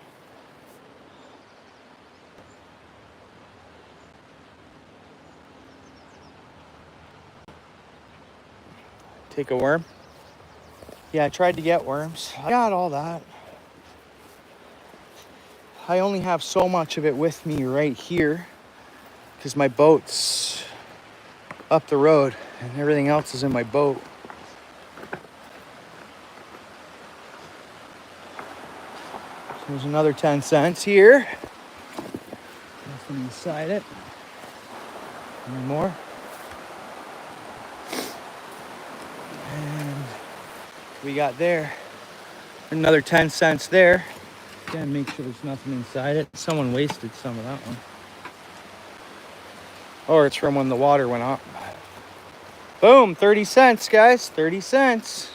Take a worm. Yeah, I tried to get worms. I got all that. I only have so much of it with me right here because my boat's up the road and everything else is in my boat. So there's another 10 cents here. Nothing inside it. Any more? And we got there another 10 cents there. Again, make sure there's nothing inside it. Someone wasted some of that one. Or it's from when the water went up. Boom, 30 cents, guys, 30 cents.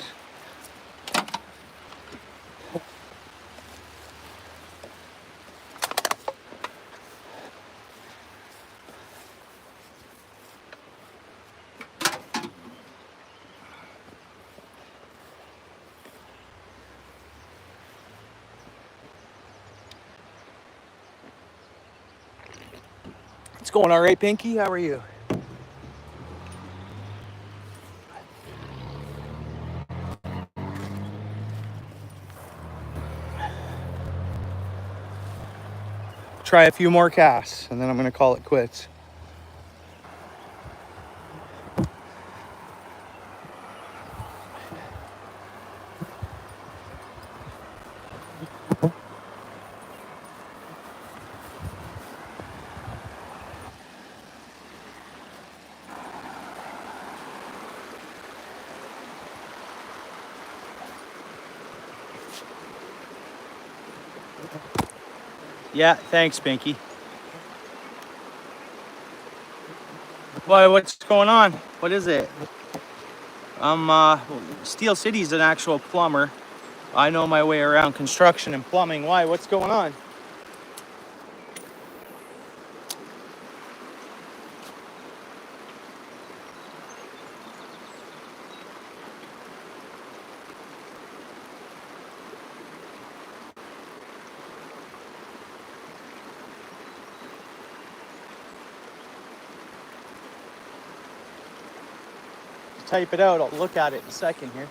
It's going all right, Pinky. How are you? Try a few more casts, and then I'm gonna call it quits. Yeah, thanks, Pinky. Why, what's going on? What is it? Steel City's an actual plumber. I know my way around construction and plumbing. Why, what's going on? Type it out, I'll look at it in a second here.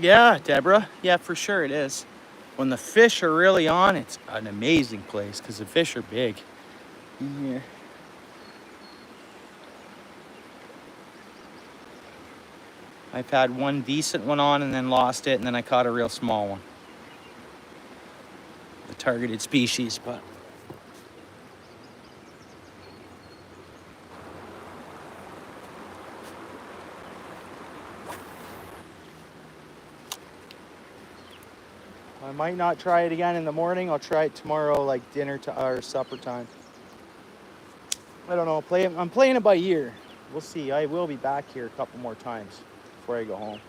Yeah, Deborah. Yeah, for sure it is. When the fish are really on, it's an amazing place because the fish are big in here. I've had one decent one on and then lost it, and then I caught a real small one. The targeted species, but I might not try it again in the morning. I'll try it tomorrow, like dinner or supper time. I don't know. I'm playing it by ear. We'll see. I will be back here a couple more times before I go home.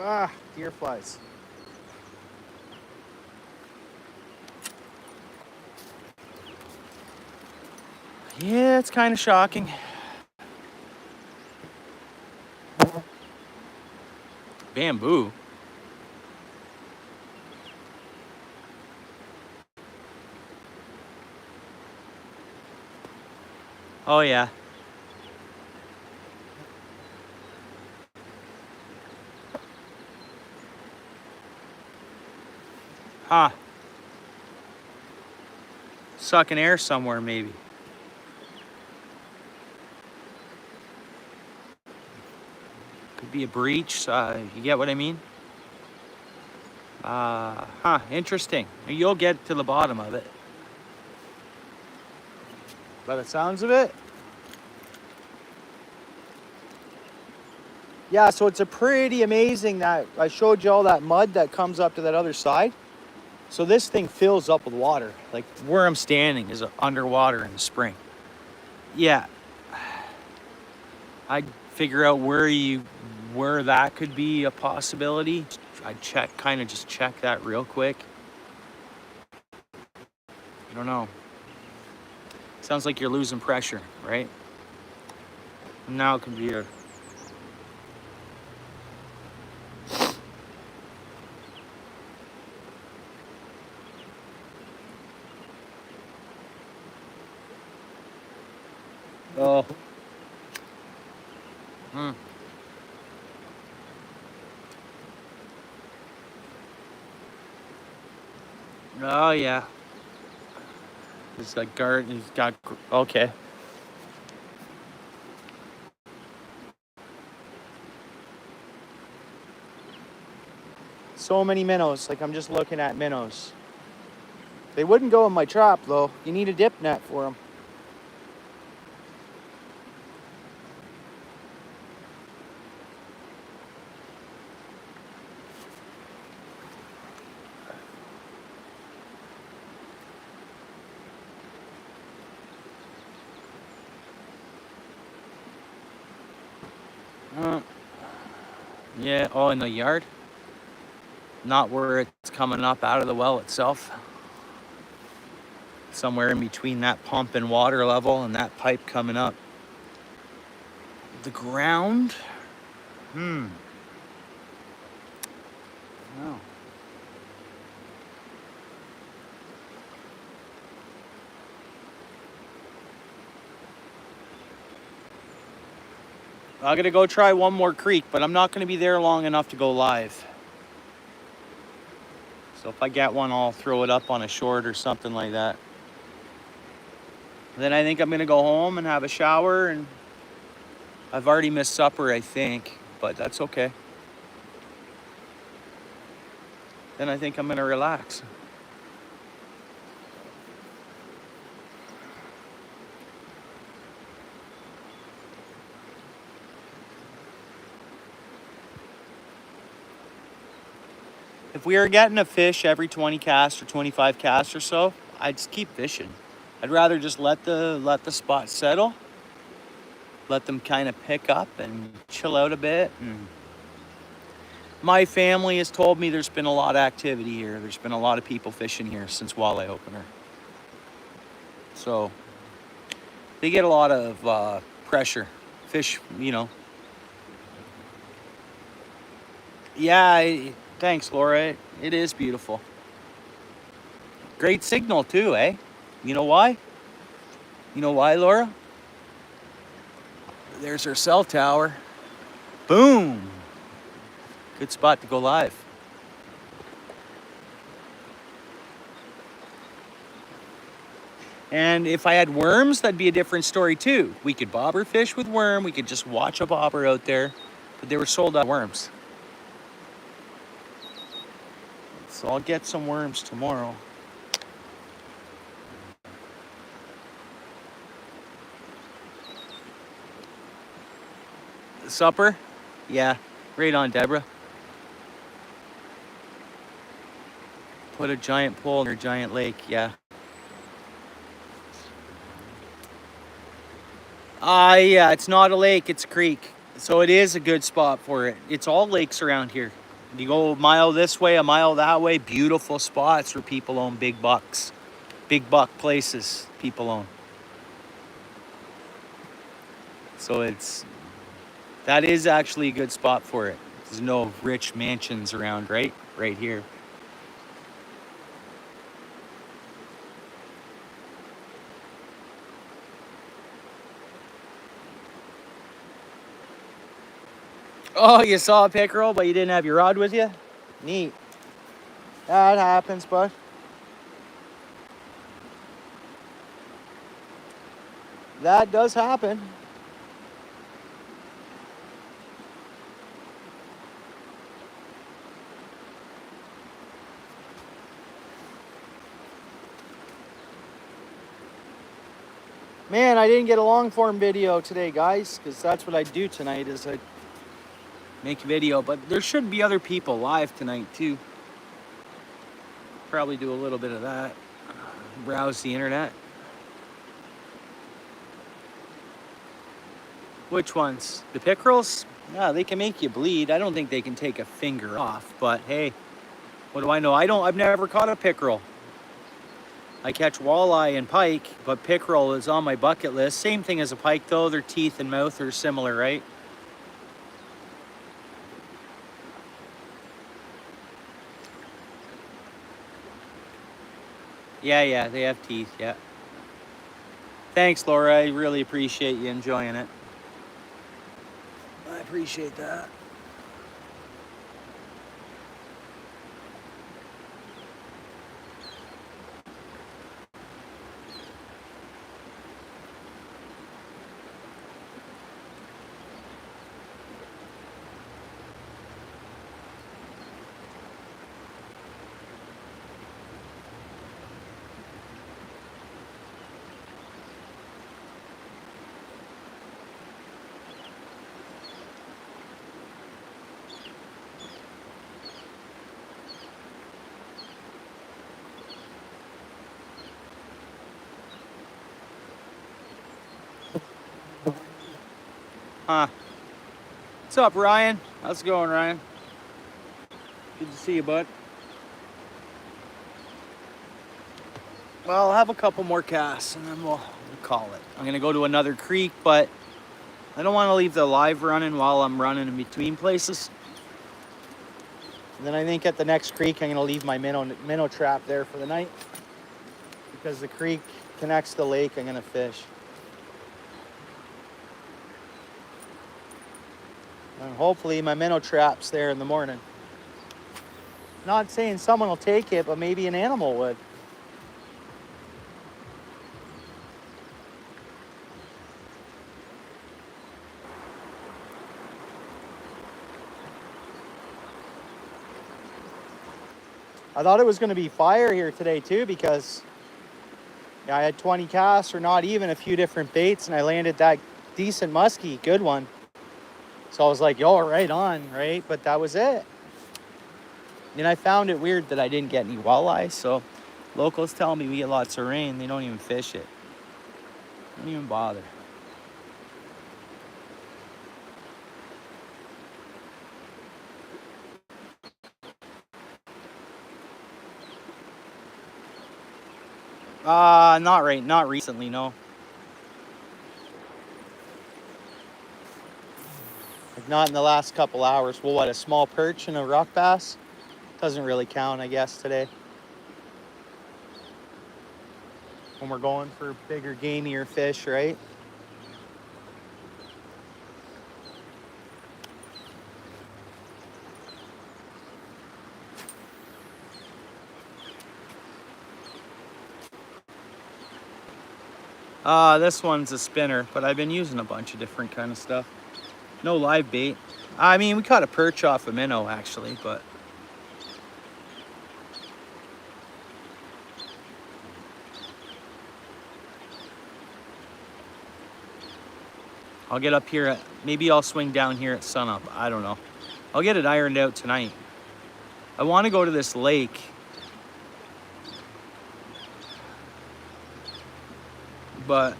Ah, deer flies. Yeah, it's kind of shocking. Bamboo. Oh yeah. Huh. Sucking air somewhere, maybe. Could be a breach. You get what I mean? Huh. Interesting. You'll get to the bottom of it. By the sounds of it. Yeah, so it's a pretty amazing that I showed you all that mud that comes up to that other side. So this thing fills up with water. Like where I'm standing is underwater in the spring. Yeah. I'd figure out where that could be a possibility. I'd just check that real quick. I don't know. Sounds like you're losing pressure, right? Now it can be a... Oh. Oh, yeah. He's got guard. He's got... Okay. So many minnows. Like, I'm just looking at minnows. They wouldn't go in my trap, though. You need a dip net for them. Yeah, oh, in the yard? Not where it's coming up out of the well itself. Somewhere in between that pump and water level and that pipe coming up. The ground? Oh. I'm gonna go try one more creek, but I'm not gonna be there long enough to go live. So if I get one, I'll throw it up on a short or something like that. Then I think I'm gonna go home and have a shower, and I've already missed supper, I think, but that's okay. Then I think I'm gonna relax. If we were getting a fish every 20 casts or 25 casts or so, I'd just keep fishing. I'd rather just let the spot settle, let them kind of pick up and chill out a bit. And my family has told me there's been a lot of activity here. There's been a lot of people fishing here since walleye opener. So they get a lot of pressure. Fish, you know. Yeah, thanks, Laura. It is beautiful. Great signal too, eh? You know why? You know why, Laura? There's our cell tower. Boom. Good spot to go live. And if I had worms, that'd be a different story too. We could bobber fish with worm. We could just watch a bobber out there. But they were sold out worms. So I'll get some worms tomorrow. Supper? Yeah, right on, Deborah. Put a giant pole near a giant lake, yeah. Yeah, it's not a lake, it's a creek. So it is a good spot for it. It's all lakes around here. You go a mile this way, a mile that way, beautiful spots where people own big bucks. Big buck places people own. So that is actually a good spot for it. There's no rich mansions around, right? Right here. Oh, you saw a pickerel, but you didn't have your rod with you? Neat. That happens, but that does happen. Man, I didn't get a long form video today, guys, because that's what I do tonight is I make a video, but there should be other people live tonight too. Probably do a little bit of that. Browse the internet. Which ones? The pickerels? Yeah, they can make you bleed. I don't think they can take a finger off, but hey, what do I know? I've never caught a pickerel. I catch walleye and pike, but pickerel is on my bucket list. Same thing as a pike though, their teeth and mouth are similar, right? Yeah, they have teeth, yeah. Thanks, Laura, I really appreciate you enjoying it. I appreciate that. What's up, Ryan? How's it going, Ryan? Good to see you, bud. Well, I'll have a couple more casts and then we'll call it. I'm gonna go to another creek, but I don't want to leave the live running while I'm running in between places. And then I think at the next creek, I'm gonna leave my minnow trap there for the night because the creek connects to the lake. I'm gonna fish. And hopefully my minnow trap's there in the morning. Not saying someone will take it, but maybe an animal would. I thought it was going to be fire here today too because I had 20 casts or not even, a few different baits, and I landed that decent muskie, good one. So I was like, yo, right on, right? But that was it. And I found it weird that I didn't get any walleye. So locals tell me we get lots of rain. They don't even fish it. Don't even bother. Not recently, no. Like not in the last couple hours. Well, what, a small perch and a rock bass? Doesn't really count, I guess, today. When we're going for bigger, gamier fish, right? This one's a spinner, but I've been using a bunch of different kind of stuff. No live bait. I mean, we caught a perch off a minnow, actually, but... I'll get up here maybe I'll swing down here at sunup. I don't know. I'll get it ironed out tonight. I want to go to this lake. But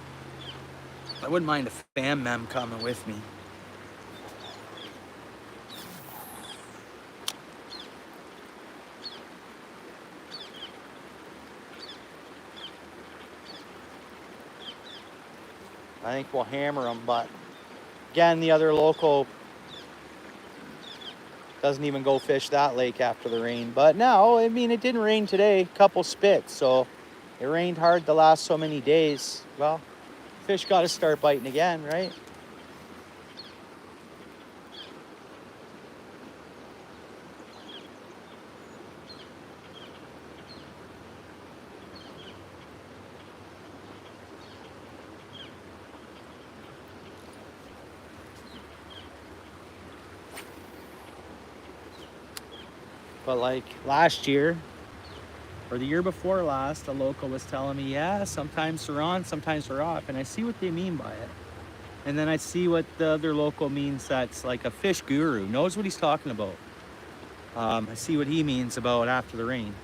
I wouldn't mind a fam mem coming with me. I think we'll hammer them, but again, the other local doesn't even go fish that lake after the rain. But no, I mean, it didn't rain today, a couple spits, so it rained hard the last so many days. Well, fish got to start biting again, right? But like last year or the year before last, a local was telling me, yeah, sometimes they're on, sometimes they're off. And I see what they mean by it. And then I see what the other local means that's like a fish guru, knows what he's talking about. I see what he means about after the rain.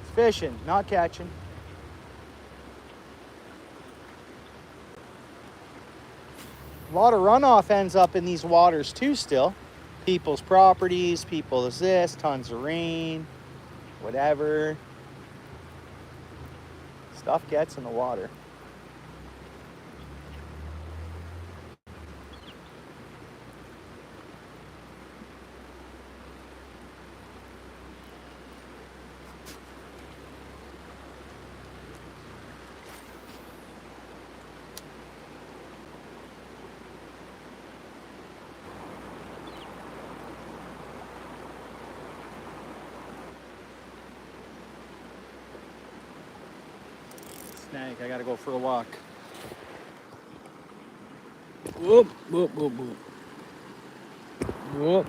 It's fishing, not catching. A lot of runoff ends up in these waters too still. People's properties, people's this, tons of rain, whatever. Stuff gets in the water. Snag, I gotta go for a walk. Whoop, whoop, whoop, whoop. Whoop.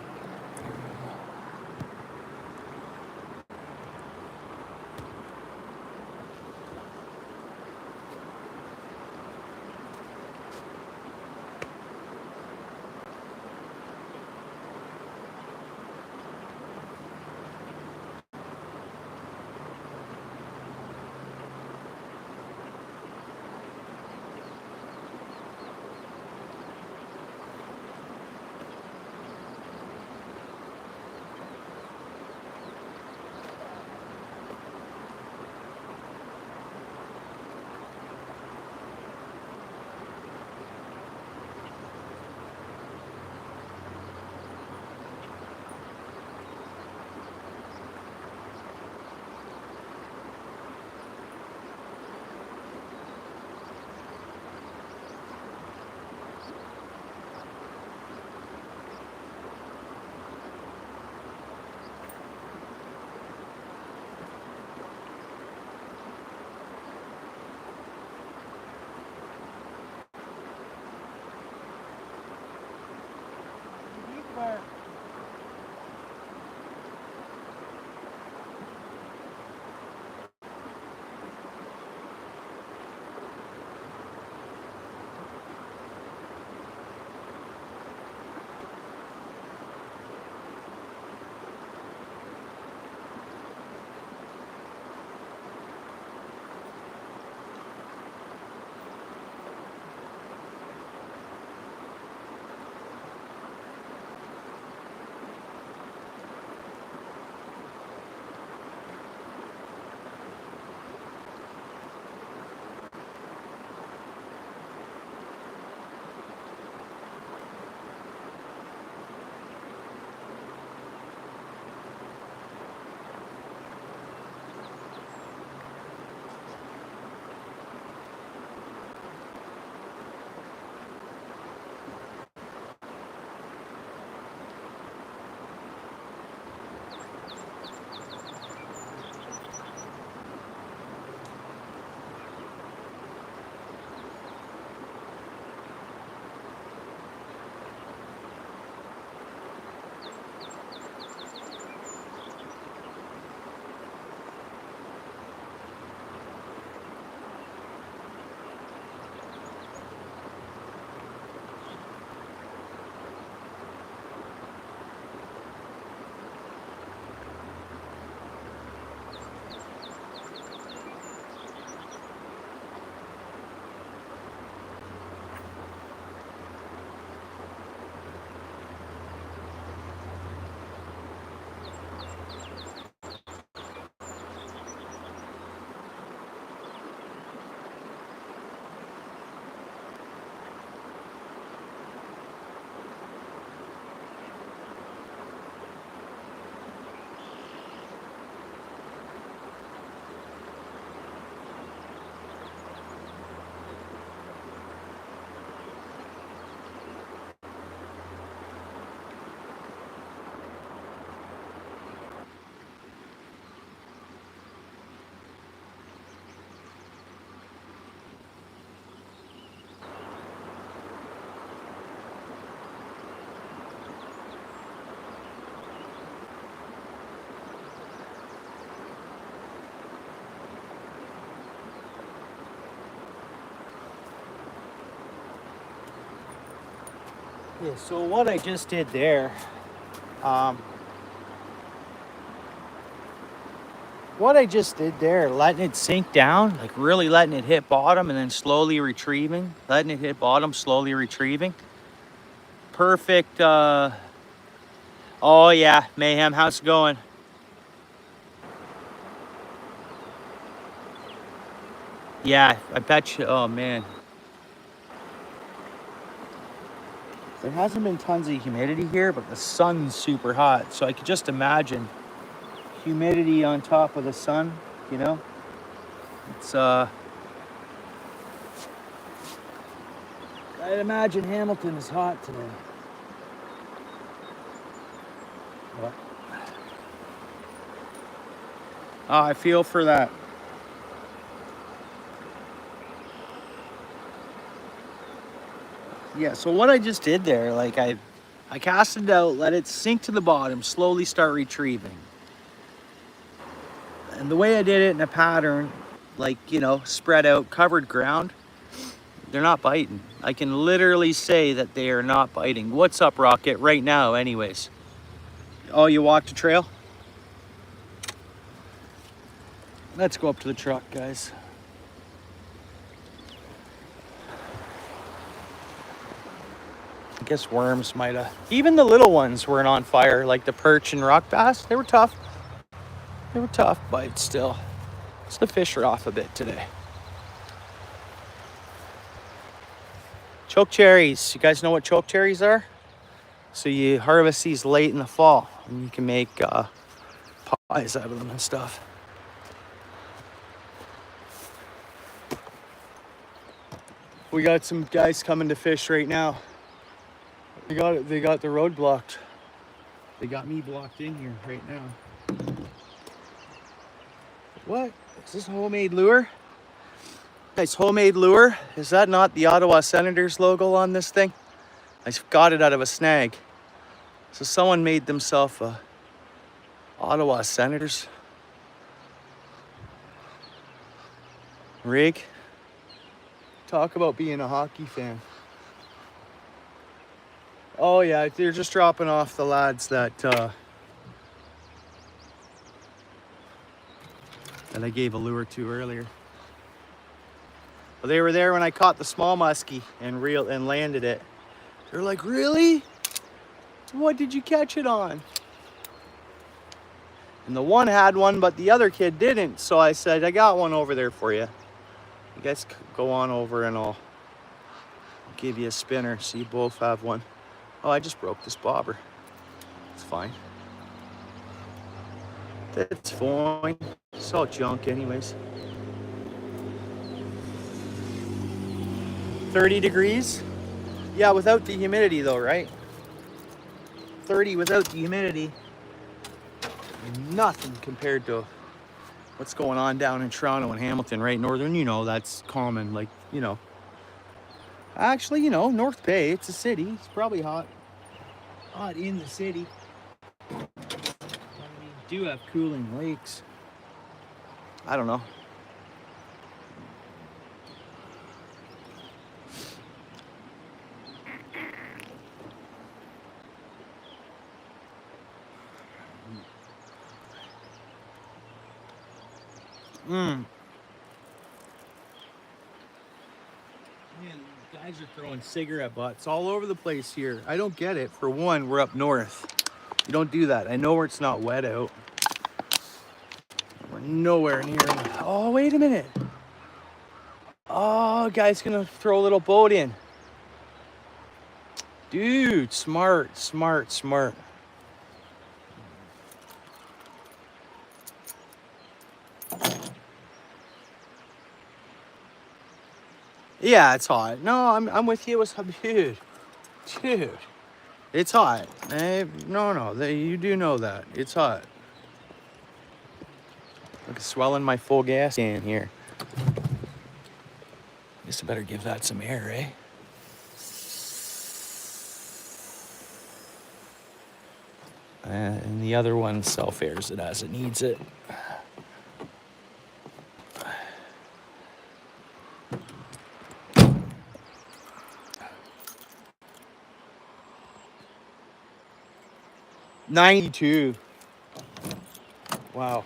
Yeah, so what I just did there, um, letting it sink down, like really letting it hit bottom and then slowly retrieving, letting it hit bottom, slowly retrieving. Perfect. Oh yeah, Mayhem, how's it going? Yeah, I bet you, oh man. There hasn't been tons of humidity here, but the sun's super hot. So I could just imagine humidity on top of the sun, you know? It's, I'd imagine Hamilton is hot today. What? Oh, I feel for that. Yeah, so what I just did there, like I cast it out, let it sink to the bottom, slowly start retrieving. And the way I did it in a pattern, like, you know, spread out, covered ground, they're not biting. I can literally say that they are not biting. What's up, Rocket? Right now, anyways. Oh, you walked the trail? Let's go up to the truck, guys. I guess worms might have. Even the little ones weren't on fire, like the perch and rock bass. They were tough. They were tough, but still. So the fish are off a bit today. Choke cherries. You guys know what choke cherries are? So you harvest these late in the fall, and you can make pies out of them and stuff. We got some guys coming to fish right now. They got the road blocked. They got me blocked in here right now. What? Is this a homemade lure? Nice homemade lure. Is that not the Ottawa Senators logo on this thing? I got it out of a snag. So someone made themselves a Ottawa Senators rig. Talk about being a hockey fan. Oh yeah, they're just dropping off the lads that I gave a lure to earlier. Well, they were there when I caught the small muskie and landed it. They're like, really? What did you catch it on? And the one had one, but the other kid didn't. So I said, I got one over there for you. You guys go on over and I'll give you a spinner so you both have one. Oh, I just broke this bobber. It's fine. That's fine. It's all junk anyways. 30 degrees? Yeah, without the humidity though, right? 30 without the humidity. Nothing compared to what's going on down in Toronto and Hamilton, right? Northern, you know, that's common. Like, you know. Actually, you know, North Bay, it's a city. It's probably hot. Hot in the city. We do have cooling lakes. I don't know. Man, guys are throwing cigarette butts all over the place here. I don't get it. For one, we're up north. You don't do that. I know where it's not wet out. We're nowhere near. Oh, wait a minute. Oh, guy's gonna throw a little boat in. Dude, smart, smart, smart. Yeah, it's hot. No, I'm with you. It was dude. It's hot. No, you do know that. It's hot. Look, swelling my full gas can here. Guess I better give that some air, eh? And the other one self-airs it as it needs it. 92. Wow.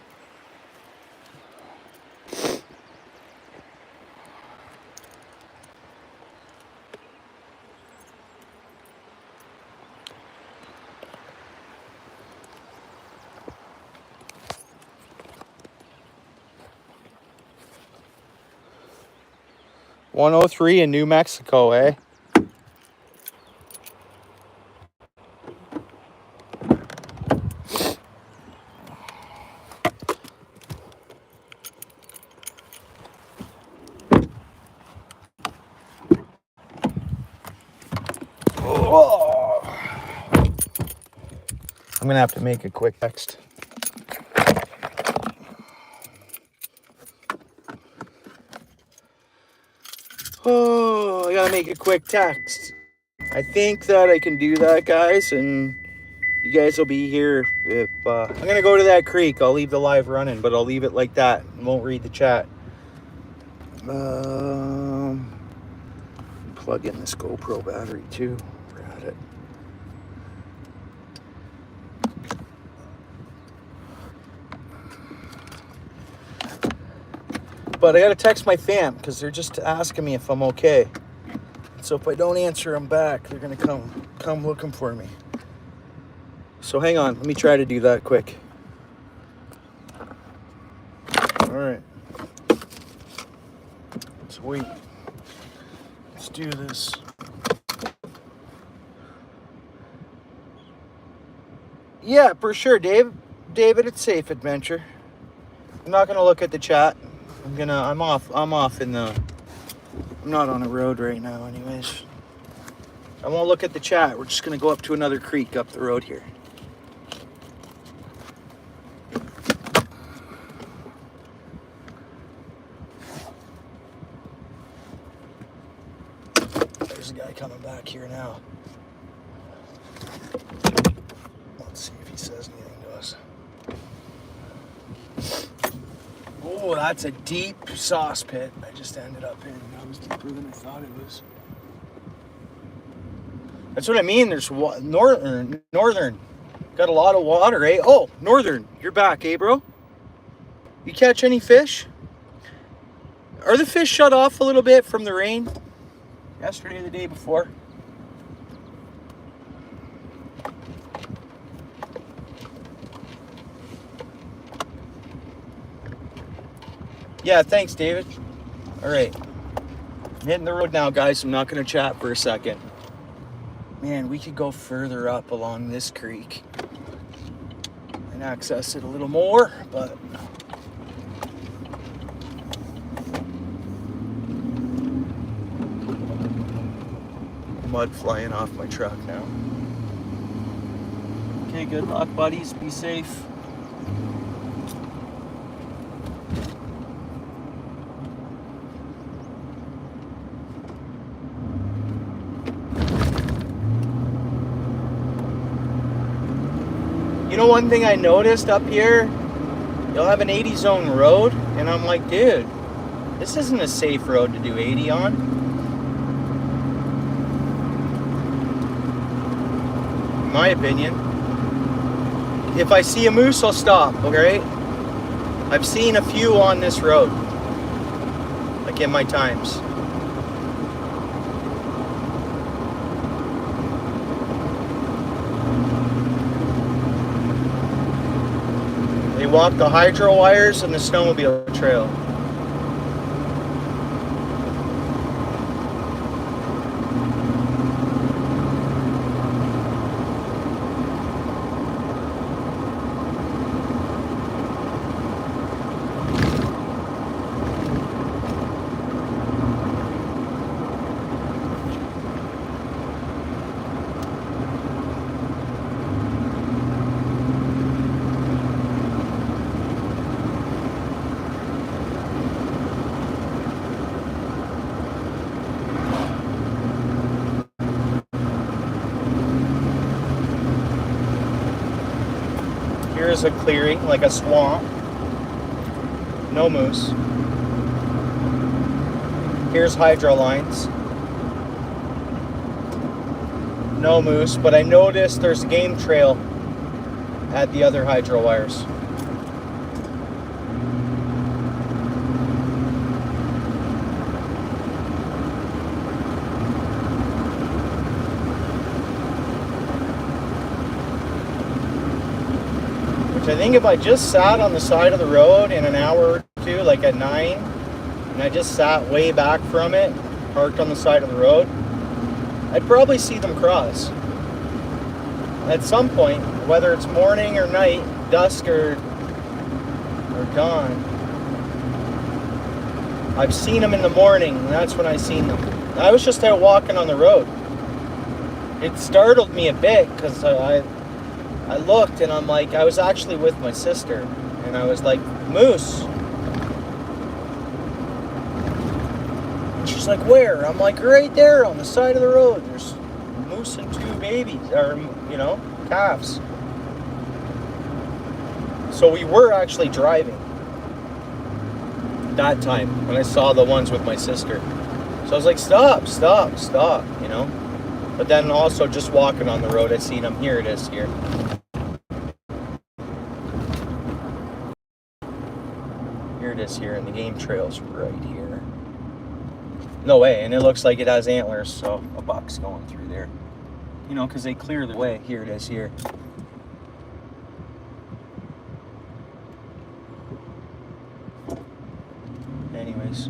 $103 in New Mexico, eh? Oh. I'm gonna have to make a quick text. Oh, I gotta make a quick text. I think that I can do that, guys, and you guys will be here if I'm gonna go to that creek. I'll leave the live running, but I'll leave it like that and won't read the chat. Plug in this GoPro battery too. We're at it. But I gotta text my fam because they're just asking me if I'm okay. So if I don't answer them back, they're gonna come looking for me. So hang on, let me try to do that quick. All right. Sweet. Let's do this. Yeah, for sure, Dave. David, it's safe adventure. I'm not gonna look at the chat. I'm off in the, I'm not on the road right now anyways. I won't look at the chat. We're just gonna go up to another creek up the road here. There's a guy coming back here now. Let's see if he says anything to us. Oh, that's a deep sauce pit I just ended up in. That was deeper than I thought it was. That's what I mean. There's northern. Got a lot of water, eh? Oh, northern. You're back, eh, bro? You catch any fish? Are the fish shut off a little bit from the rain? Yesterday or the day before? Yeah, thanks, David. All right. I'm hitting the road now, guys. I'm not going to chat for a second. Man, we could go further up along this creek and access it a little more, but mud flying off my truck now. Okay, good luck, buddies. Be safe. You know, one thing I noticed up here, you'll have an 80 zone road, and I'm like, dude, this isn't a safe road to do 80 on. In my opinion. If I see a moose, I'll stop, okay? I've seen a few on this road, like in my times. They walk the hydro wires and the snowmobile trail. Here's a clearing, like a swamp. No moose. Here's hydro lines. No moose, but I noticed there's a game trail at the other hydro wires. Which I think if I just sat on the side of the road in an hour or two, like at 9, and I just sat way back from it, parked on the side of the road, I'd probably see them cross. At some point, whether it's morning or night, dusk or dawn. I've seen them in the morning, and that's when I seen them. I was just out walking on the road. It startled me a bit because I looked and I'm like, I was actually with my sister, and I was like, moose. And she's like, where? I'm like, right there on the side of the road. There's moose and 2 babies, or, you know, calves. So we were actually driving that time when I saw the ones with my sister. So I was like, stop, stop, stop, you know. But then also just walking on the road, I seen them. Here it is here. Here it is here, and the game trail's right here. No way, and it looks like it has antlers, so a buck's going through there. You know, because they clear the way. Here it is here. Anyways.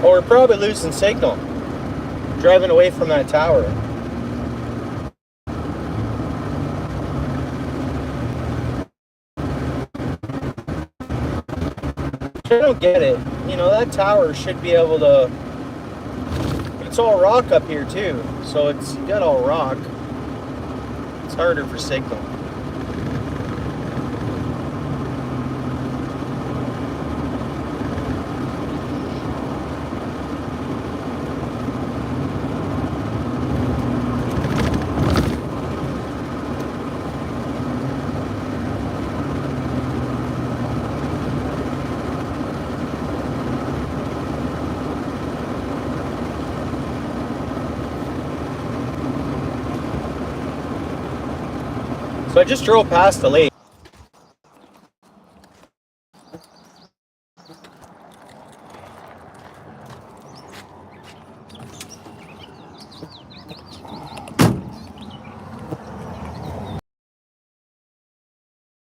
Oh, we're probably losing signal. Driving away from that tower. I don't get it. You know, that tower should be able to... But it's all rock up here too. So it's, you got all rock. It's harder for signal. So I just drove past the lake.